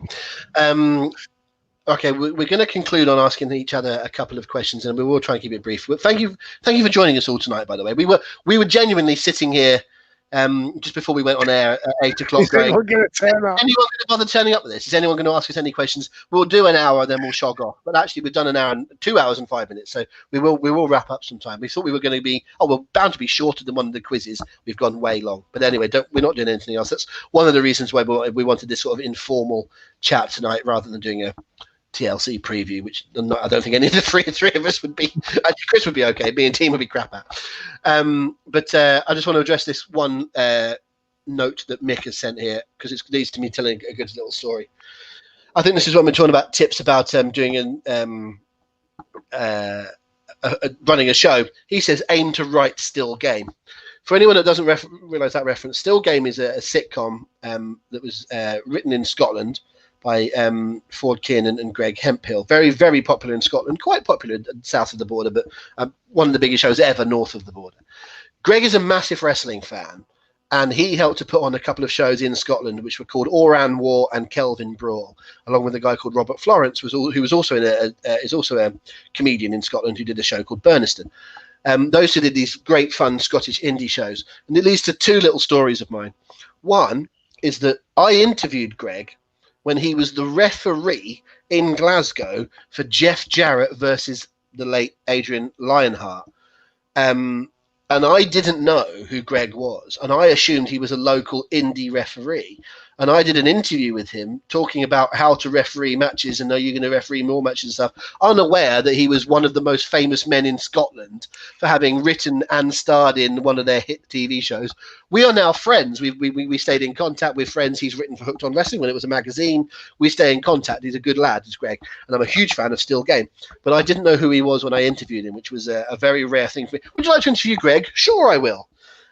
Okay, we're going to conclude on asking each other a couple of questions, and we will try and keep it brief. But thank you for joining us all tonight. By the way, we were genuinely sitting here just before we went on air at 8 o'clock. Is anyone going to bother turning up with this? Is anyone going to ask us any questions? We'll do an hour, then we'll shog off. But actually, we've done an hour and 2 hours and 5 minutes, so we will wrap up sometime. We thought we were going to be we're bound to be shorter than one of the quizzes. We've gone way long. But anyway, we're not doing anything else. That's one of the reasons why we wanted this sort of informal chat tonight, rather than doing a TLC preview, which I don't think any of the three of us would be. Actually, Chris would be okay. Me and Team would be crap at. But I just want to address this one note that Mick has sent here, because it leads to me telling a good little story. I think this is when we're talking about tips about doing running a show. He says, aim to write Still Game. For anyone that doesn't realise that reference, Still Game is a sitcom that was written in Scotland by Ford Kiernan and Greg Hemphill. Very, very popular in Scotland, quite popular south of the border, but one of the biggest shows ever north of the border. Greg is a massive wrestling fan, and he helped to put on a couple of shows in Scotland, which were called Oran War and Kelvin Brawl, along with a guy called Robert Florence, who was also is also a comedian in Scotland, who did a show called Burniston. Those two did these great, fun Scottish indie shows, and it leads to two little stories of mine. One is that I interviewed Greg when he was the referee in Glasgow for Jeff Jarrett versus the late Adrian Lionheart. And I didn't know who Greg was, and I assumed he was a local indie referee. And I did an interview with him talking about how to referee matches, and are you going to referee more matches and stuff, unaware that he was one of the most famous men in Scotland for having written and starred in one of their hit TV shows. We are now friends. We stayed in contact with friends. He's written for Hooked on Wrestling when it was a magazine. We stay in contact. He's a good lad, he's Greg, and I'm a huge fan of Still Game. But I didn't know who he was when I interviewed him, which was a very rare thing for me. Would you like to interview Greg? Sure, I will.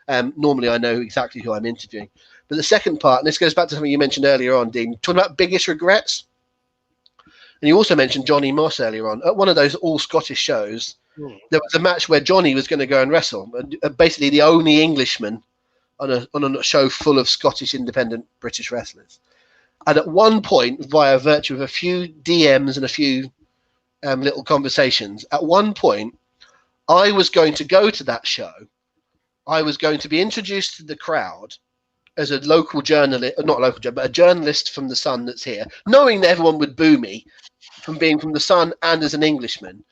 Normally I know exactly who I'm interviewing. But the second part, and this goes back to something you mentioned earlier on, Dean, talking about biggest regrets. And you also mentioned Johnny Moss earlier on. At one of those all-Scottish shows, there was a match where Johnny was going to go and wrestle. Basically the only Englishman on a show full of Scottish independent British wrestlers. And at one point, via virtue of a few DMs and a few little conversations, at one point, I was going to go to that show. I was going to be introduced to the crowd as a local journalist, not a local journalist, but a journalist from the Sun that's here, knowing that everyone would boo me from being from the Sun and as an Englishman.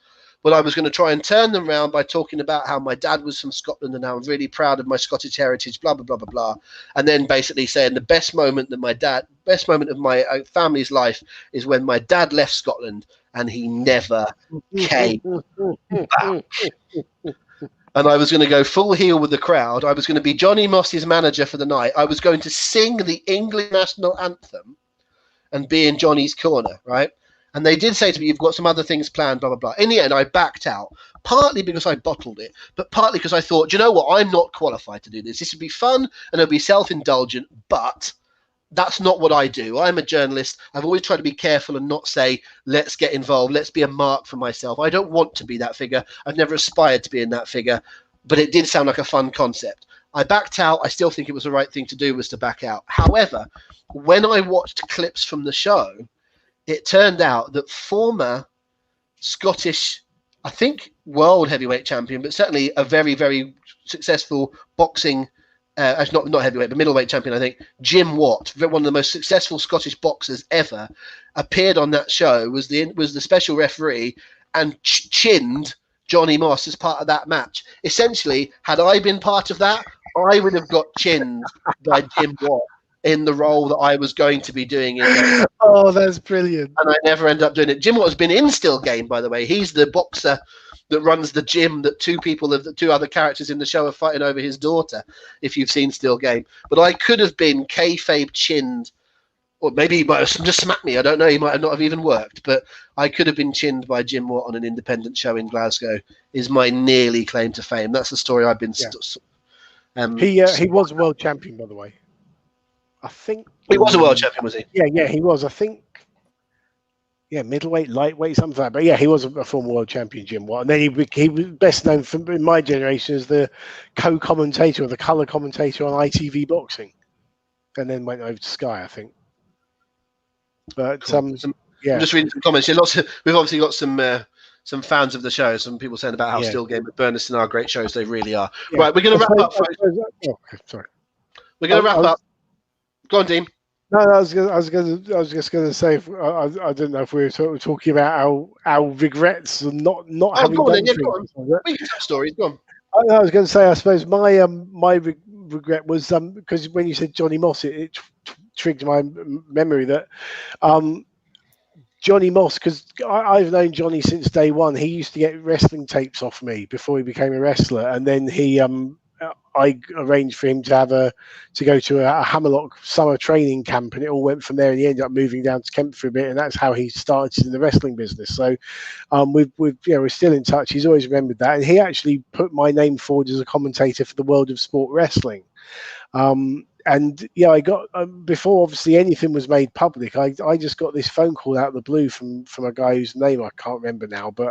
Well, I was going to try and turn them around by talking about how my dad was from Scotland and how I'm really proud of my Scottish heritage, blah, blah, blah, blah, blah. And then basically saying the best moment of my family's life is when my dad left Scotland and he never came back. And I was going to go full heel with the crowd. I was going to be Johnny Moss's manager for the night. I was going to sing the English national anthem and be in Johnny's corner, right? And they did say to me, you've got some other things planned, blah, blah, blah. In the end, I backed out, partly because I bottled it, but partly because I thought, do you know what? I'm not qualified to do this. This would be fun and it'll be self-indulgent, but that's not what I do. I'm a journalist. I've always tried to be careful and not say, let's get involved. Let's be a mark for myself. I don't want to be that figure. I've never aspired to be in that figure, but it did sound like a fun concept. I backed out. I still think it was the right thing to do, was to back out. However, when I watched clips from the show, it turned out that former Scottish, I think, world heavyweight champion, but certainly a very, very successful boxing, not heavyweight, but middleweight champion, I think, Jim Watt, one of the most successful Scottish boxers ever, appeared on that show, was the special referee, and chinned Johnny Moss as part of that match. Essentially, had I been part of that, I would have got chinned by Jim Watt in the role that I was going to be doing. Oh, that's brilliant. And I never ended up doing it. Jim Watt has been in Still Game, by the way. He's the boxer that runs the gym that two other characters in the show are fighting over his daughter, if you've seen Still Game. But I could have been kayfabe chinned, or maybe he might have just smacked me. I don't know. He might have not have even worked. But I could have been chinned by Jim Watt on an independent show in Glasgow, is my nearly claim to fame. That's the story I've been... He was world champion, by the way. I think he was a world champion, was he? Yeah, he was. I think, middleweight, lightweight, something like that. But yeah, he was a former world champion, Jim Watt. And then he was best known in my generation as the co-commentator or the colour commentator on ITV Boxing, and then went over to Sky, I think. But cool. I'm just reading some comments. Yeah, we've obviously got some fans of the show. Some people saying about how Still Game and Burnaston are great shows. They really are. Yeah. Right, we're going to wrap up. Sorry, we're going to wrap up. Go on, Dean. No, I was just going to say, I don't know if we were talking about our regrets and not having done things. Go on. We can tell stories. Go on. I was going to say, I suppose my regret was because when you said Johnny Moss, it triggered my memory that Johnny Moss, because I've known Johnny since day one. He used to get wrestling tapes off me before he became a wrestler, and then I arranged for him to go to a Hammerlock summer training camp, and it all went from there. And he ended up moving down to Kent for a bit, and that's how he started in the wrestling business. So, we're still in touch. He's always remembered that, and he actually put my name forward as a commentator for the World of Sport Wrestling. I got before obviously anything was made public. I just got this phone call out of the blue from a guy whose name I can't remember now, but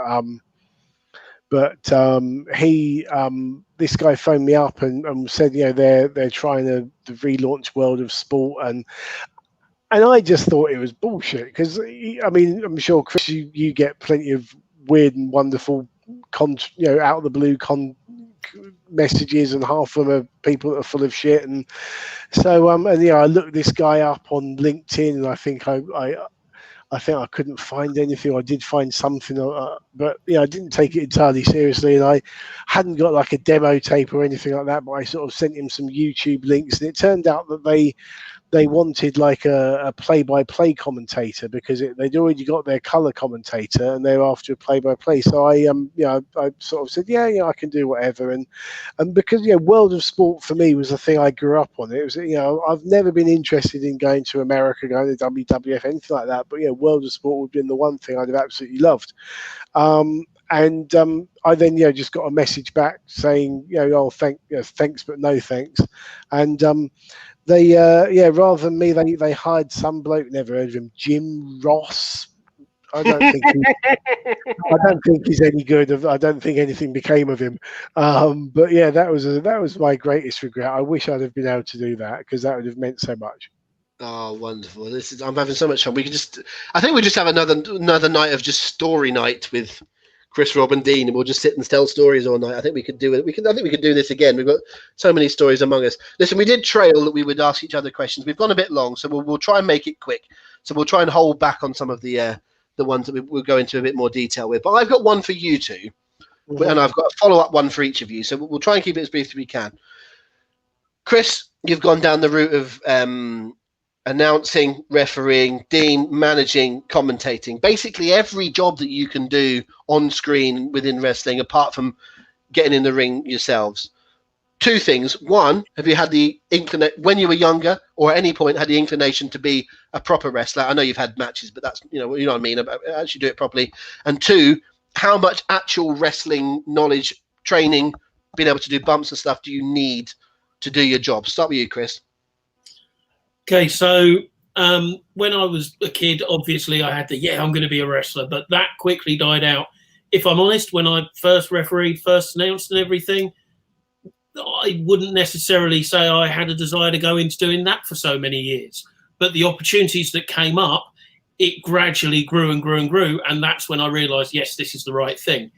this guy phoned me up and said, they're trying to relaunch World of Sport, and I just thought it was bullshit, because I'm sure, Chris, you get plenty of weird and wonderful out of the blue messages, and half of them are people that are full of shit, and so I looked this guy up on LinkedIn, and I think I couldn't find anything. I did find something, but I didn't take it entirely seriously, and I hadn't got like a demo tape or anything like that. But I sort of sent him some YouTube links, and it turned out that they wanted like a play-by-play commentator, because they'd already got their colour commentator, and they were after a play-by-play. So I sort of said, I can do whatever, and because World of Sport for me was the thing I grew up on. It was I've never been interested in going to America, going to WWF, anything like that. But World of Sport would have been the one thing I'd have absolutely loved. I then just got a message back saying thanks but no thanks, and they rather than me, they hired some bloke, never heard of him, Jim Ross. I don't think he's any good. I don't think anything became of him. But that was my greatest regret. I wish I'd have been able to do that, because that would have meant so much. Oh, wonderful! I'm having so much fun. I think we just have another night of just story night with Chris, Rob, and Dean, and we'll just sit and tell stories all night. I think we could do it. I think we could do this again. We've got so many stories among us. Listen, we did trail that we would ask each other questions. We've gone a bit long, so we'll try and make it quick. So we'll try and hold back on some of the ones that we'll go into a bit more detail with. But I've got one for you two, and I've got a follow-up one for each of you. So we'll try and keep it as brief as we can. Chris, you've gone down the route of announcing, refereeing, Dean, managing, commentating. Basically, every job that you can do on screen within wrestling, apart from getting in the ring yourselves. Two things. One, have you had the inclination when you were younger, or at any point had the inclination to be a proper wrestler? I know you've had matches, but that's you know what I mean. Actually, do it properly. And two, how much actual wrestling knowledge, training, being able to do bumps and stuff do you need to do your job? Start with you, Chris. Okay, so when I was a kid, obviously I had I'm going to be a wrestler, but that quickly died out. If I'm honest, when I first refereed, first announced and everything, I wouldn't necessarily say I had a desire to go into doing that for so many years. But the opportunities that came up, it gradually grew and grew and grew, and that's when I realised, yes, this is the right thing.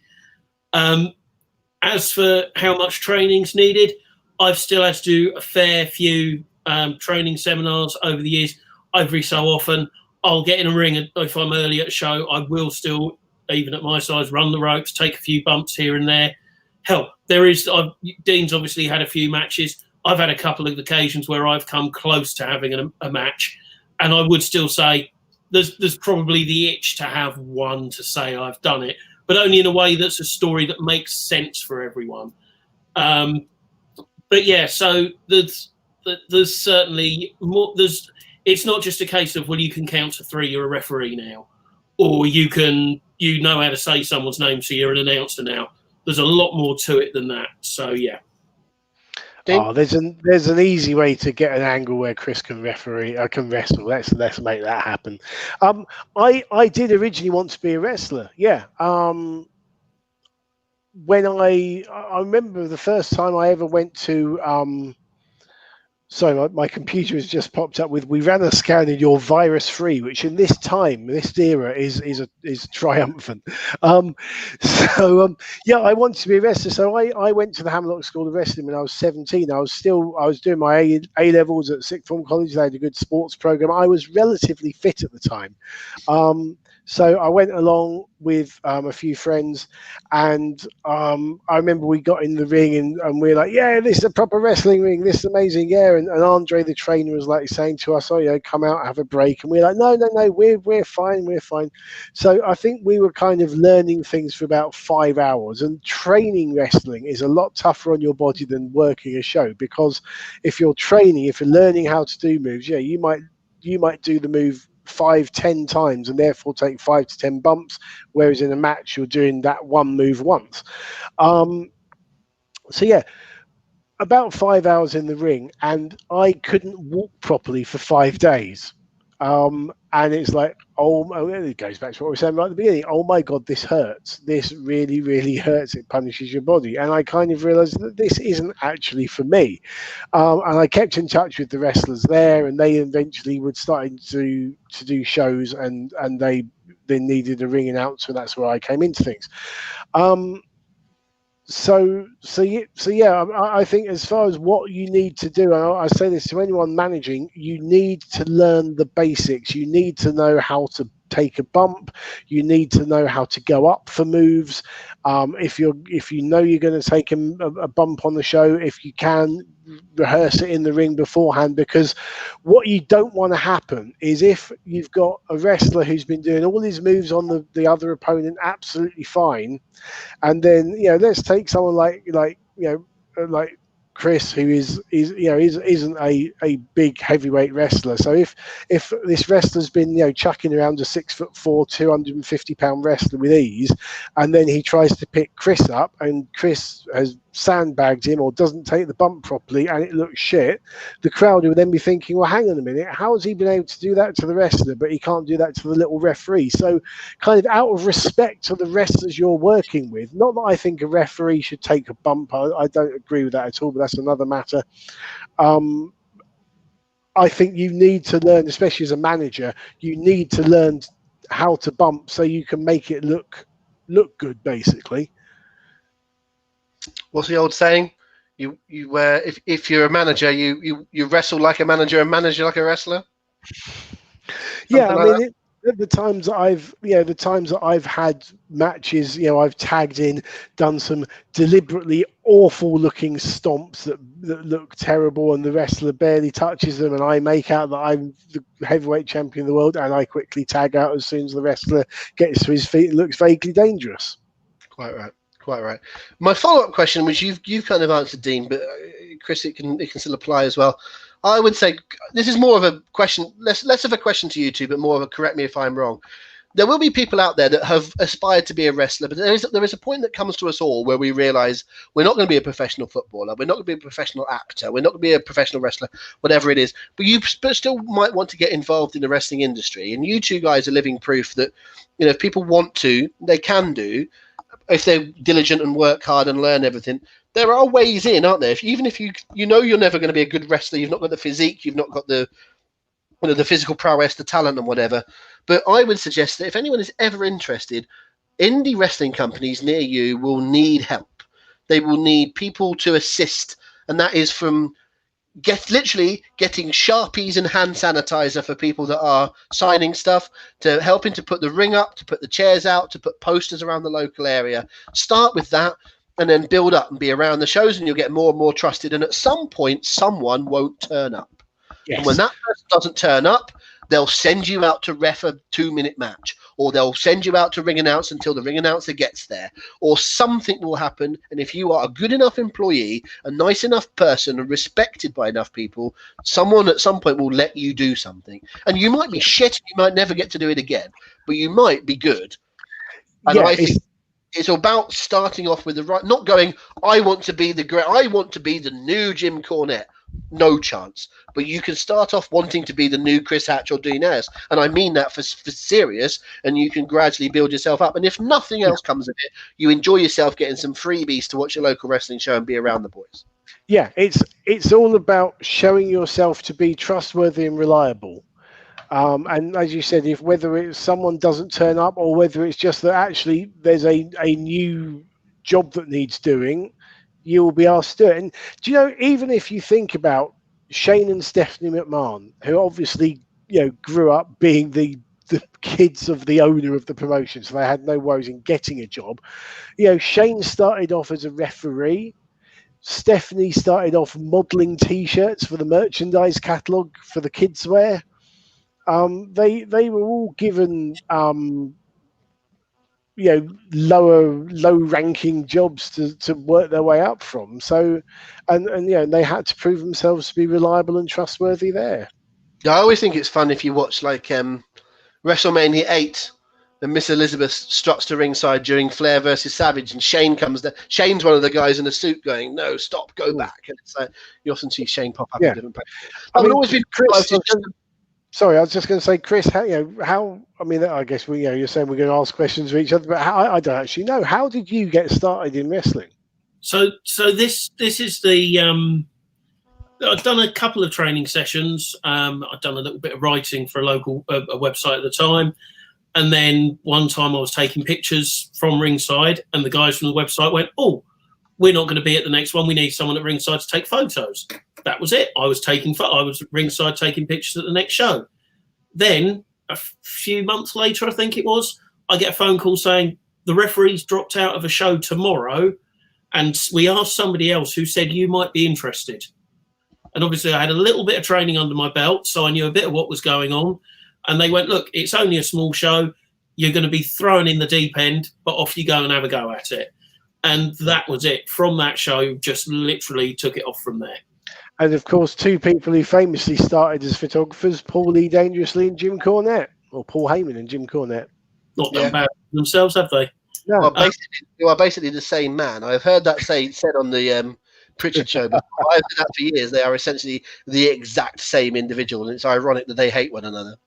As for how much training's needed, I've still had to do a fair few training seminars over the years. Every so often I'll get in a ring, and if I'm early at a show, I will still, even at my size, run the ropes, take a few bumps here and there. Hell, Dean's obviously had a few matches. I've had a couple of occasions where I've come close to having a match, and I would still say there's probably the itch to have one to say I've done it, but only in a way that's a story that makes sense for everyone. But yeah, so there's certainly more. It's not just a case of, well, you can count to 3, you're a referee now, or you know how to say someone's name, so you're an announcer now. There's a lot more to it than that. So yeah. There's an easy way to get an angle where Chris can referee. I can wrestle. Let's make that happen. I did originally want to be a wrestler. Yeah. When I remember the first time I ever went to sorry, my computer has just popped up with, we ran a scan in your virus free, which in this era is triumphant. Yeah, I wanted to be a wrestler. So I went to the Hamlock School of Wrestling when I was 17. I was doing my A levels at sixth form college. They had a good sports program. I was relatively fit at the time. So I went along with a few friends, and I remember we got in the ring and we were like, yeah, this is a proper wrestling ring. This is amazing. Yeah. And Andre, the trainer, was like saying to us, oh, come out, have a break. And we're like, no, we're fine. We're fine. So I think we were kind of learning things for about 5 hours, and training wrestling is a lot tougher on your body than working a show, because if you're learning how to do moves, yeah, you might do the move 5-10 times and therefore take 5 to 10 bumps, whereas in a match you're doing that one move once. So yeah, about 5 hours in the ring, and I couldn't walk properly for 5 days. And it's like, it goes back to what we were saying right at the beginning. Oh my God, this hurts. This really, really hurts. It punishes your body. And I kind of realized that this isn't actually for me. And I kept in touch with the wrestlers there, and they eventually would start to do shows, and they needed a ring announcer. That's where I came into things. So yeah, I think as far as what you need to do, and I say this to anyone managing, you need to learn the basics. You need to know how to take a bump. You need to know how to go up for moves. If you know you're going to take a bump on the show, if you can, rehearse it in the ring beforehand, because what you don't want to happen is if you've got a wrestler who's been doing all his moves on the other opponent absolutely fine, and then let's take someone like Chris, who isn't a big heavyweight wrestler. So if this wrestler's been chucking around a 6'4", 250-pound wrestler with ease, and then he tries to pick Chris up, and Chris has sandbagged him or doesn't take the bump properly, and it looks shit, the crowd will then be thinking, well, hang on a minute, how has he been able to do that to the wrestler, but he can't do that to the little referee? So kind of out of respect to the wrestlers you're working with, not that I think a referee should take a bump, I don't agree with that at all, but that's another matter. I think you need to learn, especially as a manager, you need to learn how to bump so you can make it look look good, basically. What's the old saying? If you're a manager, you wrestle like a manager and manage like a wrestler. Yeah, I mean, the times that I've had matches, I've tagged in, done some deliberately awful looking stomps that look terrible, and the wrestler barely touches them, and I make out that I'm the heavyweight champion of the world, and I quickly tag out as soon as the wrestler gets to his feet and looks vaguely dangerous. Quite right. My follow-up question, which you've kind of answered, Dean, but Chris, it can still apply as well. I would say this is more of a question, less of a question to you two, but more of a correct me if I'm wrong. There will be people out there that have aspired to be a wrestler, but there is a point that comes to us all where we realise we're not going to be a professional footballer, we're not going to be a professional actor, we're not going to be a professional wrestler, whatever it is. But you still might want to get involved in the wrestling industry, and you two guys are living proof that if people want to, they can do. If they're diligent and work hard and learn everything, there are ways in, aren't there? Even if you're never going to be a good wrestler, you've not got the physique, you've not got the the physical prowess, the talent, and whatever. But I would suggest that if anyone is ever interested, indie wrestling companies near you will need help. They will need people to assist, and that is from literally getting Sharpies and hand sanitizer for people that are signing stuff, to helping to put the ring up, to put the chairs out, to put posters around the local area. Start with that and then build up and be around the shows, and you'll get more and more trusted. And at some point, someone won't turn up. Yes. And when that person doesn't turn up, they'll send you out to ref a 2-minute match, or they'll send you out to ring announce until the ring announcer gets there, or something will happen. And if you are a good enough employee, a nice enough person, and respected by enough people, someone at some point will let you do something. And you might be shit, you might never get to do it again, but you might be good. And I think it's about starting off with the right, not going, I want to be the new Jim Cornette. No chance. But you can start off wanting to be the new Chris Hatch or Dean Ayass, and I mean that for serious, and you can gradually build yourself up. And if nothing else comes of it, you enjoy yourself getting some freebies to watch your local wrestling show and be around the boys. Yeah, it's all about showing yourself to be trustworthy and reliable. And as you said, whether it's someone doesn't turn up, or whether it's just that actually there's a new job that needs doing, you will be asked to do it. And do you know, even if you think about Shane and Stephanie McMahon, who obviously grew up being the kids of the owner of the promotion, so they had no worries in getting a job. Shane started off as a referee. Stephanie started off modelling T-shirts for the merchandise catalogue for the kids wear. They were all given low ranking jobs to work their way up from. So and they had to prove themselves to be reliable and trustworthy there. I always think it's fun if you watch like WrestleMania 8 and Miss Elizabeth struts to ringside during Flair versus Savage, and Shane comes there. Shane's one of the guys in a suit going, "No, stop, go back." And it's like you often see Shane pop up in different places. I've always been Chris. Sorry, I was just going to say, Chris, how? I mean, I guess you're saying we're going to ask questions of each other, but I don't actually know. How did you get started in wrestling? So this is the. I've done a couple of training sessions. I've done a little bit of writing for a local a website at the time, and then one time I was taking pictures from ringside, and the guys from the website went, "Oh, we're not going to be at the next one. We need someone at ringside to take photos." That was it. I was ringside taking pictures at the next show. Then a few months later, I think it was, I get a phone call saying the referee's dropped out of a show tomorrow, and we asked somebody else who said you might be interested. And obviously I had a little bit of training under my belt, so I knew a bit of what was going on. And they went, "Look, it's only a small show. You're going to be thrown in the deep end, but off you go and have a go at it." And that was it. From that show, just literally took it off from there. And of course, two people who famously started as photographers, Paul Lee Dangerously and Jim Cornette, or Paul Heyman and Jim Cornette. Not done bad themselves, have they? No. Well, you are basically the same man. I've heard that said on the Pritchard show, but I've heard that for years. They are essentially the exact same individual, and it's ironic that they hate one another.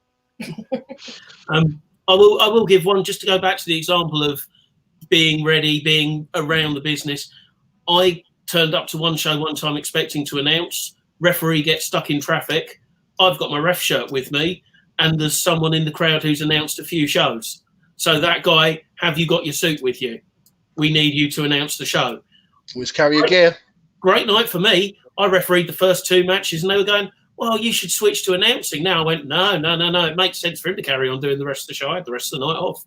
I will give one, just to go back to the example of being ready, being around the business. I turned up to one show one time expecting to announce. Referee gets stuck in traffic. I've got my ref shirt with me, and there's someone in the crowd who's announced a few shows. So that guy, have you got your suit with you? We need you to announce the show. Always carry your gear. Great night for me. I refereed the first 2 matches, and they were going, well, you should switch to announcing now. I went, no. It makes sense for him to carry on doing the rest of the show. I had the rest of the night off.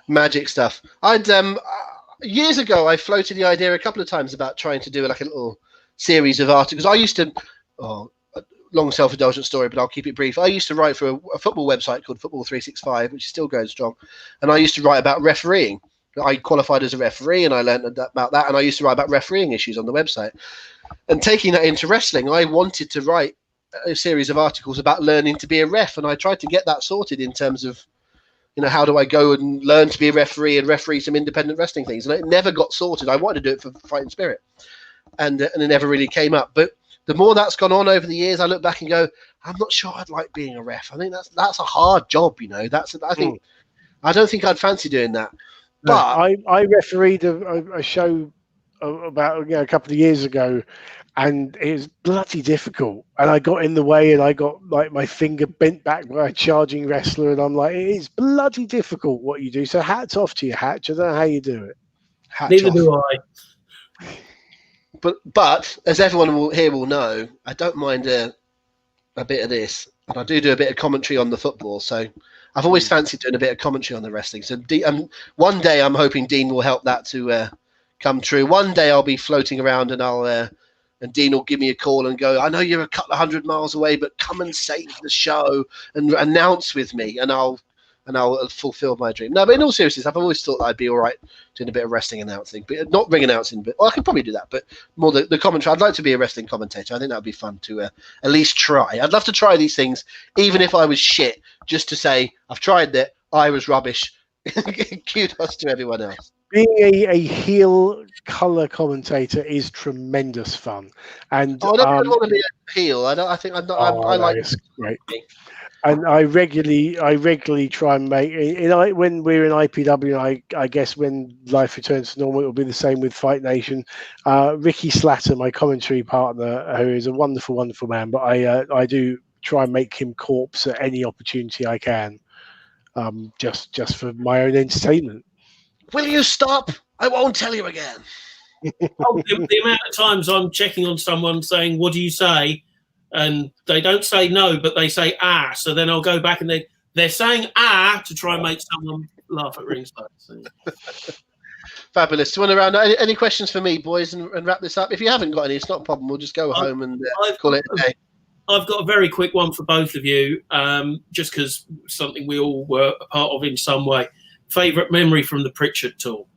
Magic stuff. I'd years ago I floated the idea a couple of times about trying to do like a little series of articles. I used to long self-indulgent story, but I'll keep it brief. I used to write for a football website called Football 365, which is still going strong, and I used to write about refereeing. I qualified as a referee, and I learned about that, and I used to write about refereeing issues on the website. And taking that into wrestling, I wanted to write a series of articles about learning to be a ref, and I tried to get that sorted in terms of, how do I go and learn to be a referee and referee some independent wrestling things, and it never got sorted. I wanted to do it for Fighting Spirit, and it never really came up. But the more that's gone on over the years, I look back and go, I'm not sure I'd like being a ref. I think that's a hard job, I don't think I'd fancy doing that. But I refereed a show about a couple of years ago, and it was bloody difficult. And I got in the way, and I got like my finger bent back by a charging wrestler, and I'm like, it is bloody difficult what you do. So hats off to you, Hatch. I don't know how you do it. Neither do I. But as everyone here will know, I don't mind a bit of this, and I do a bit of commentary on the football. So I've always fancied doing a bit of commentary on the wrestling. So one day I'm hoping Dean will help that to come true. One day I'll be floating around, and and Dean will give me a call and go, I know you're a couple of 100 miles away, but come and save the show and announce with me, and I'll fulfill my dream. No, but in all seriousness, I've always thought I'd be all right doing a bit of wrestling announcing, but not ring announcing. But I could probably do that, but more the commentary. I'd like to be a wrestling commentator. I think that would be fun to at least try. I'd love to try these things, even if I was shit, just to say I've tried it. I was rubbish. Kudos to everyone else. Being a heel color commentator is tremendous fun, and I don't want to be a heel. I think I'm not. I like it's great. And I regularly try and make when we're in IPW. I guess when life returns to normal, it will be the same with Fight Nation. Ricky Slatter, my commentary partner, who is a wonderful, wonderful man, but I do try and make him corpse at any opportunity I can, just for my own entertainment. Will you stop? I won't tell you again. The amount of times I'm checking on someone saying, "What do you say?" and they don't say no, but they say ah. So then I'll go back and they're saying ah to try and make someone laugh at ringside. So. Fabulous. Do you want to round? Any questions for me, boys, and wrap this up? If you haven't got any, it's not a problem. We'll just go home and call it a day. I've got a very quick one for both of you, just because something we all were a part of in some way. Favourite memory from the Pritchard tour?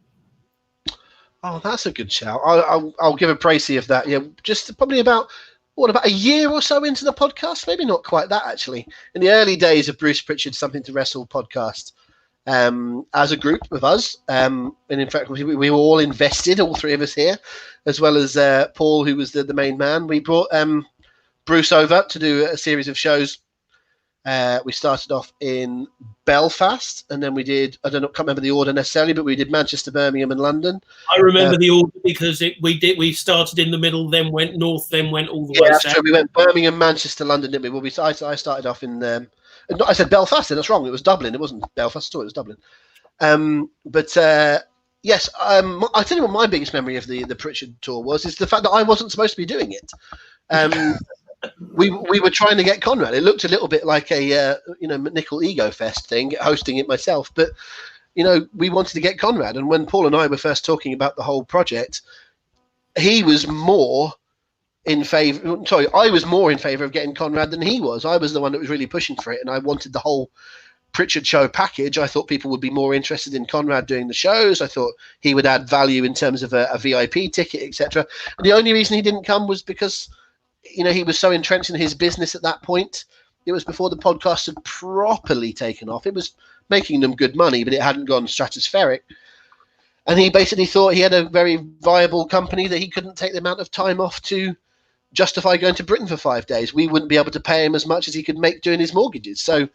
Oh, that's a good shout. I'll give a précis of that. Yeah, just probably about a year or so into the podcast? Maybe not quite that, actually. In the early days of Bruce Pritchard's Something to Wrestle podcast, as a group of us, and in fact, we were all invested, all three of us here, as well as Paul, who was the main man. We brought Bruce over to do a series of shows. We started off in Belfast, and then we did, can't remember the order necessarily, but we did Manchester, Birmingham, and London. I remember the order because we started in the middle, then went north, then went all the way south. True. We went Birmingham, Manchester, London, didn't we? Well, I started off in, I said Belfast, and that's wrong. It was Dublin. It wasn't Belfast, it was Dublin. Yes, I'll tell you what my biggest memory of the Pritchard tour is the fact that I wasn't supposed to be doing it. We were trying to get Conrad. It looked a little bit like a McNichol Ego Fest thing, hosting it myself. But we wanted to get Conrad, and when Paul and I were first talking about the whole project, he was more in favor. Sorry, I was more in favor of getting Conrad than he was. I was the one that was really pushing for it, and I wanted the whole Pritchard show package. I thought people would be more interested in Conrad doing the shows. I thought he would add value in terms of a VIP ticket, etc. And the only reason he didn't come was because he was so entrenched in his business at that point. It was before the podcast had properly taken off. It was making them good money, but it hadn't gone stratospheric. And he basically thought he had a very viable company that he couldn't take the amount of time off to justify going to Britain for 5 days. We wouldn't be able to pay him as much as he could make doing his mortgages. So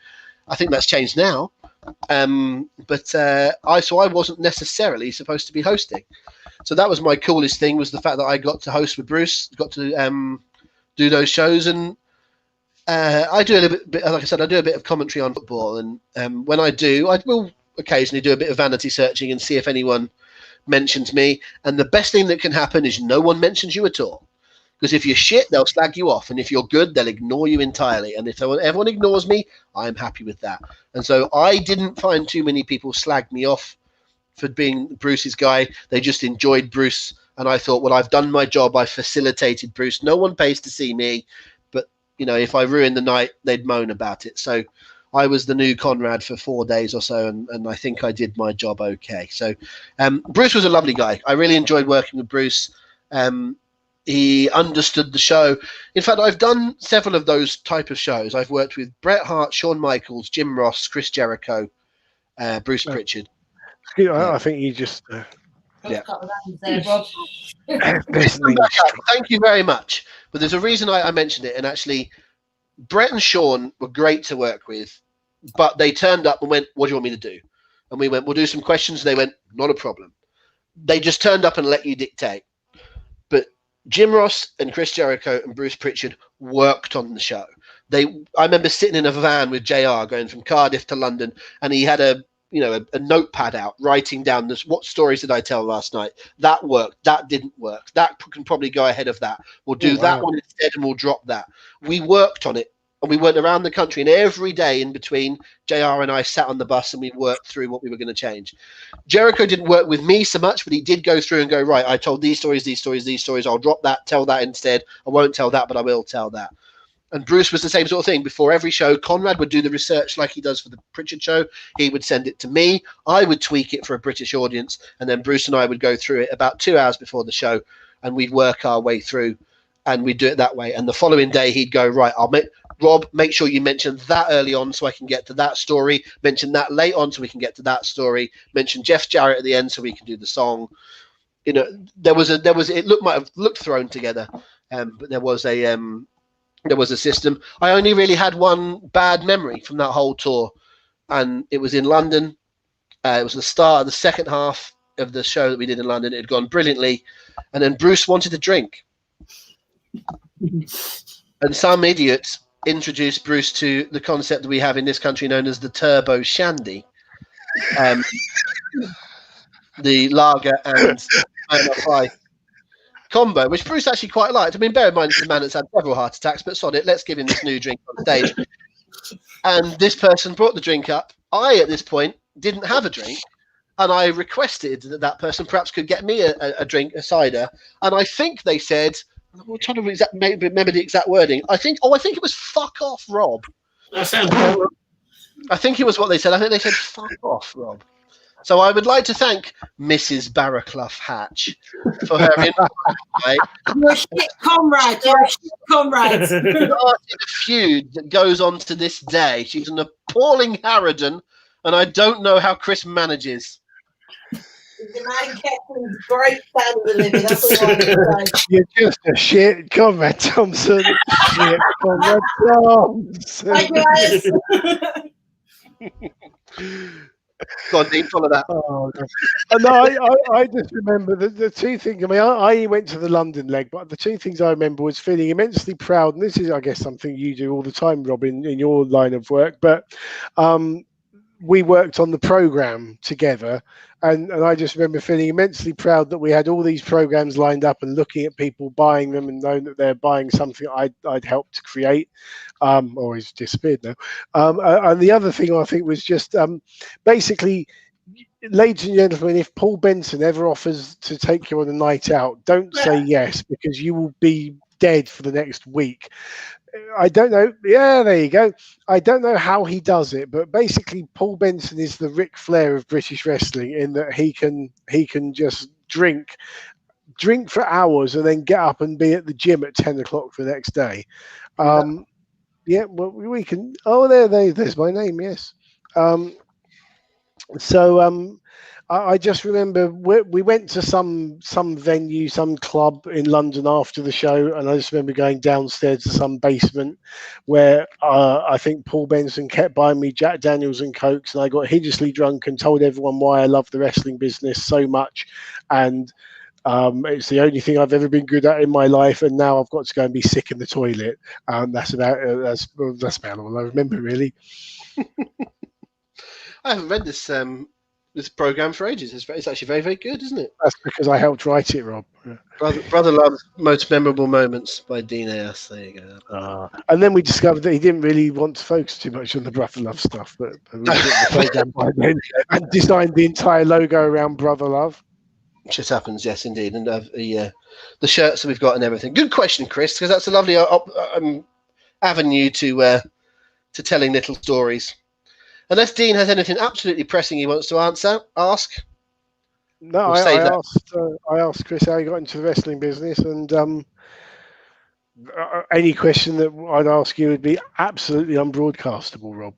I think that's changed now. I wasn't necessarily supposed to be hosting. So that was my coolest thing, was the fact that I got to host with Bruce, got to do those shows. And I do a little bit, like I said, I do a bit of commentary on football, and when I do, I will occasionally do a bit of vanity searching and see if anyone mentions me. And the best thing that can happen is no one mentions you at all. Because if you're shit, they'll slag you off, and if you're good, they'll ignore you entirely. And if everyone ignores me, I'm happy with that. And so I didn't find too many people slag me off for being Bruce's guy. They just enjoyed Bruce, and I thought, well, I've done my job. I facilitated Bruce. No one pays to see me, but if I ruined the night, they'd moan about it. So I was the new Conrad for 4 days or so, and I think I did my job okay. So Bruce was a lovely guy. I really enjoyed working with Bruce. He understood the show. In fact, I've done several of those type of shows. I've worked with Bret Hart, Shawn Michaels, Jim Ross, Chris Jericho, Bruce Pritchard. I think you just... Yeah. There, Rob. Thank you very much. But there's a reason I mentioned it. And actually, Bret and Shawn were great to work with, but they turned up and went, "What do you want me to do?" And we went, "We'll do some questions." And they went, "Not a problem." They just turned up and let you dictate. But Jim Ross and Chris Jericho and Bruce Pritchard worked on the show. I remember sitting in a van with JR going from Cardiff to London, and he had a notepad out, writing down this. What stories did I tell last night? That worked. That didn't work. That can probably go ahead of that. We'll do that one instead, and we'll drop that. We worked on it, and we went around the country, and every day in between, JR and I sat on the bus and we worked through what we were going to change. Jericho didn't work with me so much, but he did go through and go, right, I told these stories, these stories, these stories. I'll drop that, tell that instead. I won't tell that, but I will tell that. And Bruce was the same sort of thing. Before every show, Conrad would do the research like he does for the Pritchard show. He would send it to me. I would tweak it for a British audience. And then Bruce and I would go through it about 2 hours before the show, and we'd work our way through, and we'd do it that way. And the following day, he'd go, right, Rob, make sure you mention that early on so I can get to that story. Mention that late on so we can get to that story. Mention Jeff Jarrett at the end so we can do the song. It might have looked thrown together, but there was a system. I only really had one bad memory from that whole tour, and it was in London. It was the start of the second half of the show that we did in London. It had gone brilliantly, and then Bruce wanted to drink. And some idiots introduced Bruce to the concept that we have in this country known as the Turbo Shandy. The lager and high combo, which Bruce actually quite liked. I mean, bear in mind, the man has had several heart attacks, but sod it, let's give him this new drink on stage. And this person brought the drink up. I, at this point, didn't have a drink, and I requested that person perhaps could get me a drink, a cider. And I think they said, I'm trying to remember the exact wording. I think it was "fuck off, Rob." That sounds good. I think it was what they said. I think they said "fuck off, Rob." So I would like to thank Mrs. Barraclough Hatch for her invite. You're a shit comrade. You're a shit comrade. Started a feud that goes on to this day. She's an appalling harridan, and I don't know how Chris manages. The man kept in great standard of living. That's all I can say. You're just a shit Conrad Thompson. Shit Conrad Thompson. Thank you, guys. Go on, Dean, follow that. Oh, no, I just remember the two things. I mean, I went to the London leg, but the two things I remember was feeling immensely proud. And this is, I guess, something you do all the time, Rob, in your line of work. But we worked on the program together, and I just remember feeling immensely proud that we had all these programs lined up and looking at people buying them and knowing that they're buying something I'd helped to create. Or he's disappeared now. And the other thing I think was just basically, ladies and gentlemen, if Paul Benson ever offers to take you on a night out, don't say yes, because you will be dead for the next week. I don't know. Yeah, there you go. I don't know how he does it, but basically Paul Benson is the Ric Flair of British wrestling in that he can just drink for hours and then get up and be at the gym at 10 o'clock the next day. Yeah, well, we can. Oh, there's my name. Yes. I just remember we went to some venue, some club in London after the show, and I just remember going downstairs to some basement where I think Paul Benson kept buying me Jack Daniels and Cokes, and I got hideously drunk and told everyone why I love the wrestling business so much, and It's the only thing I've ever been good at in my life, and now I've got to go and be sick in the toilet. That's about all I remember, really. I haven't read this program for ages. It's actually very, very good, isn't it? That's because I helped write it, Rob. Brother Love's Most Memorable Moments by Dean Ayass. There you go. And then we discovered that he didn't really want to focus too much on the Brother Love stuff, but we did the program by then and designed the entire logo around Brother Love. Just happens, yes, indeed, and the shirts that we've got and everything. Good question, Chris, because that's a lovely avenue to telling little stories. Unless Dean has anything absolutely pressing he wants to ask. No, I asked Chris how he got into the wrestling business, and any question that I'd ask you would be absolutely unbroadcastable, Rob.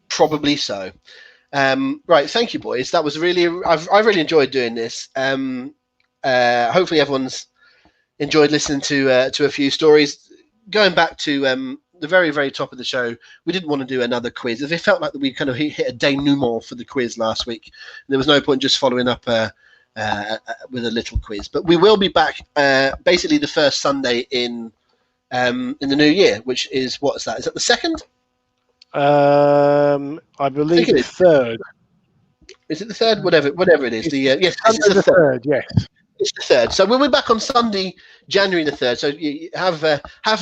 Probably so. Right, thank you, boys. That was really I've really enjoyed doing this. Hopefully everyone's enjoyed listening to a few stories. Going back to the very, very top of the show, we didn't want to do another quiz. It felt like we kind of hit a denouement for the quiz last week. There was no point just following up with a little quiz. But we will be back basically the first Sunday in the new year, which is, what is that? Is that the second? I believe the third. Is it the third? Whatever it is. Yes, it's the third. Yes, it's the third. So we'll be back on Sunday, January the 3rd. So you have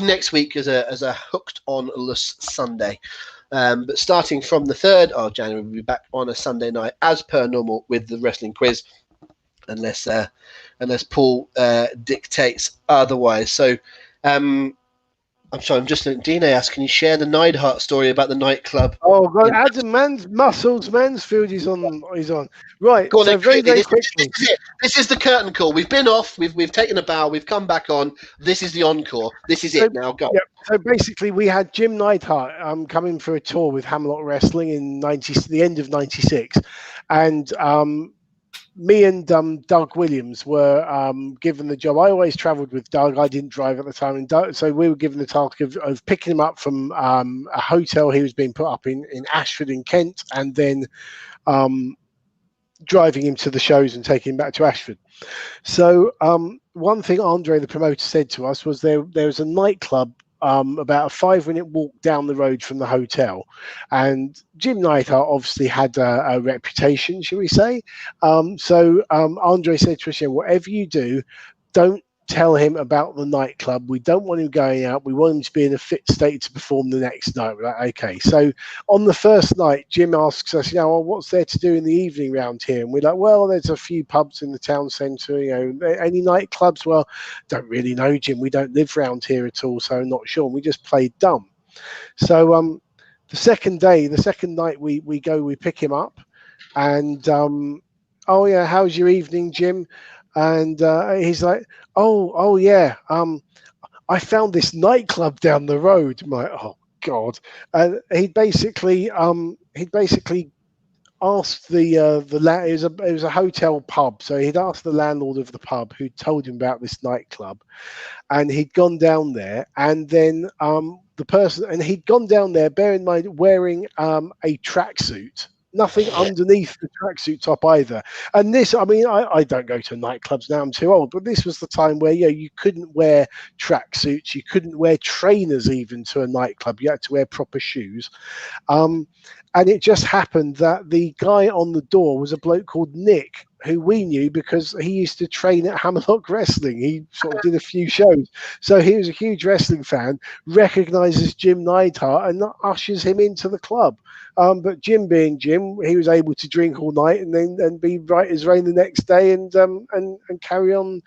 next week as a hooked on-less Sunday. But starting from the 3rd of January, we'll be back on a Sunday night as per normal with the wrestling quiz, unless Paul dictates otherwise. So. I'm sorry, I'm just looking. Dean Ayass, can you share the Neidhart story about the nightclub? Oh, God, Adam Mansfield is on. Right, go on, so very quickly. This is the curtain call. We've been off. We've taken a bow. We've come back on. This is the encore. This is it now. Go. Yeah, so basically, we had Jim Neidhart coming for a tour with Hamlock Wrestling in the end of '96, and me and Doug Williams were given the job. I always travelled with Doug. I didn't drive at the time, and so we were given the task of picking him up from a hotel he was being put up in Ashford in Kent, and then driving him to the shows and taking him back to Ashford. So one thing Andre, the promoter, said to us was there was a nightclub about a 5-minute walk down the road from the hotel, and Jim Neidhart obviously had a reputation, shall we say. So Andre said to us, whatever you do, don't tell him about the nightclub. We don't want him going out. We want him to be in a fit state to perform the next night. We're like, okay. So on the first night, Jim asks us, what's there to do in the evening round here? And we're like, well, there's a few pubs in the town centre. Any nightclubs? Well, don't really know, Jim. We don't live round here at all, so I'm not sure. And we just played dumb. So the second night we pick him up, and oh yeah, how's your evening, Jim? And he's like, oh yeah, I found this nightclub down the road. I'm like, oh God. And he'd basically asked it was a hotel pub, so he'd asked the landlord of the pub, who told him about this nightclub, and he'd gone down there, and then he'd gone down there, bear in mind, wearing a tracksuit. Nothing underneath the tracksuit top either. And this, I mean, I don't go to nightclubs now, I'm too old, but this was the time where you couldn't wear tracksuits, you couldn't wear trainers even to a nightclub, you had to wear proper shoes. And it just happened that the guy on the door was a bloke called Nick, who we knew because he used to train at Hamlock Wrestling. He sort of did a few shows. So he was a huge wrestling fan, recognises Jim Neidhart and ushers him into the club. But Jim being Jim, he was able to drink all night and be right as rain the next day and carry on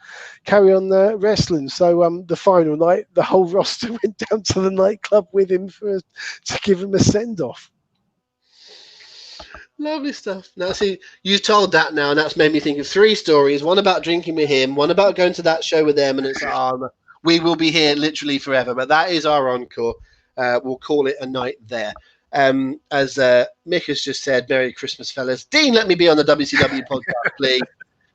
wrestling. So the final night, the whole roster went down to the nightclub with him to give him a send-off. Lovely stuff. Now, see, you told that now, and that's made me think of 3 stories. One about drinking with him, one about going to that show with them, and it's we will be here literally forever. But that is our encore. We'll call it a night there. As Mick has just said, Merry Christmas, fellas. Dean, let me be on the WCW podcast, please.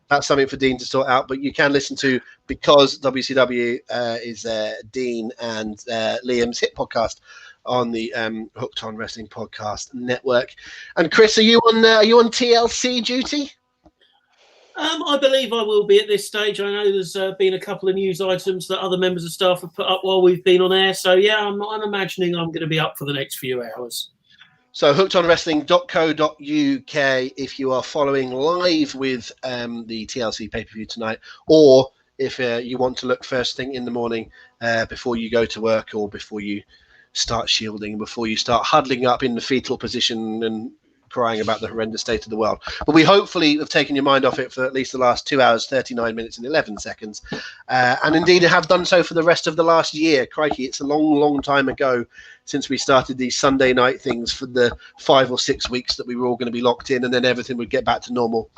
That's something for Dean to sort out, but you can listen to, because WCW is Dean and Liam's hit podcast on the Hooked on Wrestling Podcast Network. And Chris, are you on TLC duty? I believe I will be at this stage. I know there's been a couple of news items that other members of staff have put up while we've been on air. So, yeah, I'm imagining I'm going to be up for the next few hours. So hookedonwrestling.co.uk if you are following live with the TLC pay-per-view tonight, or if you want to look first thing in the morning before you go to work, or before you start shielding, before you start huddling up in the fetal position and crying about the horrendous state of the world. But we hopefully have taken your mind off it for at least the last 2 hours, 39 minutes and 11 seconds. And indeed have done so for the rest of the last year. Crikey, it's a long, long time ago since we started these Sunday night things for the 5 or 6 weeks that we were all going to be locked in, and then everything would get back to normal.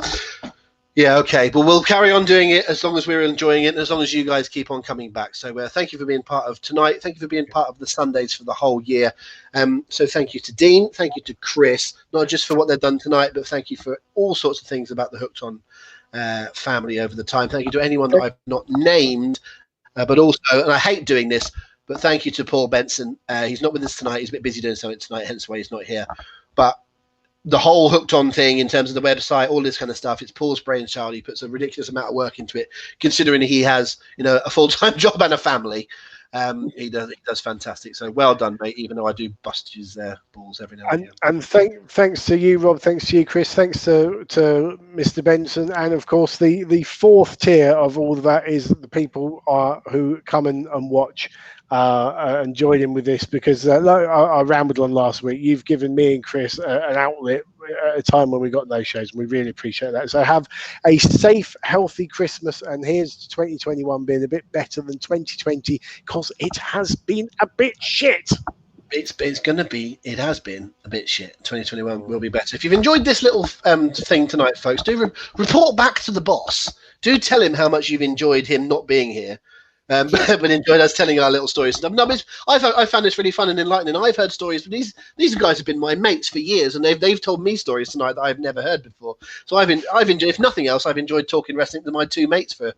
Yeah, okay, but we'll carry on doing it as long as we're enjoying it, and as long as you guys keep on coming back. So thank you for being part of tonight. Thank you for being part of the Sundays for the whole year. So thank you to Dean. Thank you to Chris, not just for what they've done tonight, but thank you for all sorts of things about the Hooked On family over the time. Thank you to anyone that I've not named, but also, and I hate doing this, but thank you to Paul Benson. He's not with us tonight. He's a bit busy doing something tonight, hence why he's not here. But the whole Hooked On thing, in terms of the website, all this kind of stuff, it's Paul's brainchild. He puts a ridiculous amount of work into it, considering he has, a full-time job and a family. He does fantastic. So well done, mate, even though I do bust his balls every now and again. And thanks to you, Rob. Thanks to you, Chris. Thanks to Mr. Benson. And, of course, the fourth tier of all of that is the people who come and watch and join in with this, because like I rambled on last week. You've given me and Chris an outlet at a time when we got no shows, and we really appreciate that. So have a safe, healthy Christmas, and here's 2021 being a bit better than 2020, because it has been a bit shit. It has been a bit shit. 2021 will be better. If you've enjoyed this little thing tonight, folks, do report back to the boss. Do tell him how much you've enjoyed him not being here. But enjoyed us telling our little stories. No, I found this really fun and enlightening. I've heard stories, but these guys have been my mates for years, and they've told me stories tonight that I've never heard before. So I've enjoyed, if nothing else, I've enjoyed talking wrestling to my two mates for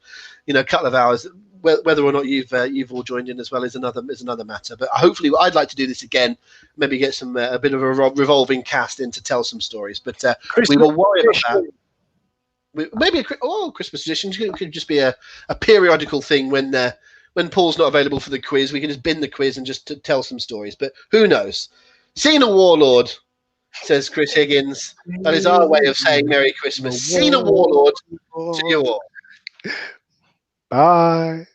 a couple of hours. Whether or not you've all joined in as well is another matter. But hopefully, I'd like to do this again. Maybe get some a bit of a revolving cast in to tell some stories. But we will worry about that. Maybe a Christmas edition could just be a periodical thing when Paul's not available for the quiz. We can just bin the quiz and just tell some stories. But who knows? Cena Warlord, says Chris Higgins. That is our way of saying Merry Christmas. Cena Warlord to you all. Bye.